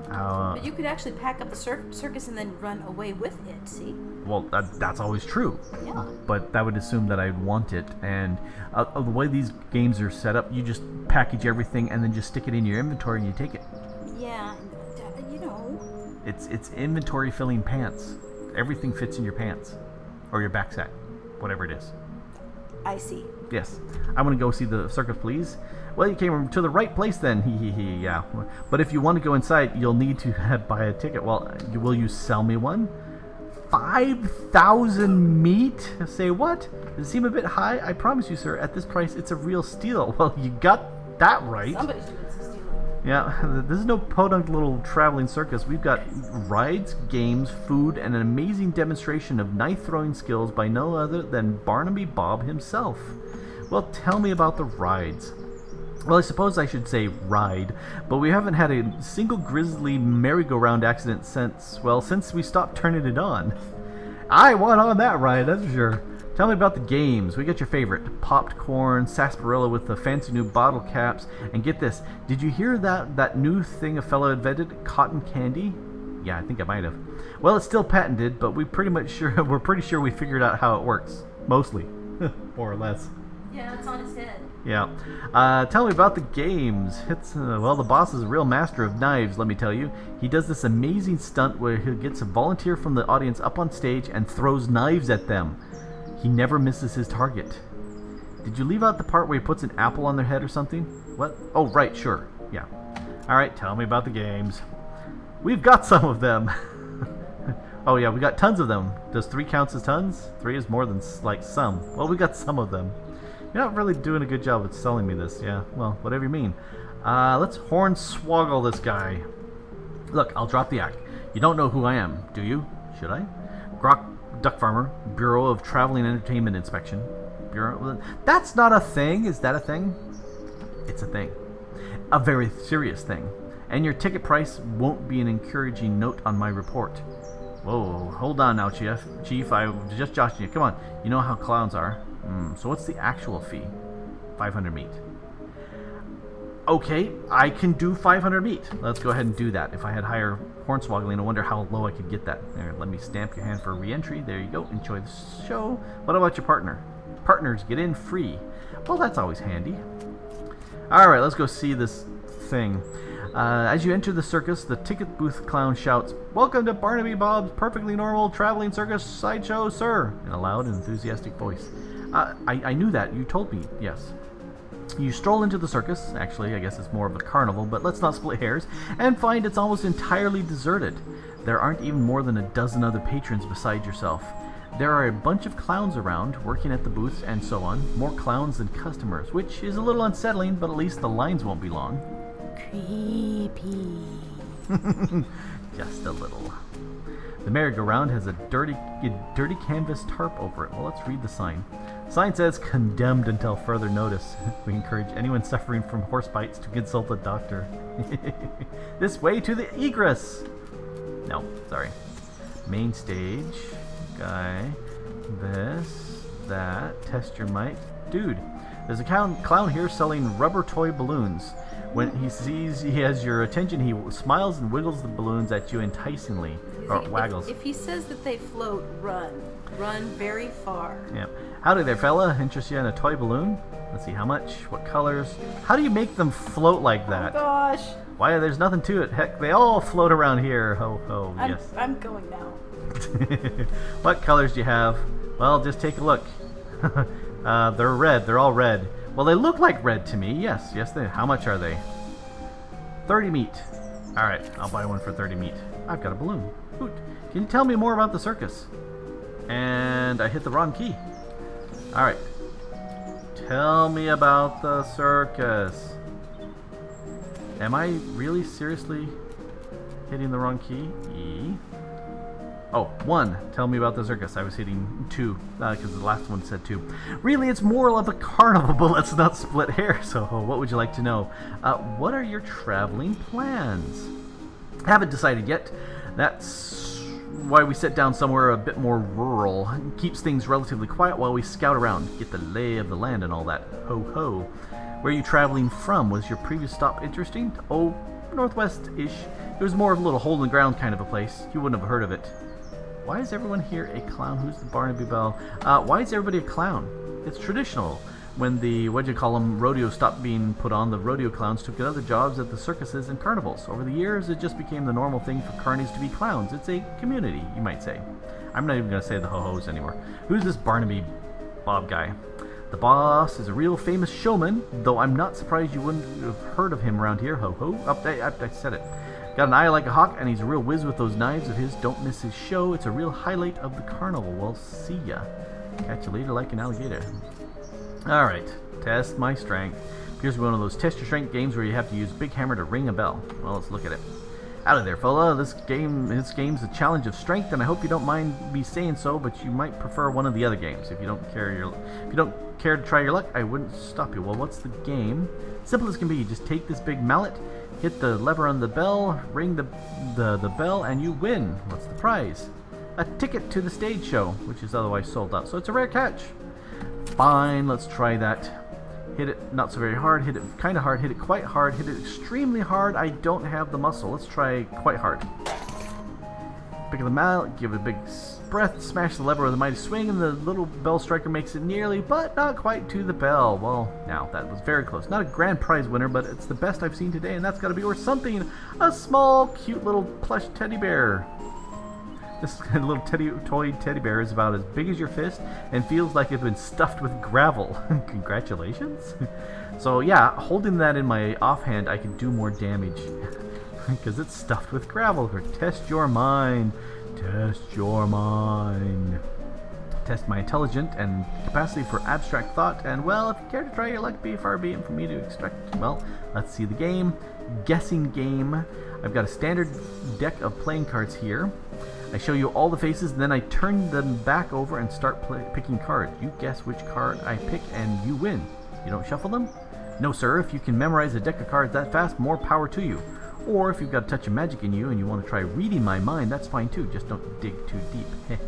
But you could actually pack up the circus and then run away with it, see? Well, that's always true. Yeah. But that would assume that I'd want it. And the way these games are set up, you just package everything and then just stick it in your inventory and you take it. Yeah, you know. It's inventory filling pants. Everything fits in your pants. Or your backpack. Whatever it is. I see. Yes. I want to go see the circus, please. Well, you came to the right place then. Yeah. But if you want to go inside, you'll need to buy a ticket. Well, will you sell me one? 5,000 meat? Say what? Does it seem a bit high? I promise you, sir, at this price, it's a real steal. Well, you got that right. Somebody's doing some stealing. Yeah, this is no podunk little traveling circus. We've got rides, games, food, and an amazing demonstration of knife-throwing skills by no other than Barnaby Bob himself. Well, tell me about the rides. Well, I suppose I should say ride, but we haven't had a single grisly merry-go-round accident since we stopped turning it on. I want on that ride, that's for sure. Tell me about the games. We got your favorite. Popped corn, sarsaparilla with the fancy new bottle caps. And get this, did you hear that new thing a fellow invented? Cotton candy? Yeah, I think I might have. Well, it's still patented, but we're pretty sure we figured out how it works. Mostly. More or less. Yeah, it's on his head. Yeah. Tell me about the games. Well, the boss is a real master of knives, let me tell you. He does this amazing stunt where he gets a volunteer from the audience up on stage and throws knives at them. He never misses his target. Did you leave out the part where he puts an apple on their head or something? What? Oh, right, sure. Yeah. Alright, tell me about the games. We've got some of them. Oh yeah, we got tons of them. Does 3 count as tons? 3 is more than, like, some. Well, we got some of them. You're not really doing a good job of selling me this. Yeah, well, whatever you mean. Let's hornswoggle this guy. Look, I'll drop the act. You don't know who I am, do you? Should I? Grok, DuckFarmer, Bureau of Traveling Entertainment Inspection. Bureau... That's not a thing. Is that a thing? It's a thing. A very serious thing. And your ticket price won't be an encouraging note on my report. Whoa, hold on now, Chief. I was just joshing you. Come on. You know how clowns are. So what's the actual fee? 500 meat. Okay, I can do 500 meat. Let's go ahead and do that. If I had higher hornswoggling, I wonder how low I could get that. There, let me stamp your hand for re-entry. There you go. Enjoy the show. What about your partner? Partners get in free. Well, that's always handy. Alright, let's go see this thing. As you enter the circus, the ticket booth clown shouts, "Welcome to Barnaby Bob's perfectly normal traveling circus sideshow, sir," in a loud and enthusiastic voice. I knew that. You told me. Yes. You stroll into the circus, actually I guess it's more of a carnival, but let's not split hairs, and find it's almost entirely deserted. There aren't even more than a dozen other patrons besides yourself. There are a bunch of clowns around, working at the booth and so on, more clowns than customers, which is a little unsettling, but at least the lines won't be long. Creepy. Just a little. The merry-go-round has a dirty canvas tarp over it. Well, let's read the sign. Sign says, "Condemned until further notice. We encourage anyone suffering from horse bites to consult a doctor." This way to the egress. No, sorry. Main stage. Guy. This. That. Test your might. Dude, there's a clown here selling rubber toy balloons. When he sees he has your attention, he smiles and wiggles the balloons at you enticingly. Or waggles. If he says that they float, run. Run very far. Yep. Howdy there, fella. Interested in a toy balloon? Let's see, how much? What colors? How do you make them float like that? Oh gosh. Why, there's nothing to it. Heck, they all float around here. Ho, ho, yes. I'm going now. What colors do you have? Well, just take a look. They're red. They're all red. Well, they look like red to me. Yes, yes, they. How much are they? 30 meat. All right, I'll buy one for 30 meat. I've got a balloon. Hoot. Can you tell me more about the circus? And I hit the wrong key. All right. Tell me about the circus. Am I really seriously hitting the wrong key? E. Oh, 1. Tell me about the circus. I was hitting 2 because the last one said 2. Really, it's more of a carnival, but let's not split hairs. So, what would you like to know? What are your traveling plans? Haven't decided yet. That's why we sit down somewhere a bit more rural. It keeps things relatively quiet while we scout around, get the lay of the land and all that. Ho ho. Where are you traveling from? Was your previous stop interesting? Oh, northwest-ish. It was more of a little hole-in-the-ground kind of a place. You wouldn't have heard of it. Why is everyone here a clown? Who's the Barnaby Bell? Why is everybody a clown? It's traditional. When the, rodeo stopped being put on, the rodeo clowns took other jobs at the circuses and carnivals. Over the years, it just became the normal thing for carnies to be clowns. It's a community, you might say. I'm not even going to say the ho-hos anymore. Who's this Barnaby Bob guy? The boss is a real famous showman, though I'm not surprised you wouldn't have heard of him around here. Ho-ho. I said it. Got an eye like a hawk, and he's a real whiz with those knives of his. Don't miss his show. It's a real highlight of the carnival. Well, see ya. Catch you later like an alligator. Alright, test my strength. Here's one of those test your strength games where you have to use a big hammer to ring a bell. Well, let's look at it. Out of there, fella. This game's a challenge of strength, and I hope you don't mind me saying so, but you might prefer one of the other games. If you don't care to try your luck, I wouldn't stop you. Well, what's the game? Simple as can be. Just take this big mallet, hit the lever on the bell, ring the bell, and you win. What's the prize? A ticket to the stage show, which is otherwise sold out. So it's a rare catch. Fine, let's try that. Hit it not so very hard, hit it kind of hard, hit it quite hard, hit it extremely hard. I don't have the muscle. Let's try quite hard. Pick up the mallet, give it a big breath, smash the lever with a mighty swing, and the little bell striker makes it nearly, but not quite to the bell. Well, now, that was very close. Not a grand prize winner, but it's the best I've seen today, and that's got to be worth something. A small, cute little plush teddy bear. This little toy teddy bear is about as big as your fist and feels like it's been stuffed with gravel. Congratulations. So yeah, holding that in my offhand, I can do more damage. Because it's stuffed with gravel. Test your mind. Test your mind. Test my intelligence and capacity for abstract thought. And well, if you care to try your luck, be far be it for me to extract. Well, let's see the game. Guessing game. I've got a standard deck of playing cards here. I show you all the faces, and then I turn them back over and start picking cards. You guess which card I pick, and you win. You don't shuffle them? No, sir. If you can memorize a deck of cards that fast, more power to you. Or if you've got a touch of magic in you and you want to try reading my mind, that's fine too. Just don't dig too deep.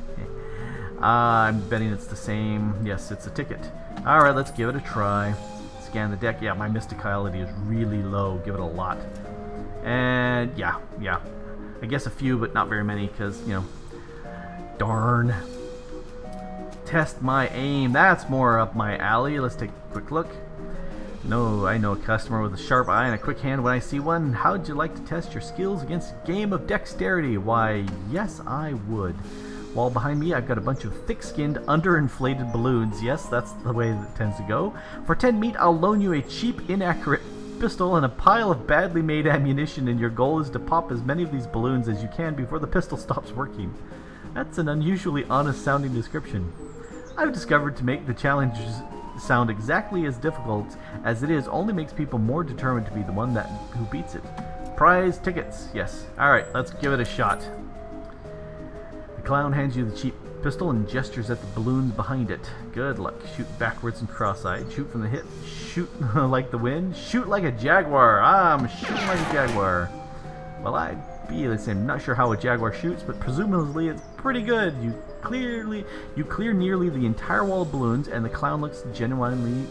I'm betting it's the same. Yes, it's a ticket. Alright, let's give it a try. Scan the deck. Yeah, my mysticality is really low. Give it a lot. And yeah. I guess a few, but not very many, because, you know, darn. Test my aim. That's more up my alley. Let's take a quick look. No, I know a customer with a sharp eye and a quick hand when I see one. How'd you like to test your skills against a game of dexterity? Why, yes, I would. While behind me, I've got a bunch of thick-skinned, underinflated balloons. Yes, that's the way that tends to go. For 10 meat, I'll loan you a cheap, inaccurate pistol and a pile of badly made ammunition, and your goal is to pop as many of these balloons as you can before the pistol stops working. That's an unusually honest-sounding description. I've discovered to make the challenges sound exactly as difficult as it is only makes people more determined to be the one who beats it. Prize tickets, yes. Alright, let's give it a shot. The clown hands you the cheap pistol and gestures at the balloons behind it. Good luck. Shoot backwards and cross-eyed. Shoot from the hip. Shoot like the wind. Shoot like a jaguar. I'm shooting like a jaguar. Well, I'm not sure how a jaguar shoots, but presumably it's pretty good. You clear nearly the entire wall of balloons, and the clown looks genuinely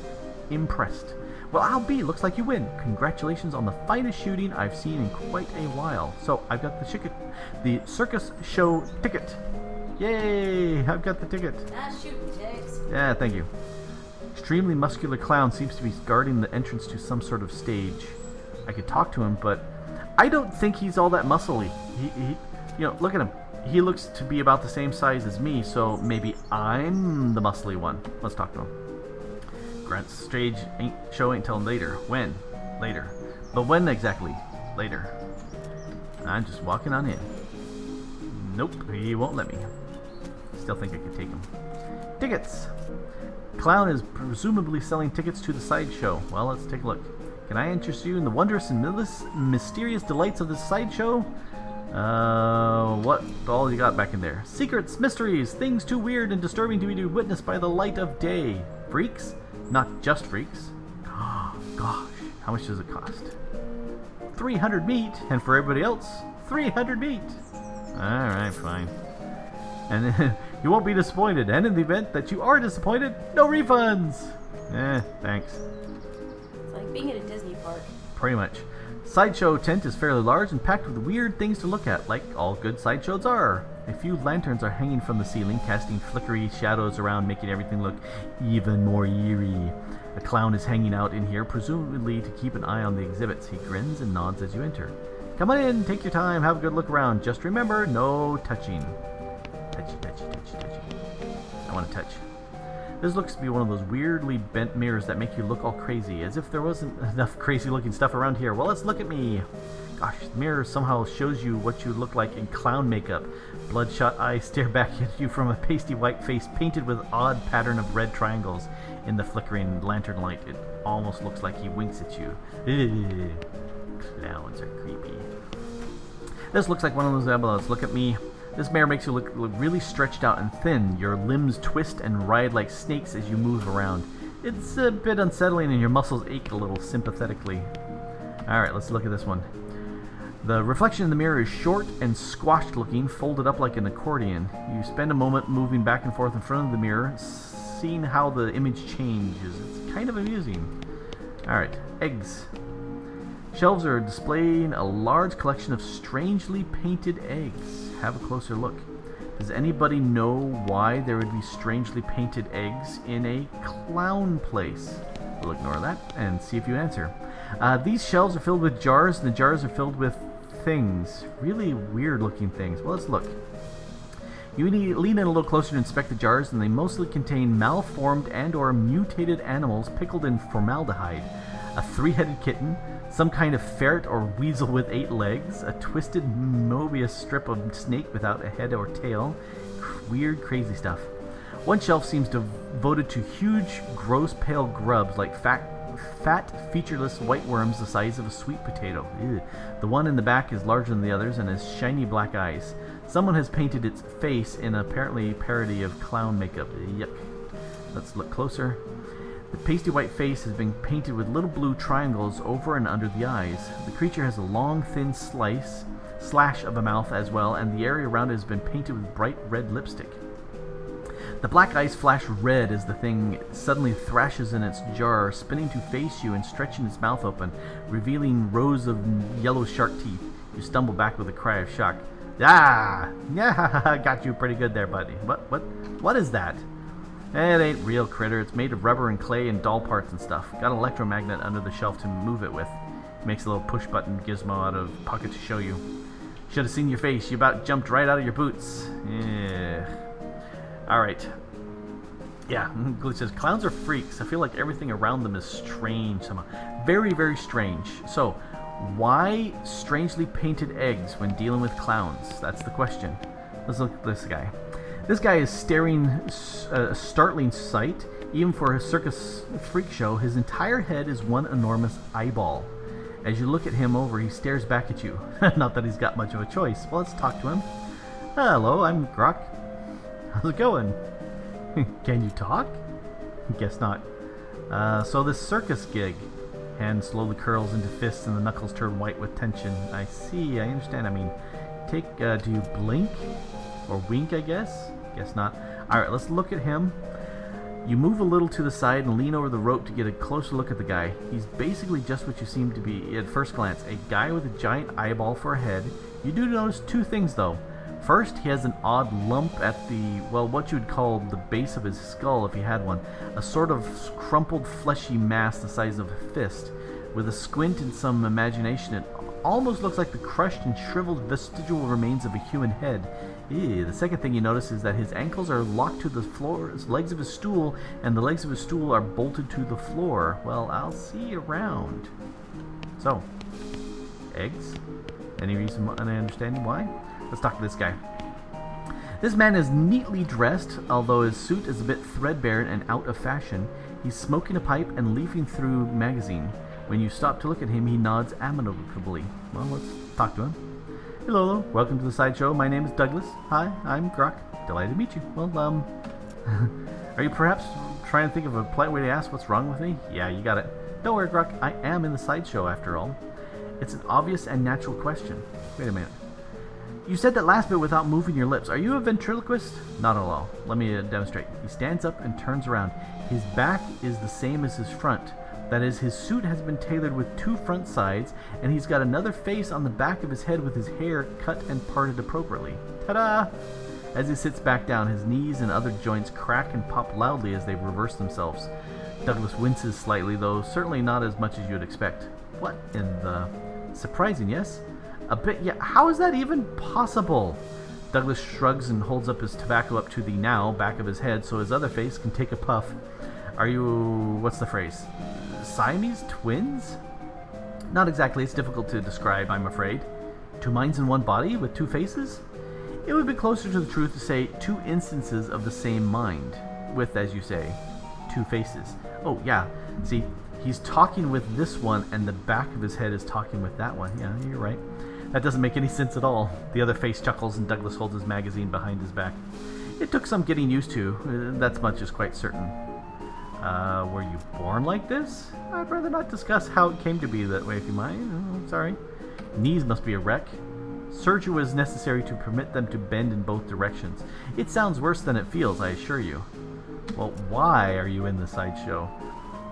impressed. Well, I'll be. Looks like you win. Congratulations on the finest shooting I've seen in quite a while. So I've got the circus show ticket. Yay! I've got the ticket. Nice shooting, Jax. Yeah, thank you. Extremely muscular clown seems to be guarding the entrance to some sort of stage. I could talk to him, but I don't think he's all that muscly. You know, look at him. He looks to be about the same size as me, so maybe I'm the muscly one. Let's talk to him. Grant's stage show ain't till later. When? Later. But when exactly? Later. I'm just walking on in. Nope, he won't let me. Still think I could take him. Tickets! Clown is presumably selling tickets to the sideshow. Well, let's take a look. Can I interest you in the wondrous and mysterious delights of this sideshow? What all you got back in there? Secrets, mysteries, things too weird and disturbing to be witnessed by the light of day. Freaks? Not just freaks. Oh, gosh, how much does it cost? 300 meat, and for everybody else, 300 meat. Alright, fine. And then you won't be disappointed, and in the event that you are disappointed, no refunds! Thanks. It's like being at a Disney park. Pretty much. Sideshow tent is fairly large and packed with weird things to look at, like all good sideshows are. A few lanterns are hanging from the ceiling, casting flickery shadows around, making everything look even more eerie. A clown is hanging out in here, presumably to keep an eye on the exhibits. He grins and nods as you enter. Come on in, take your time, have a good look around. Just remember, no touching. Touchy, touchy, touchy, touchy. I want to touch. This looks to be one of those weirdly bent mirrors that make you look all crazy, as if there wasn't enough crazy looking stuff around here. Well, let's look at me. Gosh, the mirror somehow shows you what you look like in clown makeup. Bloodshot eyes stare back at you from a pasty white face painted with odd pattern of red triangles. In the flickering lantern light, it almost looks like he winks at you. Clowns are creepy. This looks like one of those emeralds. Look at me. This mirror makes you look really stretched out and thin. Your limbs twist and writhe like snakes as you move around. It's a bit unsettling and your muscles ache a little sympathetically. Alright, let's look at this one. The reflection in the mirror is short and squashed looking, folded up like an accordion. You spend a moment moving back and forth in front of the mirror, seeing how the image changes. It's kind of amusing. Alright, eggs. Shelves are displaying a large collection of strangely painted eggs. Have a closer look. Does anybody know why there would be strangely painted eggs in a clown place? We'll ignore that and see if you answer. These shelves are filled with jars, and the jars are filled with things. Really weird looking things. Well, let's look. You lean in a little closer to inspect the jars, and they mostly contain malformed and or mutated animals pickled in formaldehyde. A 3-headed kitten, some kind of ferret or weasel with 8 legs, a twisted Mobius strip of snake without a head or tail. Weird, crazy stuff. One shelf seems devoted to huge, gross, pale grubs like fat, featureless white worms the size of a sweet potato. Ew. The one in the back is larger than the others and has shiny black eyes. Someone has painted its face in apparently parody of clown makeup. Yep. Let's look closer. The pasty white face has been painted with little blue triangles over and under the eyes. The creature has a long, thin slash of a mouth as well, and the area around it has been painted with bright red lipstick. The black eyes flash red as the thing suddenly thrashes in its jar, spinning to face you and stretching its mouth open, revealing rows of yellow shark teeth. You stumble back with a cry of shock. Ah! Yeah, got you pretty good there, buddy. What is that? It ain't real, critter. It's made of rubber and clay and doll parts and stuff. Got an electromagnet under the shelf to move it with. Makes a little push button gizmo out of pocket to show you. Should have seen your face. You about jumped right out of your boots. Yeah. Alright. Yeah, Glitch says, clowns are freaks. I feel like everything around them is strange somehow. Very, very strange. So, why strangely painted eggs when dealing with clowns? That's the question. Let's look at this guy. This guy is staring a startling sight. Even for a circus freak show, his entire head is one enormous eyeball. As you look at him over, he stares back at you. Not that he's got much of a choice. Well, let's talk to him. Hello, I'm Grok. How's it going? Can you talk? Guess not. So this circus gig. Hand slowly curls into fists and the knuckles turn white with tension. I see, I understand. I mean, do you blink? Or wink, I guess? Guess not. Alright, let's look at him. You move a little to the side and lean over the rope to get a closer look at the guy. He's basically just what you seem to be at first glance. A guy with a giant eyeball for a head. You do notice 2 things, though. First, he has an odd lump at the, well, what you would call the base of his skull if he had one. A sort of crumpled, fleshy mass the size of a fist. With a squint and some imagination, it almost looks like the crushed and shriveled vestigial remains of a human head. Ew. The second thing you notice is that his ankles are locked to the floor, his legs of his stool, and the legs of his stool are bolted to the floor. Well, I'll see you around. So, eggs? Any reason, any understanding why? Let's talk to this guy. This man is neatly dressed, although his suit is a bit threadbare and out of fashion. He's smoking a pipe and leafing through a magazine. When you stop to look at him, he nods amicably. Well, let's talk to him. Hello, welcome to the sideshow. My name is Douglas. Hi, I'm Grok. Delighted to meet you. Well, are you perhaps trying to think of a polite way to ask what's wrong with me? Yeah, you got it. Don't worry, Grok. I am in the sideshow, after all. It's an obvious and natural question. Wait a minute. You said that last bit without moving your lips. Are you a ventriloquist? Not at all. Let me demonstrate. He stands up and turns around. His back is the same as his front. That is, his suit has been tailored with 2 front sides, and he's got another face on the back of his head with his hair cut and parted appropriately. Ta-da! As he sits back down, his knees and other joints crack and pop loudly as they reverse themselves. Douglas winces slightly, though certainly not as much as you'd expect. What in the... Surprising, yes? A bit, yeah. How is that even possible? Douglas shrugs and holds up his tobacco up to the now back of his head so his other face can take a puff. Are you... what's the phrase? Siamese twins? Not exactly. It's difficult to describe, I'm afraid. 2 minds in one body with 2 faces? It would be closer to the truth to say 2 instances of the same mind, with, as you say, 2 faces. Oh, yeah. See, he's talking with this one, and the back of his head is talking with that one. Yeah, you're right. That doesn't make any sense at all. The other face chuckles, and Douglas holds his magazine behind his back. It took some getting used to. That much is quite certain. Were you born like this? I'd rather not discuss how it came to be that way, if you mind. Oh, sorry. Knees must be a wreck. Surgery was necessary to permit them to bend in both directions. It sounds worse than it feels, I assure you. Well, why are you in the sideshow?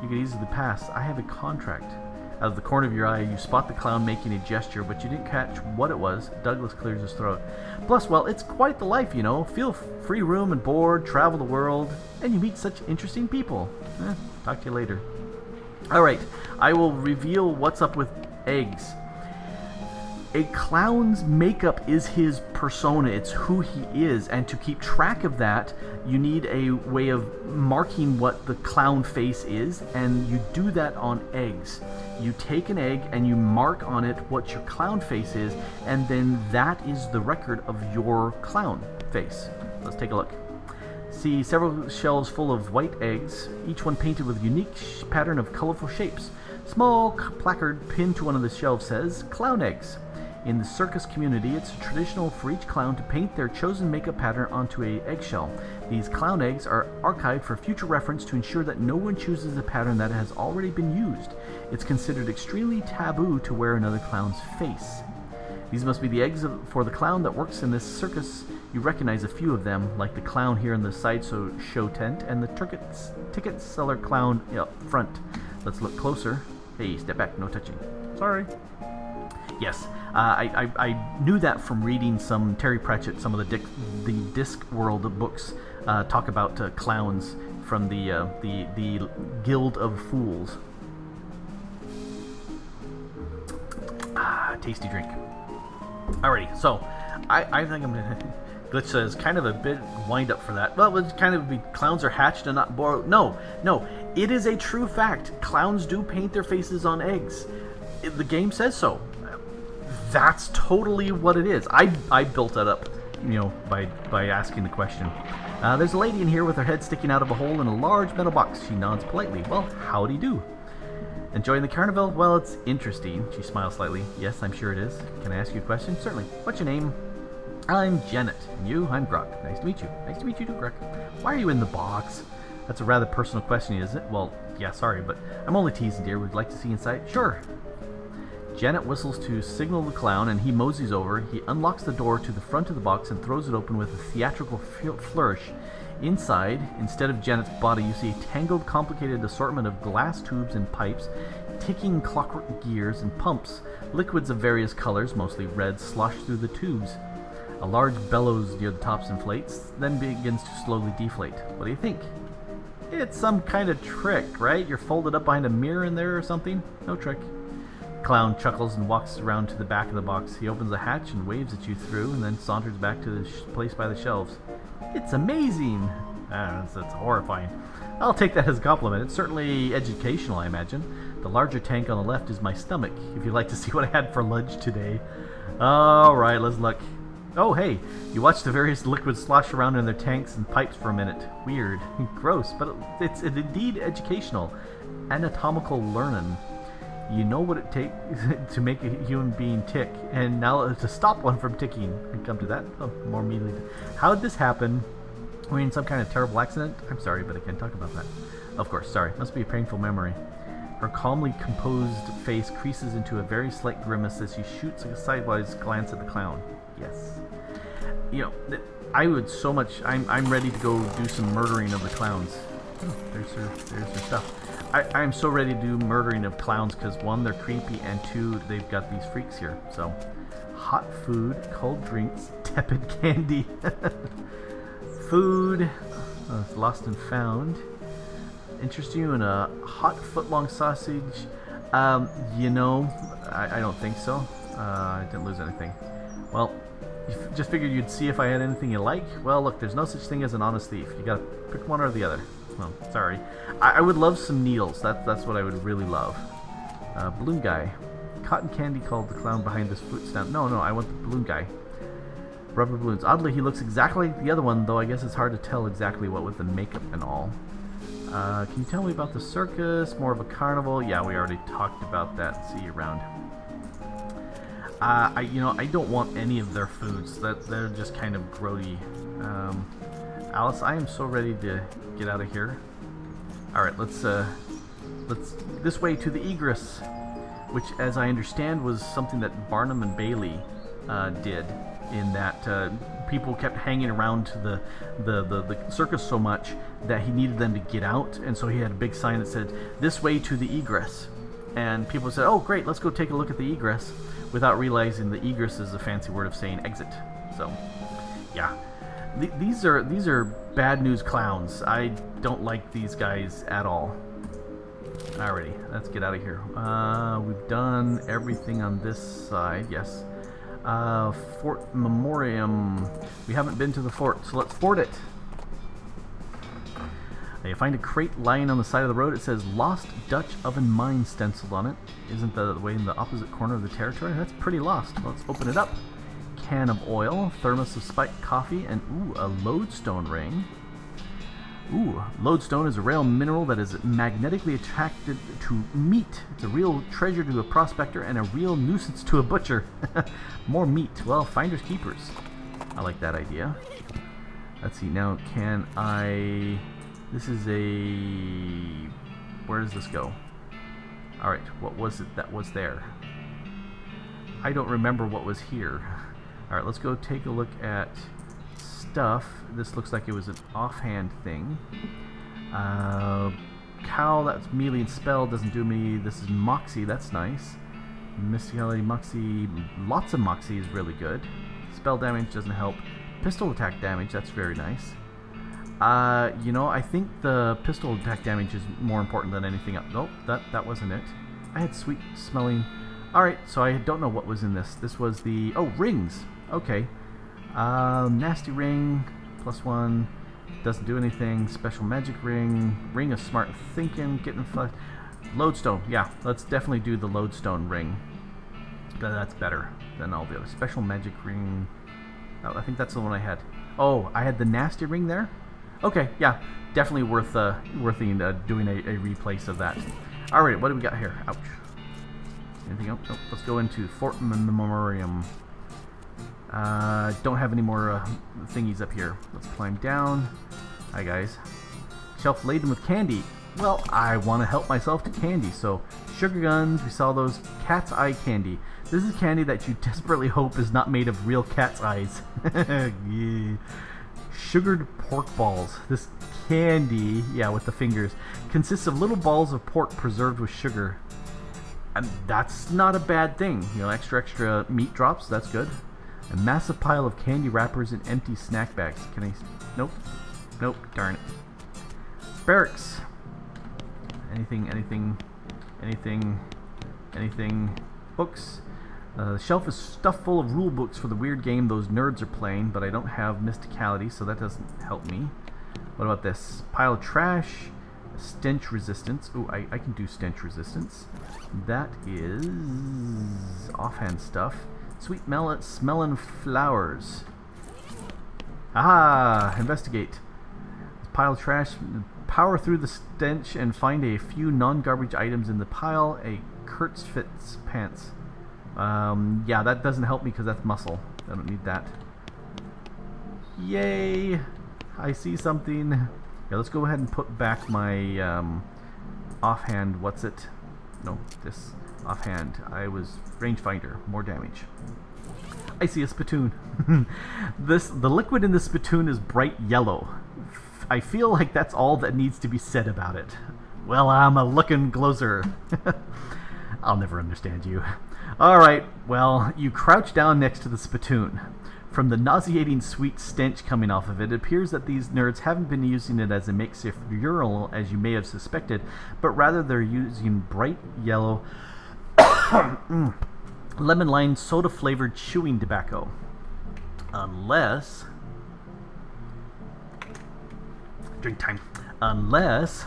You could easily pass. I have a contract. Out of the corner of your eye, you spot the clown making a gesture, but you didn't catch what it was. Douglas clears his throat. Plus, well, it's quite the life, you know. Feel free room and board, travel the world, and you meet such interesting people. Talk to you later. Alright, I will reveal what's up with eggs. A clown's makeup is his persona, it's who he is, and to keep track of that, you need a way of marking what the clown face is, and you do that on eggs. You take an egg and you mark on it what your clown face is, and then that is the record of your clown face. Let's take a look. See several shells full of white eggs, each one painted with a unique pattern of colorful shapes. Small placard pinned to one of the shelves says, "Clown eggs." In the circus community, it's traditional for each clown to paint their chosen makeup pattern onto an eggshell. These clown eggs are archived for future reference to ensure that no one chooses a pattern that has already been used. It's considered extremely taboo to wear another clown's face. These must be the eggs for the clown that works in this circus. You recognize a few of them, like the clown here in the sideshow show tent and the ticket seller clown up front. Let's look closer. Hey, step back, no touching. Sorry. Yes, I knew that from reading some Terry Pratchett, some of the Discworld books talk about clowns from the Guild of Fools. Tasty drink. Alrighty, so I think I'm gonna. Glitch says kind of a bit wind up for that. Well, it's kind of be clowns are hatched and not borrowed. No, it is a true fact. Clowns do paint their faces on eggs. The game says so. That's totally what it is. I built that up, by asking the question. There's a lady in here with her head sticking out of a hole in a large metal box. She nods politely. Well, howdy do. Enjoying the carnival? Well, it's interesting. She smiles slightly. Yes, I'm sure it is. Can I ask you a question? Certainly. What's your name? I'm Janet. And you? I'm Grok. Nice to meet you. Nice to meet you too, Grok. Why are you in the box? That's a rather personal question, isn't it? Well, yeah, sorry, but I'm only teasing, dear. Would you like to see inside? Sure. Janet whistles to signal the clown, and he moseys over. He unlocks the door to the front of the box and throws it open with a theatrical flourish. Inside, instead of Janet's body, you see a tangled, complicated assortment of glass tubes and pipes, ticking clockwork gears and pumps. Liquids of various colors, mostly red, slosh through the tubes. A large bellows near the tops inflates, then begins to slowly deflate. What do you think? It's some kind of trick, right? You're folded up behind a mirror in there or something? No trick. Clown chuckles and walks around to the back of the box. He opens the hatch and waves at you through, and then saunters back to the place by the shelves. It's amazing! That's horrifying. I'll take that as a compliment. It's certainly educational, I imagine. The larger tank on the left is my stomach, if you'd like to see what I had for lunch today. Alright, let's look. Oh, hey, you watch the various liquids slosh around in their tanks and pipes for a minute. Weird. Gross, but it's indeed educational. Anatomical learning. You know what it takes to make a human being tick, and now to stop one from ticking. And come to that more immediately. How did this happen? Were you in some kind of terrible accident? I'm sorry, but I can't talk about that. Of course, sorry. Must be a painful memory. Her calmly composed face creases into a very slight grimace as she shoots a sidewise glance at the clown. Yes. I would so much. I'm ready to go do some murdering of the clowns. Oh, there's her stuff. I'm so ready to do murdering of clowns because one, they're creepy, and two, they've got these freaks here. So, hot food, cold drinks, tepid candy, food, lost and found. Interest you in a hot foot-long sausage? I don't think so. I didn't lose anything. Well, you just figured you'd see if I had anything you like? Well, look, there's no such thing as an honest thief. You gotta pick one or the other. Well, sorry. I would love some needles. That's what I would really love. Balloon guy. Cotton candy called the clown behind this fruit stand. No, I want the balloon guy. Rubber balloons. Oddly, he looks exactly like the other one, though I guess it's hard to tell exactly what with the makeup and all. Can you tell me about the circus? More of a carnival? Yeah, we already talked about that. See you around. I don't want any of their foods. They're just kind of grody. Alice, I am so ready to get out of here. All right, let's this way to the egress, which, as I understand, was something that Barnum and Bailey did. In that people kept hanging around to the circus so much that he needed them to get out, and so he had a big sign that said, "This way to the egress." And people said, "Oh, great, let's go take a look at the egress," without realizing the egress is a fancy word of saying exit. So, yeah, these are bad news clowns. I don't like these guys at all. Alrighty, let's get out of here. We've done everything on this side. Yes. Fort Memoriam. We haven't been to the fort, so let's fort it. You find a crate lying on the side of the road. It says Lost Dutch Oven Mine stenciled on it. Isn't the way in the opposite corner of the territory? That's pretty lost. Let's open it up. Can of oil, thermos of spiked coffee, and ooh, a lodestone ring. Ooh, lodestone is a rare mineral that is magnetically attracted to meat. It's a real treasure to a prospector and a real nuisance to a butcher. More meat. Well, finders keepers. I like that idea. Let's see, now can I... This is a... Where does this go? Alright, what was it that was there? I don't remember what was here. Alright, let's go take a look at stuff. This looks like it was an offhand thing. Cow, that's melee and spell, doesn't do me. This is Moxie, that's nice. Mysticality, Moxie, lots of Moxie is really good. Spell damage doesn't help. Pistol attack damage, that's very nice. You know, I think the pistol attack damage is more important than anything else. Nope, that wasn't it. I had sweet smelling. Alright, so I don't know what was in this. This was the... Oh, rings! Okay. Nasty ring, +1, doesn't do anything. Special magic ring, ring of smart thinking, getting fucked. Lodestone, yeah, let's definitely do the lodestone ring. That's better than all the other. Special magic ring. Oh, I think that's the one I had. Oh, I had the nasty ring there? Okay, yeah, definitely worth doing a replace of that. Alright, what do we got here? Ouch. Anything else? Nope. Let's go into Fort Memoriam. Don't have any more thingies up here. Let's climb down. Hi guys. Shelf laden with candy. Well, I want to help myself to candy, so sugar guns, we saw those. Cat's eye candy. This is candy that you desperately hope is not made of real cat's eyes. Yeah. Sugared pork balls. This candy, yeah, with the fingers, consists of little balls of pork preserved with sugar. And that's not a bad thing. You know, extra meat drops, that's good. A massive pile of candy wrappers and empty snack bags. Can I... Nope. Nope. Darn it. Barracks. Anything. Books. The shelf is stuffed full of rule books for the weird game those nerds are playing, but I don't have mysticality, so that doesn't help me. What about this? Pile of trash. Stench resistance. Ooh, I can do stench resistance. That is offhand stuff. Sweet smelling flowers. Ah, investigate. Pile of trash. Power through the stench and find a few non-garbage items in the pile. A Kurtz fits pants. Yeah, that doesn't help me because that's muscle. I don't need that. Yay! I see something. Yeah, let's go ahead and put back my offhand. What's it? No, this offhand. I was rangefinder. More damage. I see a spittoon. The liquid in the spittoon is bright yellow. I feel like that's all that needs to be said about it. Well, I'm a looking glozer. I'll never understand you. Alright, well, you crouch down next to the spittoon. From the nauseating sweet stench coming off of it, it appears that these nerds haven't been using it as a makeshift urinal as you may have suspected, but rather they're using bright yellow lemon-lime soda-flavored chewing tobacco. Unless... Drink time. Unless...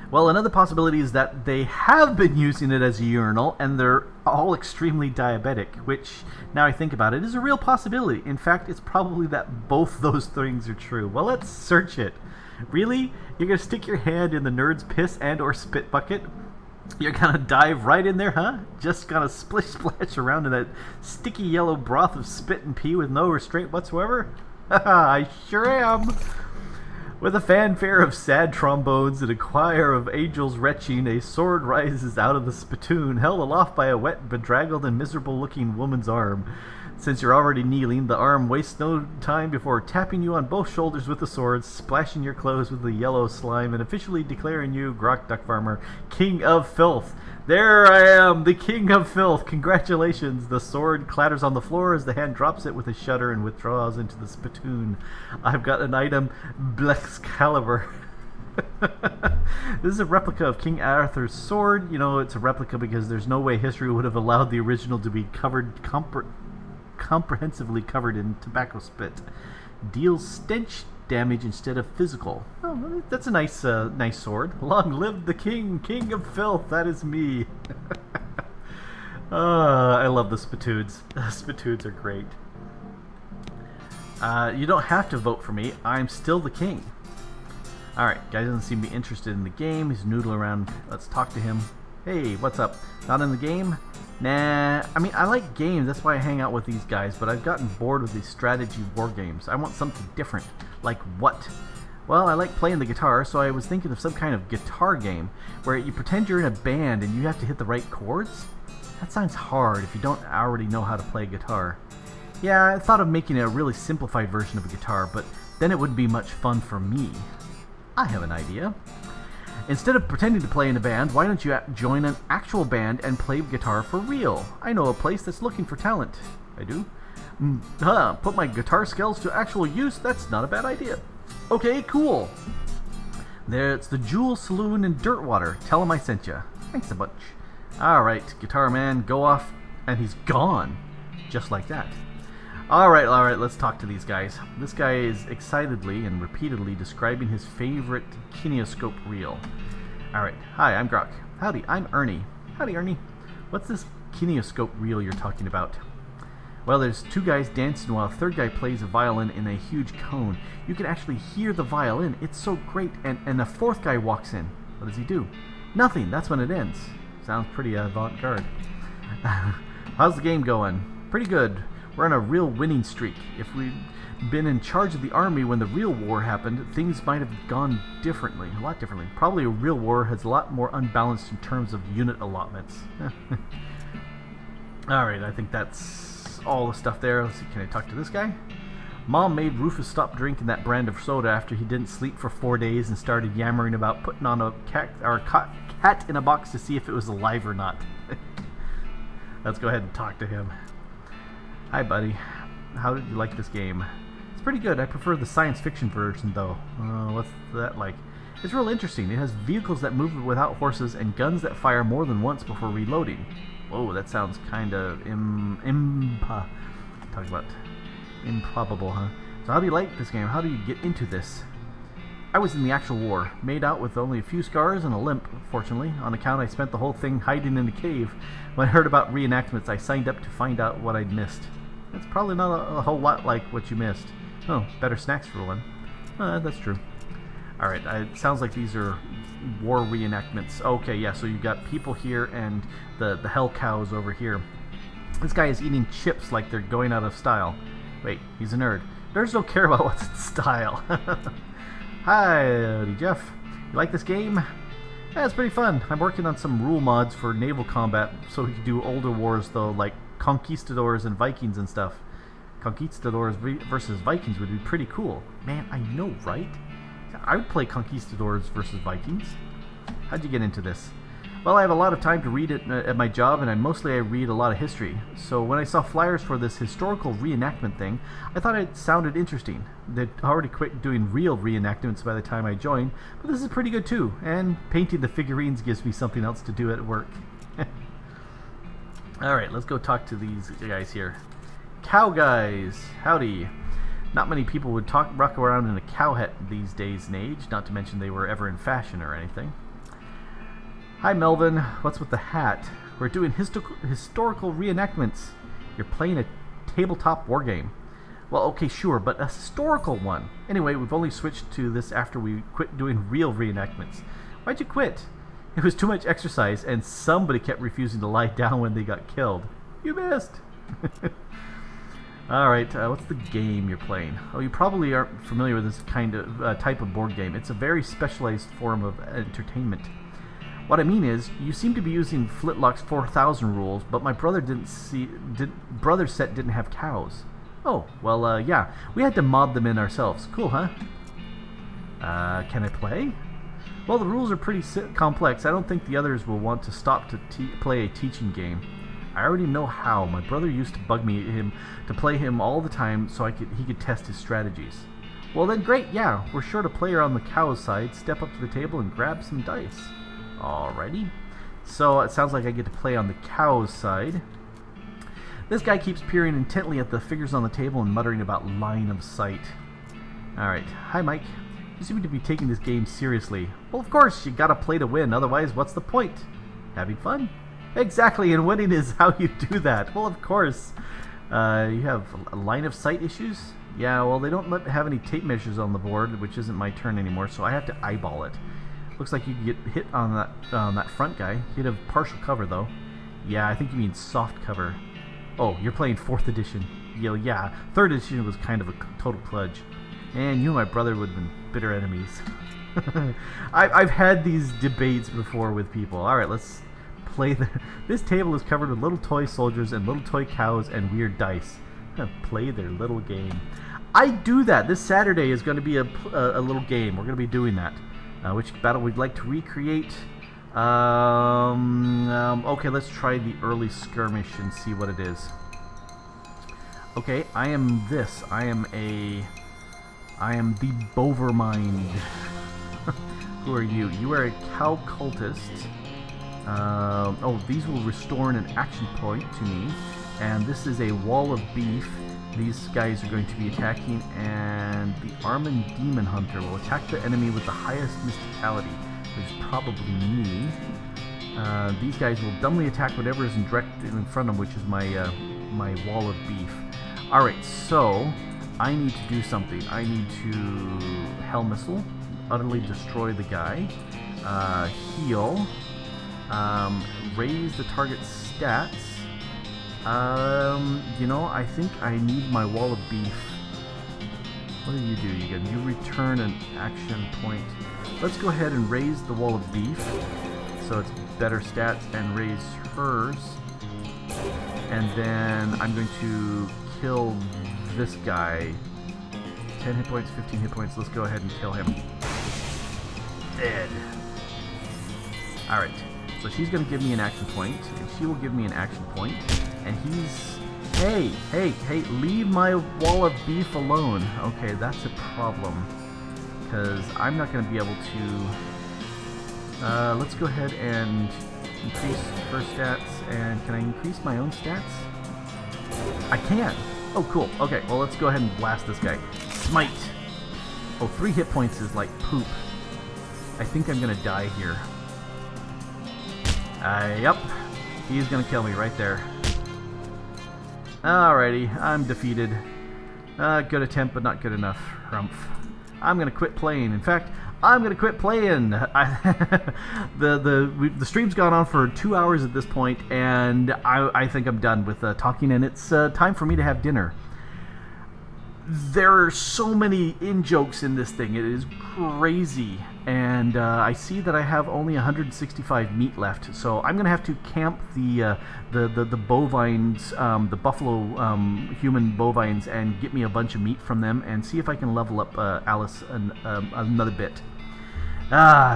Well, another possibility is that they have been using it as a urinal and they're all extremely diabetic, which, now I think about it, is a real possibility. In fact, it's probably that both those things are true. Well, let's search it. Really? You're going to stick your hand in the nerd's piss and or spit bucket? You're going to dive right in there, huh? Just going to splish-splash around in that sticky yellow broth of spit and pee with no restraint whatsoever? Haha, I sure am! With a fanfare of sad trombones and a choir of angels retching, a sword rises out of the spittoon, held aloft by a wet, bedraggled, and miserable-looking woman's arm. Since you're already kneeling, the arm wastes no time before tapping you on both shoulders with the sword, splashing your clothes with the yellow slime, and officially declaring you, Grok DuckFarmer, King of Filth. There I am, the King of Filth. Congratulations. The sword clatters on the floor as the hand drops it with a shudder and withdraws into the spittoon. I've got an item, Blexcalibur. This is a replica of King Arthur's sword. You know, it's a replica because there's no way history would have allowed the original to be comprehensively covered in tobacco spit. Deals stench damage instead of physical. Oh, that's a nice nice sword. Long live the king, king of filth, that is me. I love the spittoons. Spittoons are great. You don't have to vote for me. I'm still the king. Alright, guy doesn't seem to be interested in the game. He's noodling around. Let's talk to him. Hey, what's up? Not in the game? Nah, I mean, I like games. That's why I hang out with these guys, but I've gotten bored with these strategy war games. I want something different. Like what? Well, I like playing the guitar, so I was thinking of some kind of guitar game where you pretend you're in a band and you have to hit the right chords. That sounds hard if you don't already know how to play guitar. Yeah, I thought of making a really simplified version of a guitar, but then it wouldn't be much fun for me. I have an idea. Instead of pretending to play in a band, why don't you join an actual band and play guitar for real? I know a place that's looking for talent. I do? Put my guitar skills to actual use? That's not a bad idea. Okay, cool. There's the Jewel Saloon in Dirtwater. Tell him I sent you. Thanks a bunch. Alright, Guitar Man, go off. And he's gone. Just like that. Alright, let's talk to these guys. This guy is excitedly and repeatedly describing his favorite kinescope reel. Alright, hi, I'm Grok. Howdy, I'm Ernie. Howdy, Ernie. What's this kinescope reel you're talking about? Well, there's two guys dancing while a third guy plays a violin in a huge cone. You can actually hear the violin. It's so great. And a fourth guy walks in. What does he do? Nothing. That's when it ends. Sounds pretty avant-garde. How's the game going? Pretty good. We're on a real winning streak. If we'd been in charge of the army when the real war happened, things might have gone differently, a lot differently. Probably a real war has a lot more unbalanced in terms of unit allotments. Alright, I think that's all the stuff there. Let's see, can I talk to this guy? Mom made Rufus stop drinking that brand of soda after he didn't sleep for 4 days and started yammering about putting on a cat in a box to see if it was alive or not. Let's go ahead and talk to him. Hi, buddy. How did you like this game? It's pretty good. I prefer the science fiction version, though. What's that like? It's real interesting. It has vehicles that move without horses and guns that fire more than once before reloading. Whoa, that sounds kind of talking about improbable, huh? So how do you like this game? How do you get into this? I was in the actual war, made out with only a few scars and a limp, fortunately. On account, I spent the whole thing hiding in a cave. When I heard about reenactments, I signed up to find out what I'd missed. That's probably not a whole lot like what you missed. Oh, better snacks for one. That's true. Alright, it sounds like these are war reenactments. Okay, yeah, so you've got people here and the hell cows over here. This guy is eating chips like they're going out of style. Wait, he's a nerd. Nerds don't care about what's in style. Hi, Jeff. You like this game? Yeah, it's pretty fun. I'm working on some rule mods for naval combat so we can do older wars, though, like conquistadors and Vikings and stuff. Conquistadors versus Vikings would be pretty cool. Man, I know, right? I would play Conquistadors versus Vikings. How'd you get into this? Well, I have a lot of time to read it at my job, and I read a lot of history. So when I saw flyers for this historical reenactment thing, I thought it sounded interesting. They'd already quit doing real reenactments by the time I joined, but this is pretty good too. And painting the figurines gives me something else to do at work. Alright, let's go talk to these guys here. Cow guys! Howdy! Not many people would rock around in a cow hat these days and age, not to mention they were ever in fashion or anything. Hi Melvin, what's with the hat? We're doing historical reenactments. You're playing a tabletop war game. Well, okay, sure, but a historical one. Anyway, we've only switched to this after we quit doing real reenactments. Why'd you quit? It was too much exercise, and somebody kept refusing to lie down when they got killed. You missed! Alright, what's the game you're playing? Oh, you probably aren't familiar with this kind of type of board game. It's a very specialized form of entertainment. What I mean is, you seem to be using Flintlock's 4000 rules, but my brother brother's set didn't have cows. Oh, well, yeah, we had to mod them in ourselves. Cool, huh? Can I play? Well, the rules are pretty complex. I don't think the others will want to stop to play a teaching game. I already know how. My brother used to bug me to play him all the time so he could test his strategies. Well then, great, yeah, we're sure to play her on the cow's side, step up to the table and grab some dice. Alrighty. So it sounds like I get to play on the cow's side. This guy keeps peering intently at the figures on the table and muttering about line of sight. Alright. Hi, Mike. You seem to be taking this game seriously. Well, of course, you gotta play to win, otherwise what's the point? Having fun? Exactly, and winning is how you do that. Well, of course. You have line of sight issues? Yeah, well, they don't have any tape measures on the board, which isn't my turn anymore, so I have to eyeball it. Looks like you can get hit on that front guy. You'd have partial cover, though. Yeah, I think you mean soft cover. Oh, you're playing 4th edition. Yeah, 3rd edition was kind of a total kludge. And you and my brother would have been bitter enemies. I've had these debates before with people. Alright, let's play this table is covered with little toy soldiers and little toy cows and weird dice. Play their little game. I do that. This Saturday is going to be a little game. We're going to be doing that. Which battle we'd like to recreate? Okay, let's try the early skirmish and see what it is. Okay, I am this. I am the Bovermind. Who are you? You are a cow cultist. Oh, these will restore an action point to me. And this is a wall of beef. These guys are going to be attacking, and the Armand Demon Hunter will attack the enemy with the highest mysticality, which is probably me. These guys will dumbly attack whatever is directly in front of them, which is my wall of beef. Alright, so I need to do something. I need to Hell Missile, utterly destroy the guy, heal, raise the target's stats. You know, I think I need my wall of beef. What do? You return an action point. Let's go ahead and raise the wall of beef, so it's better stats, and raise hers. And then I'm going to kill this guy. 10 hit points, 15 hit points. Let's go ahead and kill him. Dead. Alright, so she's going to give me an action point, and she will give me an action point. And he's... Hey, leave my wall of beef alone. Okay, that's a problem. Because I'm not going to be able to... let's go ahead and increase her stats. And can I increase my own stats? I can! Oh, cool. Okay, well, let's go ahead and blast this guy. Smite! Oh, 3 hit points is like poop. I think I'm going to die here. Yep. He's going to kill me right there. Alrighty, I'm defeated. Good attempt, but not good enough. Rumph. I'm gonna quit playing. In fact, I'm gonna quit playing. The stream's gone on for 2 hours at this point, and I think I'm done with talking, and it's time for me to have dinner. There are so many in-jokes in this thing. It is crazy. And I see that I have only 165 meat left, so I'm going to have to camp the bovines, the buffalo human bovines, and get me a bunch of meat from them and see if I can level up Alice another bit.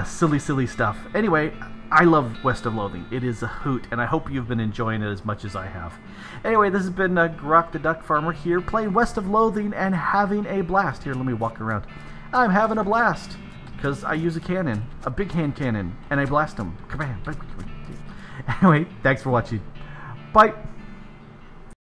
Silly stuff. Anyway, I love West of Loathing. It is a hoot, and I hope you've been enjoying it as much as I have. Anyway, this has been Grok the Duck Farmer here, playing West of Loathing and having a blast. Here, let me walk around. I'm having a blast, because I use a cannon, a big hand cannon, and I blast them. Kabam! Anyway, thanks for watching. Bye!